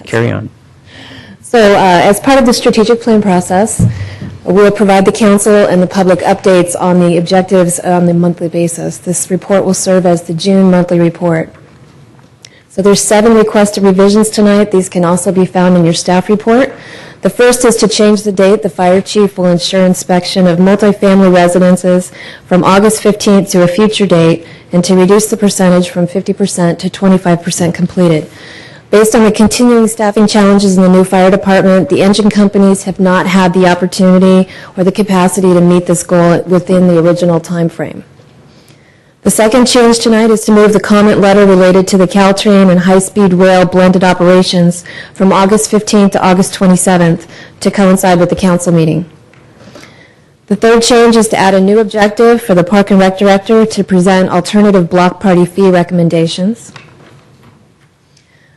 Carry on. So, as part of the strategic plan process, we'll provide the council and the public updates on the objectives on a monthly basis. This report will serve as the June monthly report. So there's 7 requested revisions tonight. These can also be found in your staff report. The first is to change the date. The fire chief will ensure inspection of multifamily residences from August 15th to a future date, and to reduce the percentage from 50% to 25% completed. Based on the continuing staffing challenges in the new fire department, the engine companies have not had the opportunity or the capacity to meet this goal within the original time frame. The second change tonight is to move the comment letter related to the Caltrain and high-speed rail blended operations from August 15th to August 27th to coincide with the council meeting. The third change is to add a new objective for the Park and Rec Director to present alternative block party fee recommendations.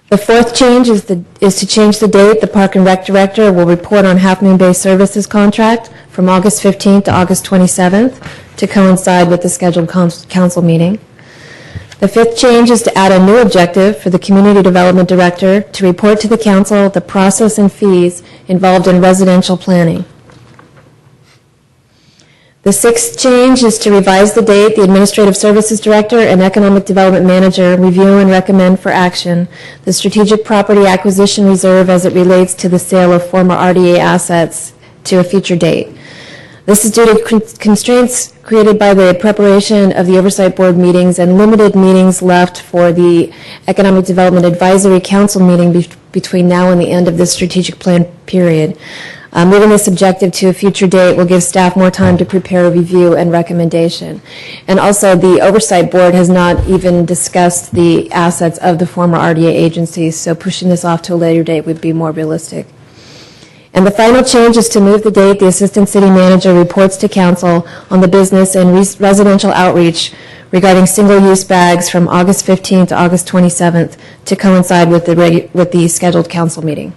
The fourth change is to change the date the Park and Rec Director will report on Half Moon Bay Services contract from August 15th to August 27th to coincide with the scheduled council meeting. The fifth change is to add a new objective for the Community Development Director to report to the council the process and fees involved in residential planning. The sixth change is to revise the date the Administrative Services Director and Economic Development Manager review and recommend for action the Strategic Property Acquisition Reserve as it relates to the sale of former RDA assets to a future date. This is due to constraints created by the preparation of the Oversight Board meetings and limited meetings left for the Economic Development Advisory Council meeting between now and the end of this strategic plan period. Moving this objective to a future date will give staff more time to prepare a review and recommendation. And also, the Oversight Board has not even discussed the assets of the former RDA agencies, so pushing this off to a later date would be more realistic. And the final change is to move the date the Assistant City Manager reports to Council on the business and residential outreach regarding single-use bags from August 15th to August 27th to coincide with the scheduled Council meeting.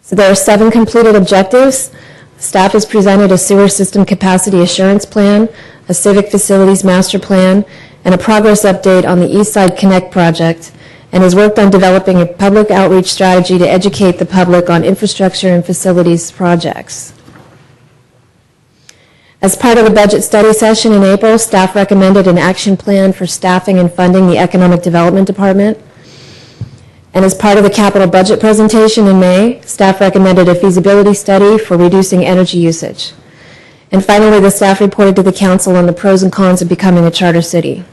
So there are 7 completed objectives. Staff has presented a sewer system capacity assurance plan, a civic facilities master plan, and a progress update on the East Side Connect project, and has worked on developing a public outreach strategy to educate the public on infrastructure and facilities projects. As part of the budget study session in April, staff recommended an action plan for staffing and funding the Economic Development Department. And as part of the capital budget presentation in May, staff recommended a feasibility study for reducing energy usage. And finally, the staff reported to the council on the pros and cons of becoming a charter city.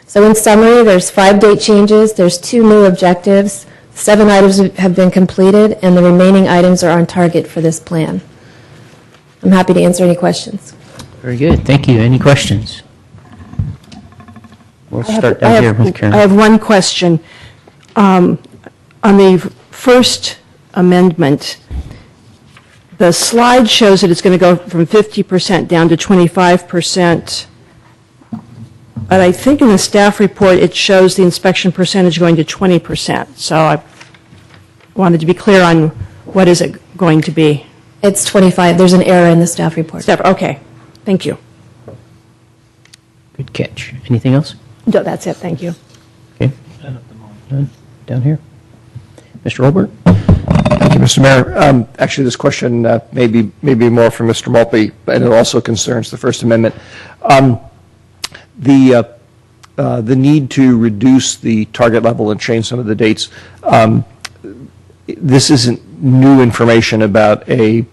So in summary, there's 5 date changes, there's 2 new objectives, 7 items have been completed, and the remaining items are on target for this plan. I'm happy to answer any questions. Very good. Thank you. Any questions? We'll start down here with Karen. I have one question. On the first amendment, the slide shows that it's going to go from 50% down to 25%. But I think in the staff report, it shows the inspection percentage going to 20%. So I wanted to be clear on what is it going to be. It's 25. There's an error in the staff report. Okay, thank you. Good catch. Anything else? No, that's it, thank you. Okay. None? Down here. Mr. Olbert? Thank you, Mr. Mayor. Actually, this question may be more for Mr. Maltby, and it also concerns the First Amendment. The need to reduce the target level and change some of the dates, this isn't new information about a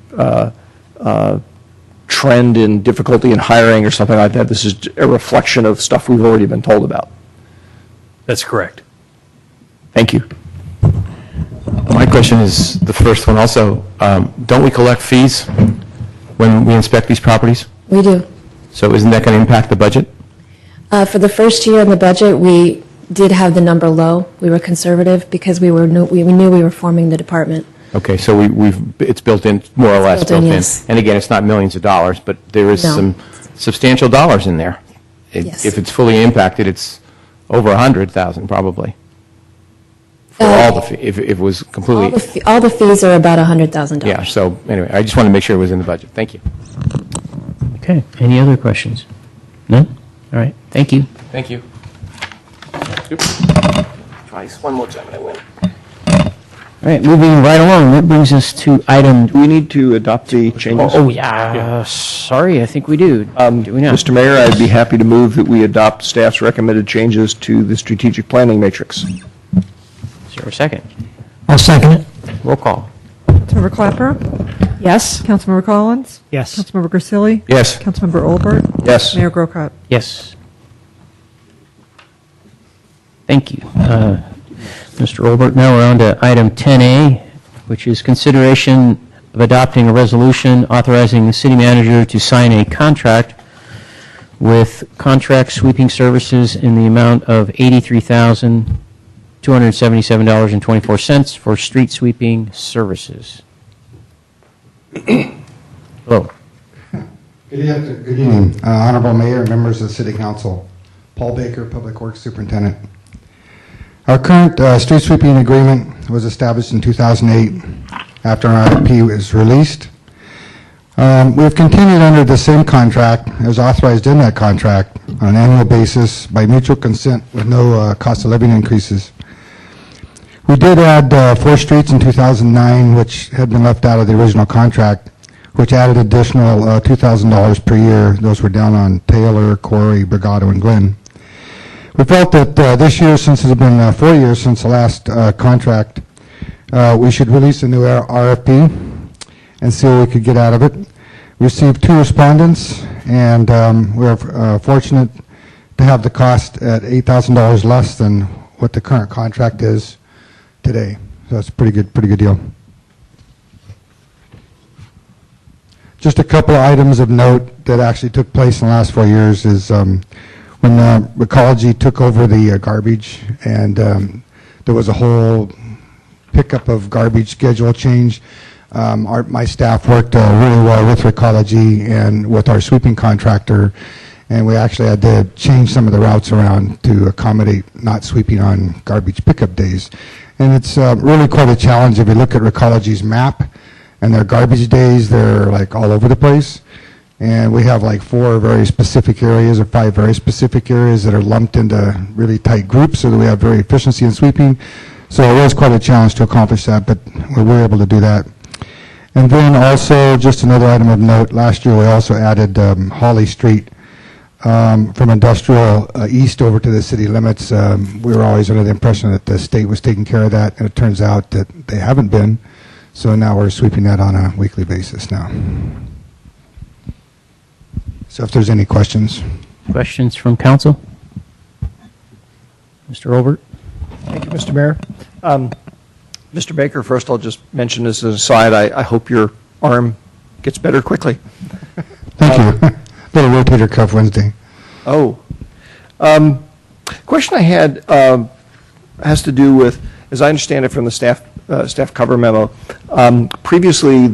trend in difficulty in hiring or something like that. This is a reflection of stuff we've already been told about. That's correct. Thank you. My question is the first one also. Don't we collect fees when we inspect these properties? We do. So isn't that going to impact the budget? For the first year in the budget, we did have the number low. We were conservative because we knew we were forming the department. Okay, so it's built in, more or less built in, yes. And again, it's not millions of dollars, but there is No. some substantial dollars in there. Yes. If it's fully impacted, it's over 100,000 probably. For all the if it was completely. All the fees are about $100,000. Yeah, so anyway, I just wanted to make sure it was in the budget. Thank you. Okay. Any other questions? None? All right. Thank you. Thank you. Try this one more time and I win. All right. Moving right along. That brings us to item. Do we need to adopt the changes? Oh, yeah. Sorry. I think we do. Do we not? Mr. Mayor, I'd be happy to move that we adopt staff's recommended changes to the strategic planning matrix. Is there a second? I'll second it. Roll call. Councilmember Clapper? Yes? Councilmember Collins? Yes. Councilmember Grisilli? Yes. Councilmember Olbert? Yes. Mayor Grocott? Yes. Thank you. Mr. Olbert, now we're on to item 10A, which is consideration of adopting a resolution authorizing the city manager to sign a contract with Contract Sweeping Services in the amount of $83,277.24 for street sweeping services. Hello. Good evening, Honorable Mayor and members of the City Council. Paul Baker, Public Works Superintendent. Our current street sweeping agreement was established in 2008 after an RFP was released. We have continued under the same contract as authorized in that contract on an annual basis by mutual consent with no cost of living increases. We did add 4 streets in 2009, which had been left out of the original contract, which added additional $2,000 per year. Those were down on Taylor, Corey, Brigado, and Glenn. We felt that this year, since it had been 4 years since the last contract, we should release a new RFP and see what we could get out of it. We received 2 respondents, and we're fortunate to have the cost at $8,000 less than what the current contract is today. So that's a pretty good deal. Just a couple of items of note that actually took place in the last 4 years is when Recology took over the garbage, and there was a whole pickup of garbage schedule change. My staff worked really well with Recology and with our sweeping contractor, and we actually had to change some of the routes around to accommodate not sweeping on garbage pickup days. And it's really quite a challenge. If you look at Recology's map and their garbage days, they're like all over the place. And we have like 4 very specific areas or 5 very specific areas that are lumped into really tight groups so that we have very efficiency in sweeping. So it was quite a challenge to accomplish that, but we were able to do that. And then also, just another item of note, last year we also added Holly Street from industrial east over to the city limits. We were always under the impression that the state was taking care of that, and it turns out that they haven't been. So now we're sweeping that on a weekly basis now. So if there's any questions. Questions from council? Mr. Olbert? Thank you, Mr. Mayor. Mr. Baker, first I'll just mention as an aside, I hope your arm gets better quickly. Thank you. Little rotator cuff Wednesday. Oh. Question I had has to do with, as I understand it from the staff cover memo, previously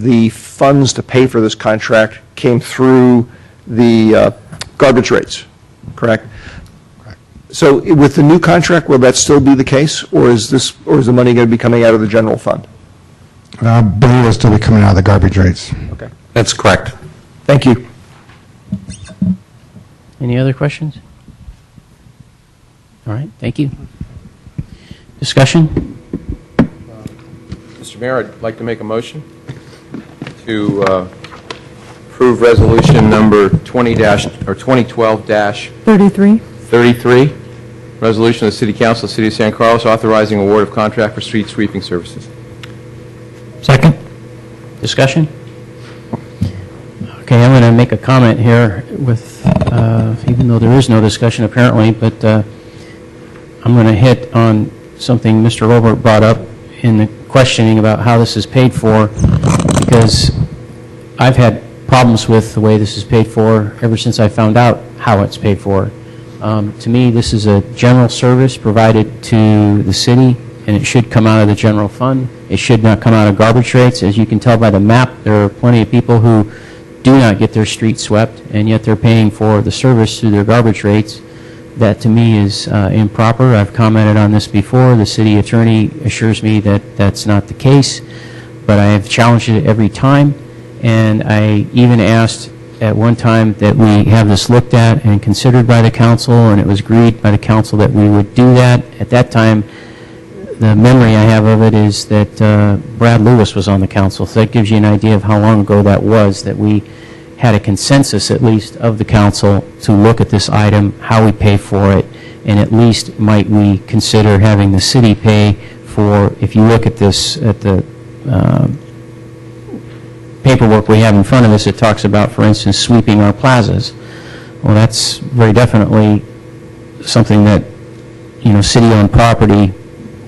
the funds to pay for this contract came through the garbage rates, correct? So with the new contract, will that still be the case, or is the money going to be coming out of the general fund? I believe it'll still be coming out of the garbage rates. Okay. That's correct. Thank you. Any other questions? All right, thank you. Discussion? Mr. Mayor, I'd like to make a motion to approve resolution number 2012-33, resolution of the City Council of the City of San Carlos authorizing award of contract for street sweeping services. Second. Discussion? Okay, I'm going to make a comment here with, even though there is no discussion apparently, but I'm going to hit on something Mr. Robert brought up in the questioning about how this is paid for, because I've had problems with the way this is paid for ever since I found out how it's paid for. To me, this is a general service provided to the city, and it should come out of the general fund. It should not come out of garbage rates. As you can tell by the map, there are plenty of people who do not get their streets swept, and yet they're paying for the service through their garbage rates. That, to me, is improper. I've commented on this before. The city attorney assures me that that's not the case, but I have challenged it every time, and I even asked at one time that we have this looked at and considered by the council, and it was agreed by the council that we would do that. At that time, the memory I have of it is that Brad Lewis was on the council, so that gives you an idea of how long ago that was, that we had a consensus, at least, of the council to look at this item, how we pay for it, and at least might we consider having the city pay for, if you look at this, at the paperwork we have in front of us, it talks about, for instance, sweeping our plazas. Well, that's very definitely something that, city-owned property,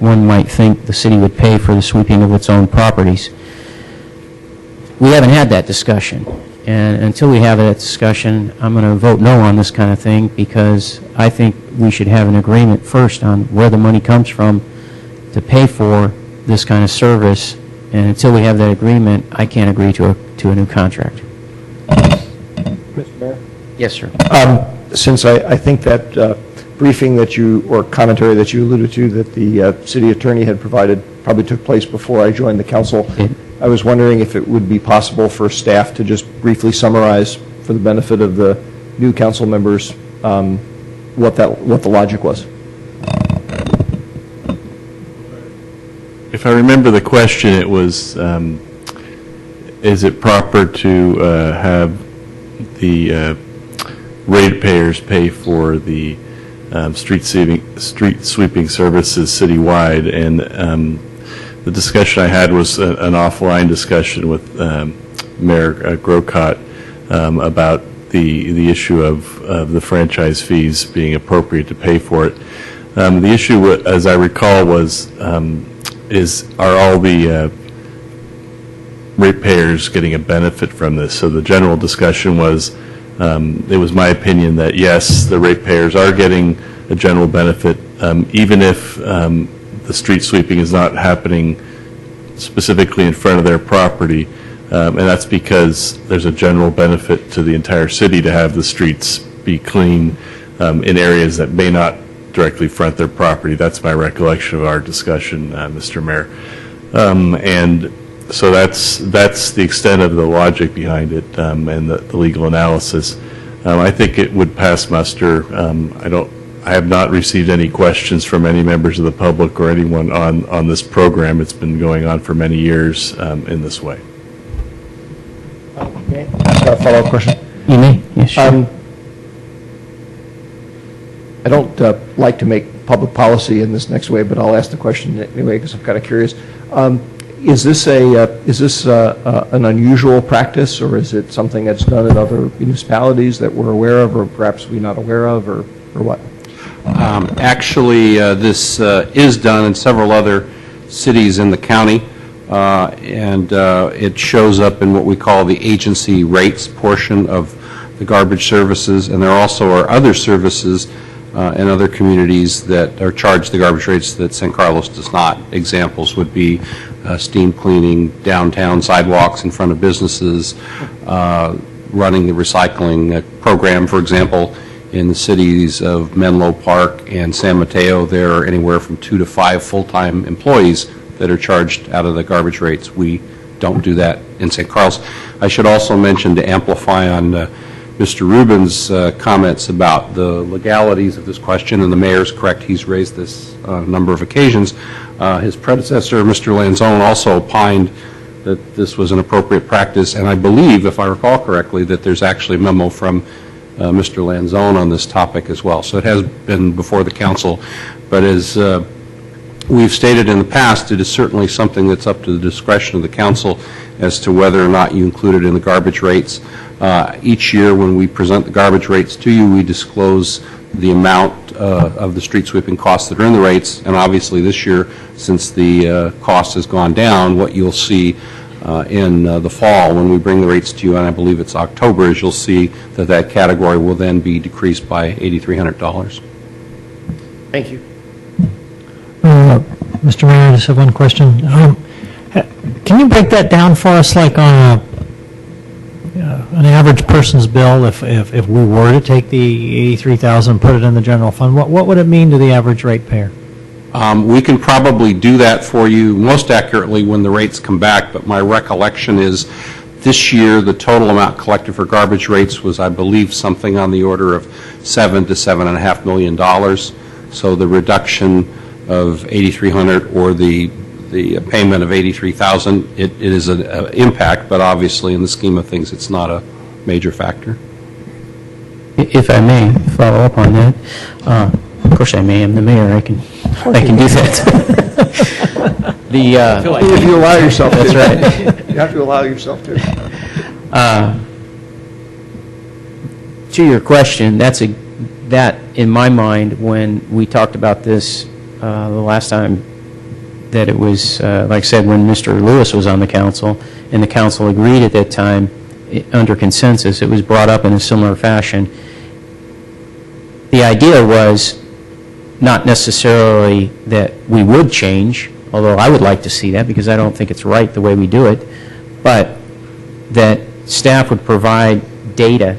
one might think the city would pay for the sweeping of its own properties. We haven't had that discussion. And until we have that discussion, I'm going to vote no on this kind of thing, because I think we should have an agreement first on where the money comes from to pay for this kind of service. And until we have that agreement, I can't agree to a new contract. Mr. Mayor? Yes, sir. Since I think that briefing that you, or commentary that you alluded to, that the city attorney had provided probably took place before I joined the council, I was wondering if it would be possible for staff to just briefly summarize, for the benefit of the new council members, what the logic was. If I remember the question, it was, is it proper to have the ratepayers pay for the street sweeping services citywide? And the discussion I had was an offline discussion with Mayor Grocott about the issue of the franchise fees being appropriate to pay for it. The issue, as I recall, was are all the ratepayers getting a benefit from this? So the general discussion was, it was my opinion that yes, the ratepayers are getting a general benefit, even if the street sweeping is not happening specifically in front of their property, and that's because there's a general benefit to the entire city to have the streets be clean in areas that may not directly front their property. That's my recollection of our discussion, Mr. Mayor. And so that's the extent of the logic behind it and the legal analysis. I think it would pass muster. I have not received any questions from any members of the public or anyone on this program. It's been going on for many years in this way. Okay. A follow-up question? You may. Yes, sure. I don't like to make public policy in this next way, but I'll ask the question anyway because I'm kind of curious. Is this an unusual practice, or is it something that's done in other municipalities that we're aware of, or perhaps we're not aware of, or what? Actually, this is done in several other cities in the county, and it shows up in what we call the agency rates portion of the garbage services, and there also are other services in other communities that are charged the garbage rates that San Carlos does not. Examples would be steam cleaning downtown sidewalks in front of businesses, running the recycling program, for example. In the cities of Menlo Park and San Mateo, there are anywhere from 2 to 5 full-time employees that are charged out of the garbage rates. We don't do that in St. Carl's. I should also mention, to amplify on Mr. Rubin's comments about the legalities of this question, and the mayor's correct, he's raised this on a number of occasions. His predecessor, Mr. Lanzone, also opined that this was an appropriate practice, and I believe, if I recall correctly, that there's actually a memo from Mr. Lanzone on this topic as well. So it has been before the council, but as we've stated in the past, it is certainly something that's up to the discretion of the council as to whether or not you include it in the garbage rates. Each year when we present the garbage rates to you, we disclose the amount of the street sweeping costs that are in the rates, and obviously this year, since the cost has gone down, what you'll see in the fall when we bring the rates to you, and I believe it's October, is you'll see that that category will then be decreased by $8,300. Thank you. Mr. Mayor, I just have one question. Can you break that down for us, like on an average person's bill, if we were to take the $83,000 and put it in the general fund, what would it mean to the average ratepayer? We can probably do that for you most accurately when the rates come back, but my recollection is this year the total amount collected for garbage rates was, I believe, something on the order of $7 to $7.5 million. So the reduction of $8,300 or the payment of $83,000, it is an impact, but obviously in the scheme of things it's not a major factor. If I may follow up on that, of course I may. I'm the mayor. I can do that. If you allow yourself to. That's right. You have to allow yourself to. To your question, that in my mind, when we talked about this the last time, that it was, like I said, when Mr. Lewis was on the council, and the council agreed at that time, under consensus, it was brought up in a similar fashion. The idea was not necessarily that we would change, although I would like to see that because I don't think it's right the way we do it, but that staff would provide data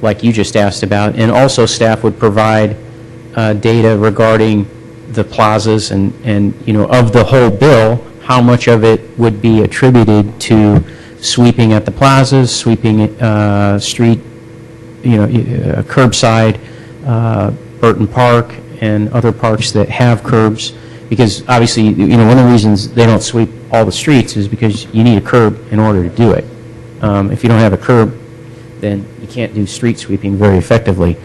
like you just asked about, and also staff would provide data regarding the plazas and of the whole bill, how much of it would be attributed to sweeping at the plazas, sweeping street, curbside, Burton Park, and other parks that have curbs, because obviously, one of the reasons they don't sweep all the streets is because you need a curb in order to do it. If you don't have a curb, then you can't do street sweeping very effectively.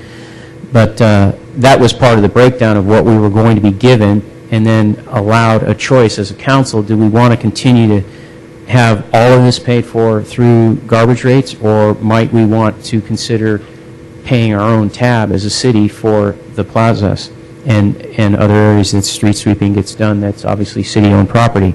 But that was part of the breakdown of what we were going to be given, and then allowed a choice as a council. Do we want to continue to have all of this paid for through garbage rates, or might we want to consider paying our own tab as a city for the plazas and other areas that street sweeping gets done that's obviously city-owned property?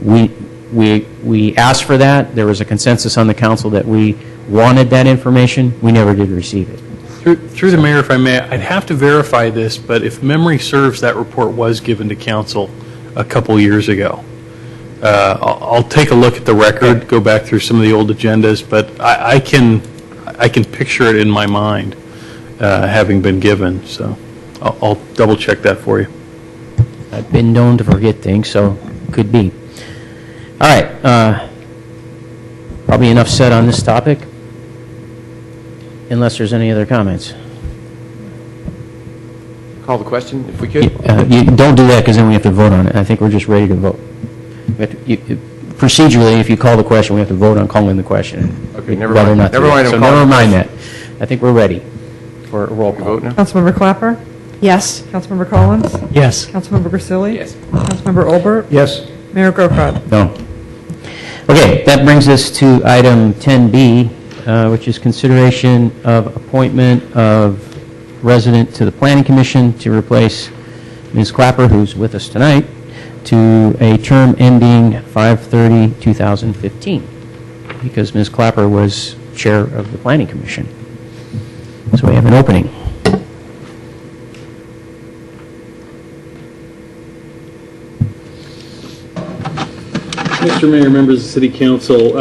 We asked for that. There was a consensus on the council that we wanted that information. We never did receive it. Through the mayor, if I may, I'd have to verify this, but if memory serves, that report was given to council a couple years ago. I'll take a look at the record, go back through some of the old agendas, but I can picture it in my mind having been given, so I'll double check that for you. I've been known to forget things, so could be. All right, probably enough said on this topic, unless there's any other comments. Call the question, if we could. You don't do that, because then we have to vote on it. I think we're just ready to vote. Procedurally, if you call the question, we have to vote on calling the question. Okay, never mind. Never mind that. I think we're ready for a roll call. Vote now? Councilmember Clapper? Yes. Councilmember Collins? Yes. Councilmember Grisilli? Yes. Councilmember Olbert? Yes. Mayor Grocott? No. Okay, that brings us to item 10B, which is consideration of appointment of resident to the Planning Commission to replace Ms. Clapper, who's with us tonight, to a term ending 5/30/2015, because Ms. Clapper was chair of the Planning Commission. So we have an opening. Mr. Mayor, members of the City Council,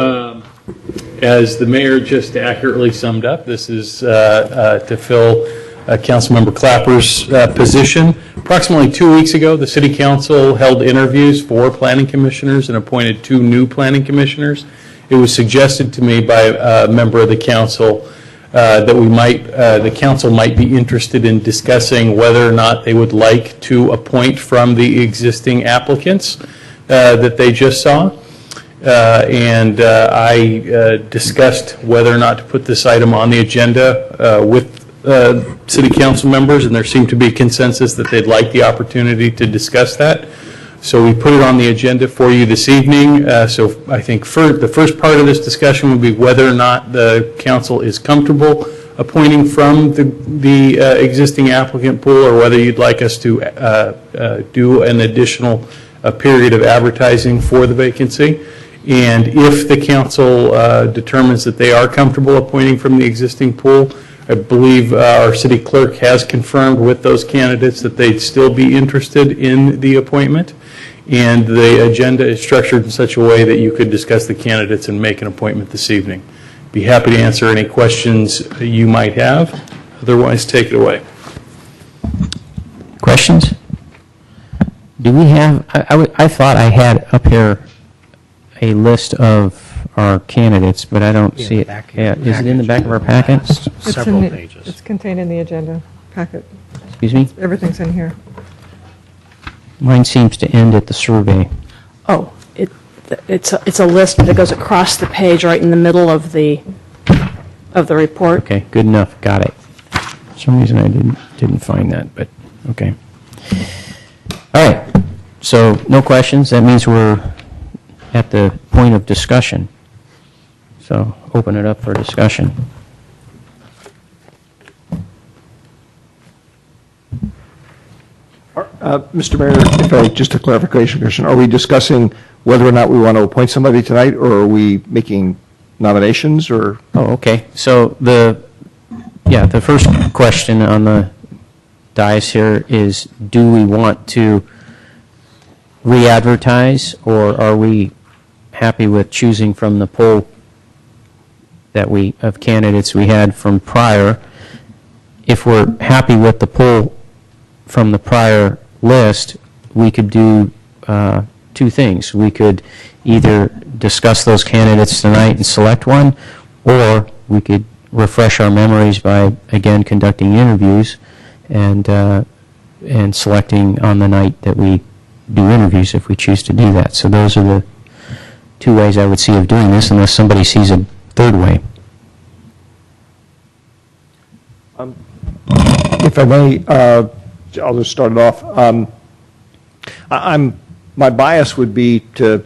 as the mayor just accurately summed up, this is to fill Councilmember Clapper's position. Approximately 2 weeks ago, the City Council held interviews for planning commissioners and appointed 2 new planning commissioners. It was suggested to me by a member of the council that the council might be interested in discussing whether or not they would like to appoint from the existing applicants that they just saw. I discussed whether or not to put this item on the agenda with city council members, and there seemed to be consensus that they'd like the opportunity to discuss that. So we put it on the agenda for you this evening. So I think the first part of this discussion would be whether or not the council is comfortable appointing from the existing applicant pool, or whether you'd like us to do an additional period of advertising for the vacancy. And if the council determines that they are comfortable appointing from the existing pool, I believe our city clerk has confirmed with those candidates that they'd still be interested in the appointment. And the agenda is structured in such a way that you could discuss the candidates and make an appointment this evening. Be happy to answer any questions you might have. Otherwise, take it away. Questions? Do we have, I thought I had up here a list of our candidates, but I don't see it. Yeah, is it in the back of our packet? Several pages. It's contained in the agenda packet. Excuse me? Everything's in here. Mine seems to end at the survey. Oh, it's a list that goes across the page right in the middle of the report. Okay, good enough. Got it. For some reason I didn't find that, but okay. All right. So no questions. That means we're at the point of discussion. So open it up for discussion. Mr. Mayor, just a clarification question. Are we discussing whether or not we want to appoint somebody tonight, or are we making nominations, or? Oh, okay. So the first question on the dais here is, do we want to re-advertise, or are we happy with choosing from the pool of candidates we had from prior? If we're happy with the pool from the prior list, we could do 2 things. We could either discuss those candidates tonight and select one, or we could refresh our memories by, again, conducting interviews and selecting on the night that we do interviews if we choose to do that. So those are the 2 ways I would see of doing this, unless somebody sees a third way. If I may, I'll just start it off. My bias would be to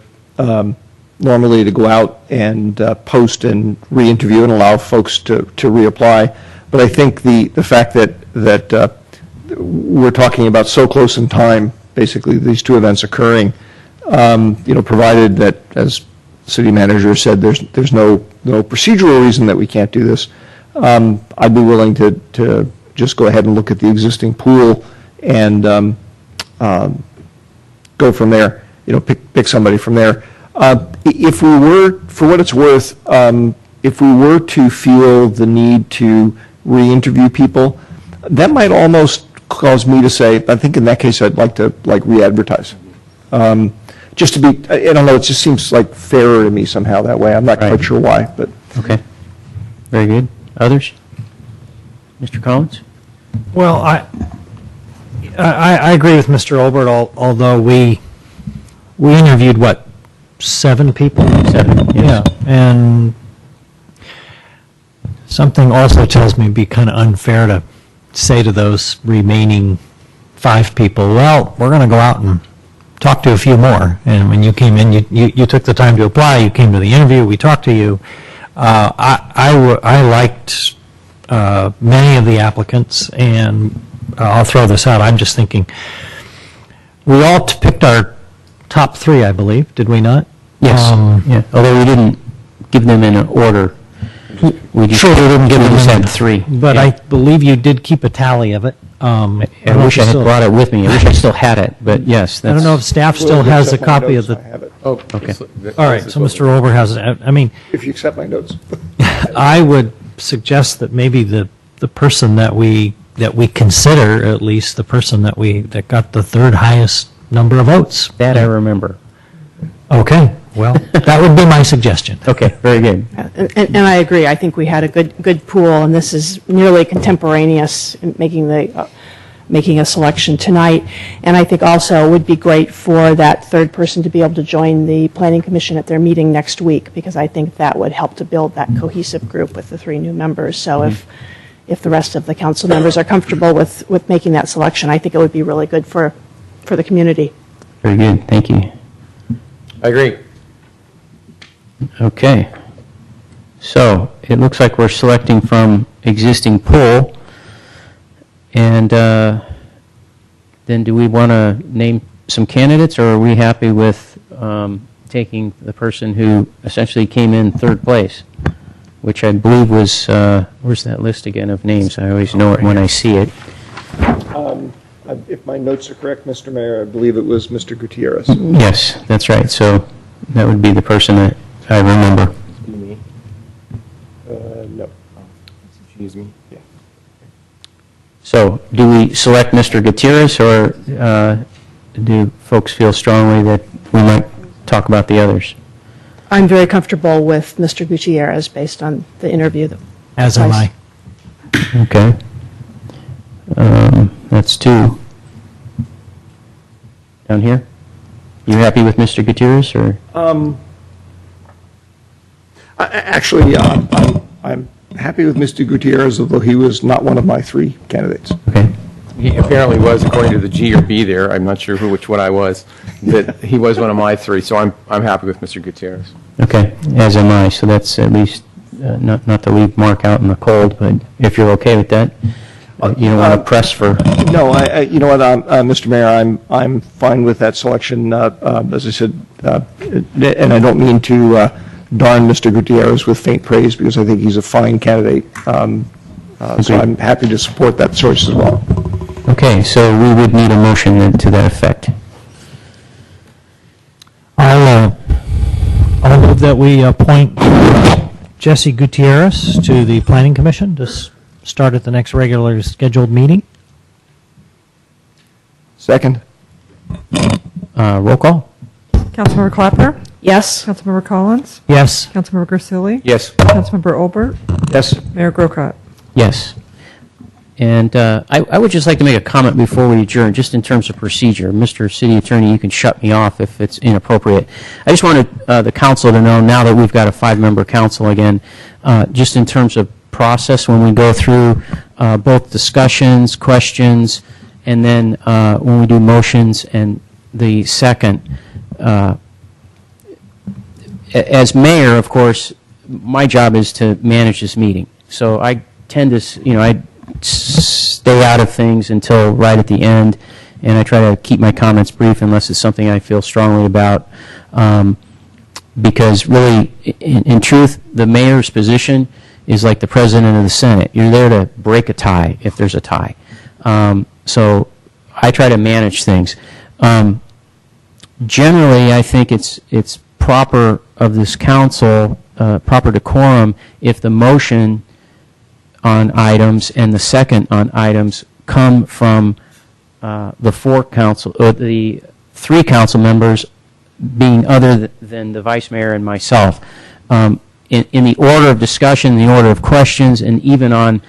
normally to go out and post and re-interview and allow folks to reapply. But I think the fact that we're talking about so close in time, basically these 2 events occurring, provided that, as the city manager said, there's no procedural reason that we can't do this, I'd be willing to just go ahead and look at the existing pool and go from there, pick somebody from there. If we were, for what it's worth, if we were to feel the need to re-interview people, that might almost cause me to say, I think in that case I'd like to re-advertise. Just to be, I don't know, it just seems like fairer to me somehow that way. I'm not quite sure why, but. Okay. Very good. Others? Mr. Collins? Well, I agree with Mr. Olbert, although we interviewed, 7 people? 7, yes. Yeah, and something also tells me it'd be kind of unfair to say to those remaining 5 people, well, we're going to go out and talk to a few more. And when you came in, you took the time to apply, you came to the interview, we talked to you. I liked many of the applicants, and I'll throw this out. I'm just thinking, we all picked our top 3, I believe, did we not? Yes. Yeah. Although we didn't give them in an order. We just, Sure, we didn't give we them just in. had 3. But Yeah. I believe you did keep a tally of it. I wish I had brought it with me. I wish I still had it, but yes. I don't know if staff still has a copy of the. Oh, Okay. All right, so Mr. Olber has, I mean, If you accept my notes. I would suggest that maybe the person that we consider, at least the person that got the third highest number of votes. That I remember. Okay, well, that would be my suggestion. Okay, very good. And I agree. I think we had a good pool, and this is nearly contemporaneous in making a selection tonight. And I think also it would be great for that third person to be able to join the Planning Commission at their meeting next week, because I think that would help to build that cohesive group with the 3 new members. So if the rest of the council members are comfortable with making that selection, I think it would be really good for the community. Very good, thank you. I agree. Okay. So it looks like we're selecting from existing pool. And then do we want to name some candidates, or are we happy with taking the person who essentially came in third place, which I believe was, where's that list again of names? I always know it when I see it. If my notes are correct, Mr. Mayor, I believe it was Mr. Gutierrez. Yes, that's right. So that would be the person that I remember. Me? No. Excuse me. Yeah. So do we select Mr. Gutierrez, or do folks feel strongly that we might talk about the others? I'm very comfortable with Mr. Gutierrez based on the interview. As am I. Okay. That's 2. Down here? You happy with Mr. Gutierrez, or? Actually, I'm happy with Mr. Gutierrez, although he was not one of my 3 candidates. Okay. He apparently was, according to the G or B there, I'm not sure which one I was, that he was one of my 3, so I'm happy with Mr. Gutierrez. Okay, as am I, so that's at least, not to leave Mark out in the cold, but if you're okay with that, you don't want to press for... No, you know what, Mr. Mayor, I'm fine with that selection. As I said, and I don't mean to darn Mr. Gutierrez with faint praise, because I think he's a fine candidate. So I'm happy to support that choice as well. Okay, so we would need a motion then to that effect. I'll move that we appoint Jesse Gutierrez to the Planning Commission to start at the next regularly scheduled meeting. Second. Roll call? Councilmember Clapper? Yes? Councilmember Collins? Yes. Councilmember Grisilli? Yes. Councilmember Olbert? Yes. Mayor Grocott? Yes. And I would just like to make a comment before we adjourn, just in terms of procedure. Mr. City Attorney, you can shut me off if it's inappropriate. I just wanted the council to know, now that we've got a 5-member council again, just in terms of process, when we go through both discussions, questions, and then when we do motions and the second. As mayor, of course, my job is to manage this meeting. So I tend to, I stay out of things until right at the end, and I try to keep my comments brief unless it's something I feel strongly about. Because really, in truth, the mayor's position is like the president of the Senate. You're there to break a tie if there's a tie. So I try to manage things. Generally, I think it's proper of this council, proper decorum, if the motion on items and the second on items come from the 3 council members, being other than the vice mayor and myself. In the order of discussion, the order of questions, and even on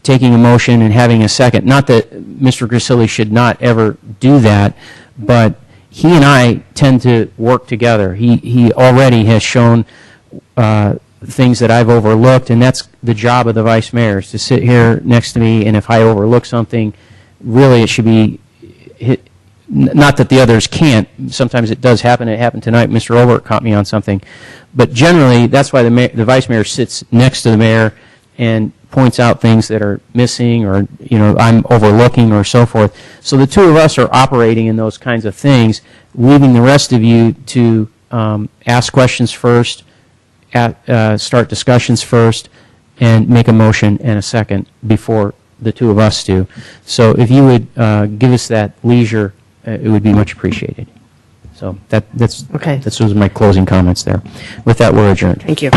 taking a motion and having a second. Not that Mr. Grisilli should not ever do that, but he and I tend to work together. He already has shown things that I've overlooked, and that's the job of the vice mayor, is to sit here next to me, and if I overlook something, really it should be hit. Not that the others can't. Sometimes it does happen. It happened tonight. Mr. Olbert caught me on something. But generally, that's why the vice mayor sits next to the mayor and points out things that are missing, or I'm overlooking, or so forth. So the 2 of us are operating in those kinds of things, leaving the rest of you to ask questions first, start discussions first, and make a motion and a second before the 2 of us do. So if you would give us that leisure, it would be much appreciated. So that's Okay. those are my closing comments there. With that, we're adjourned. Thank you.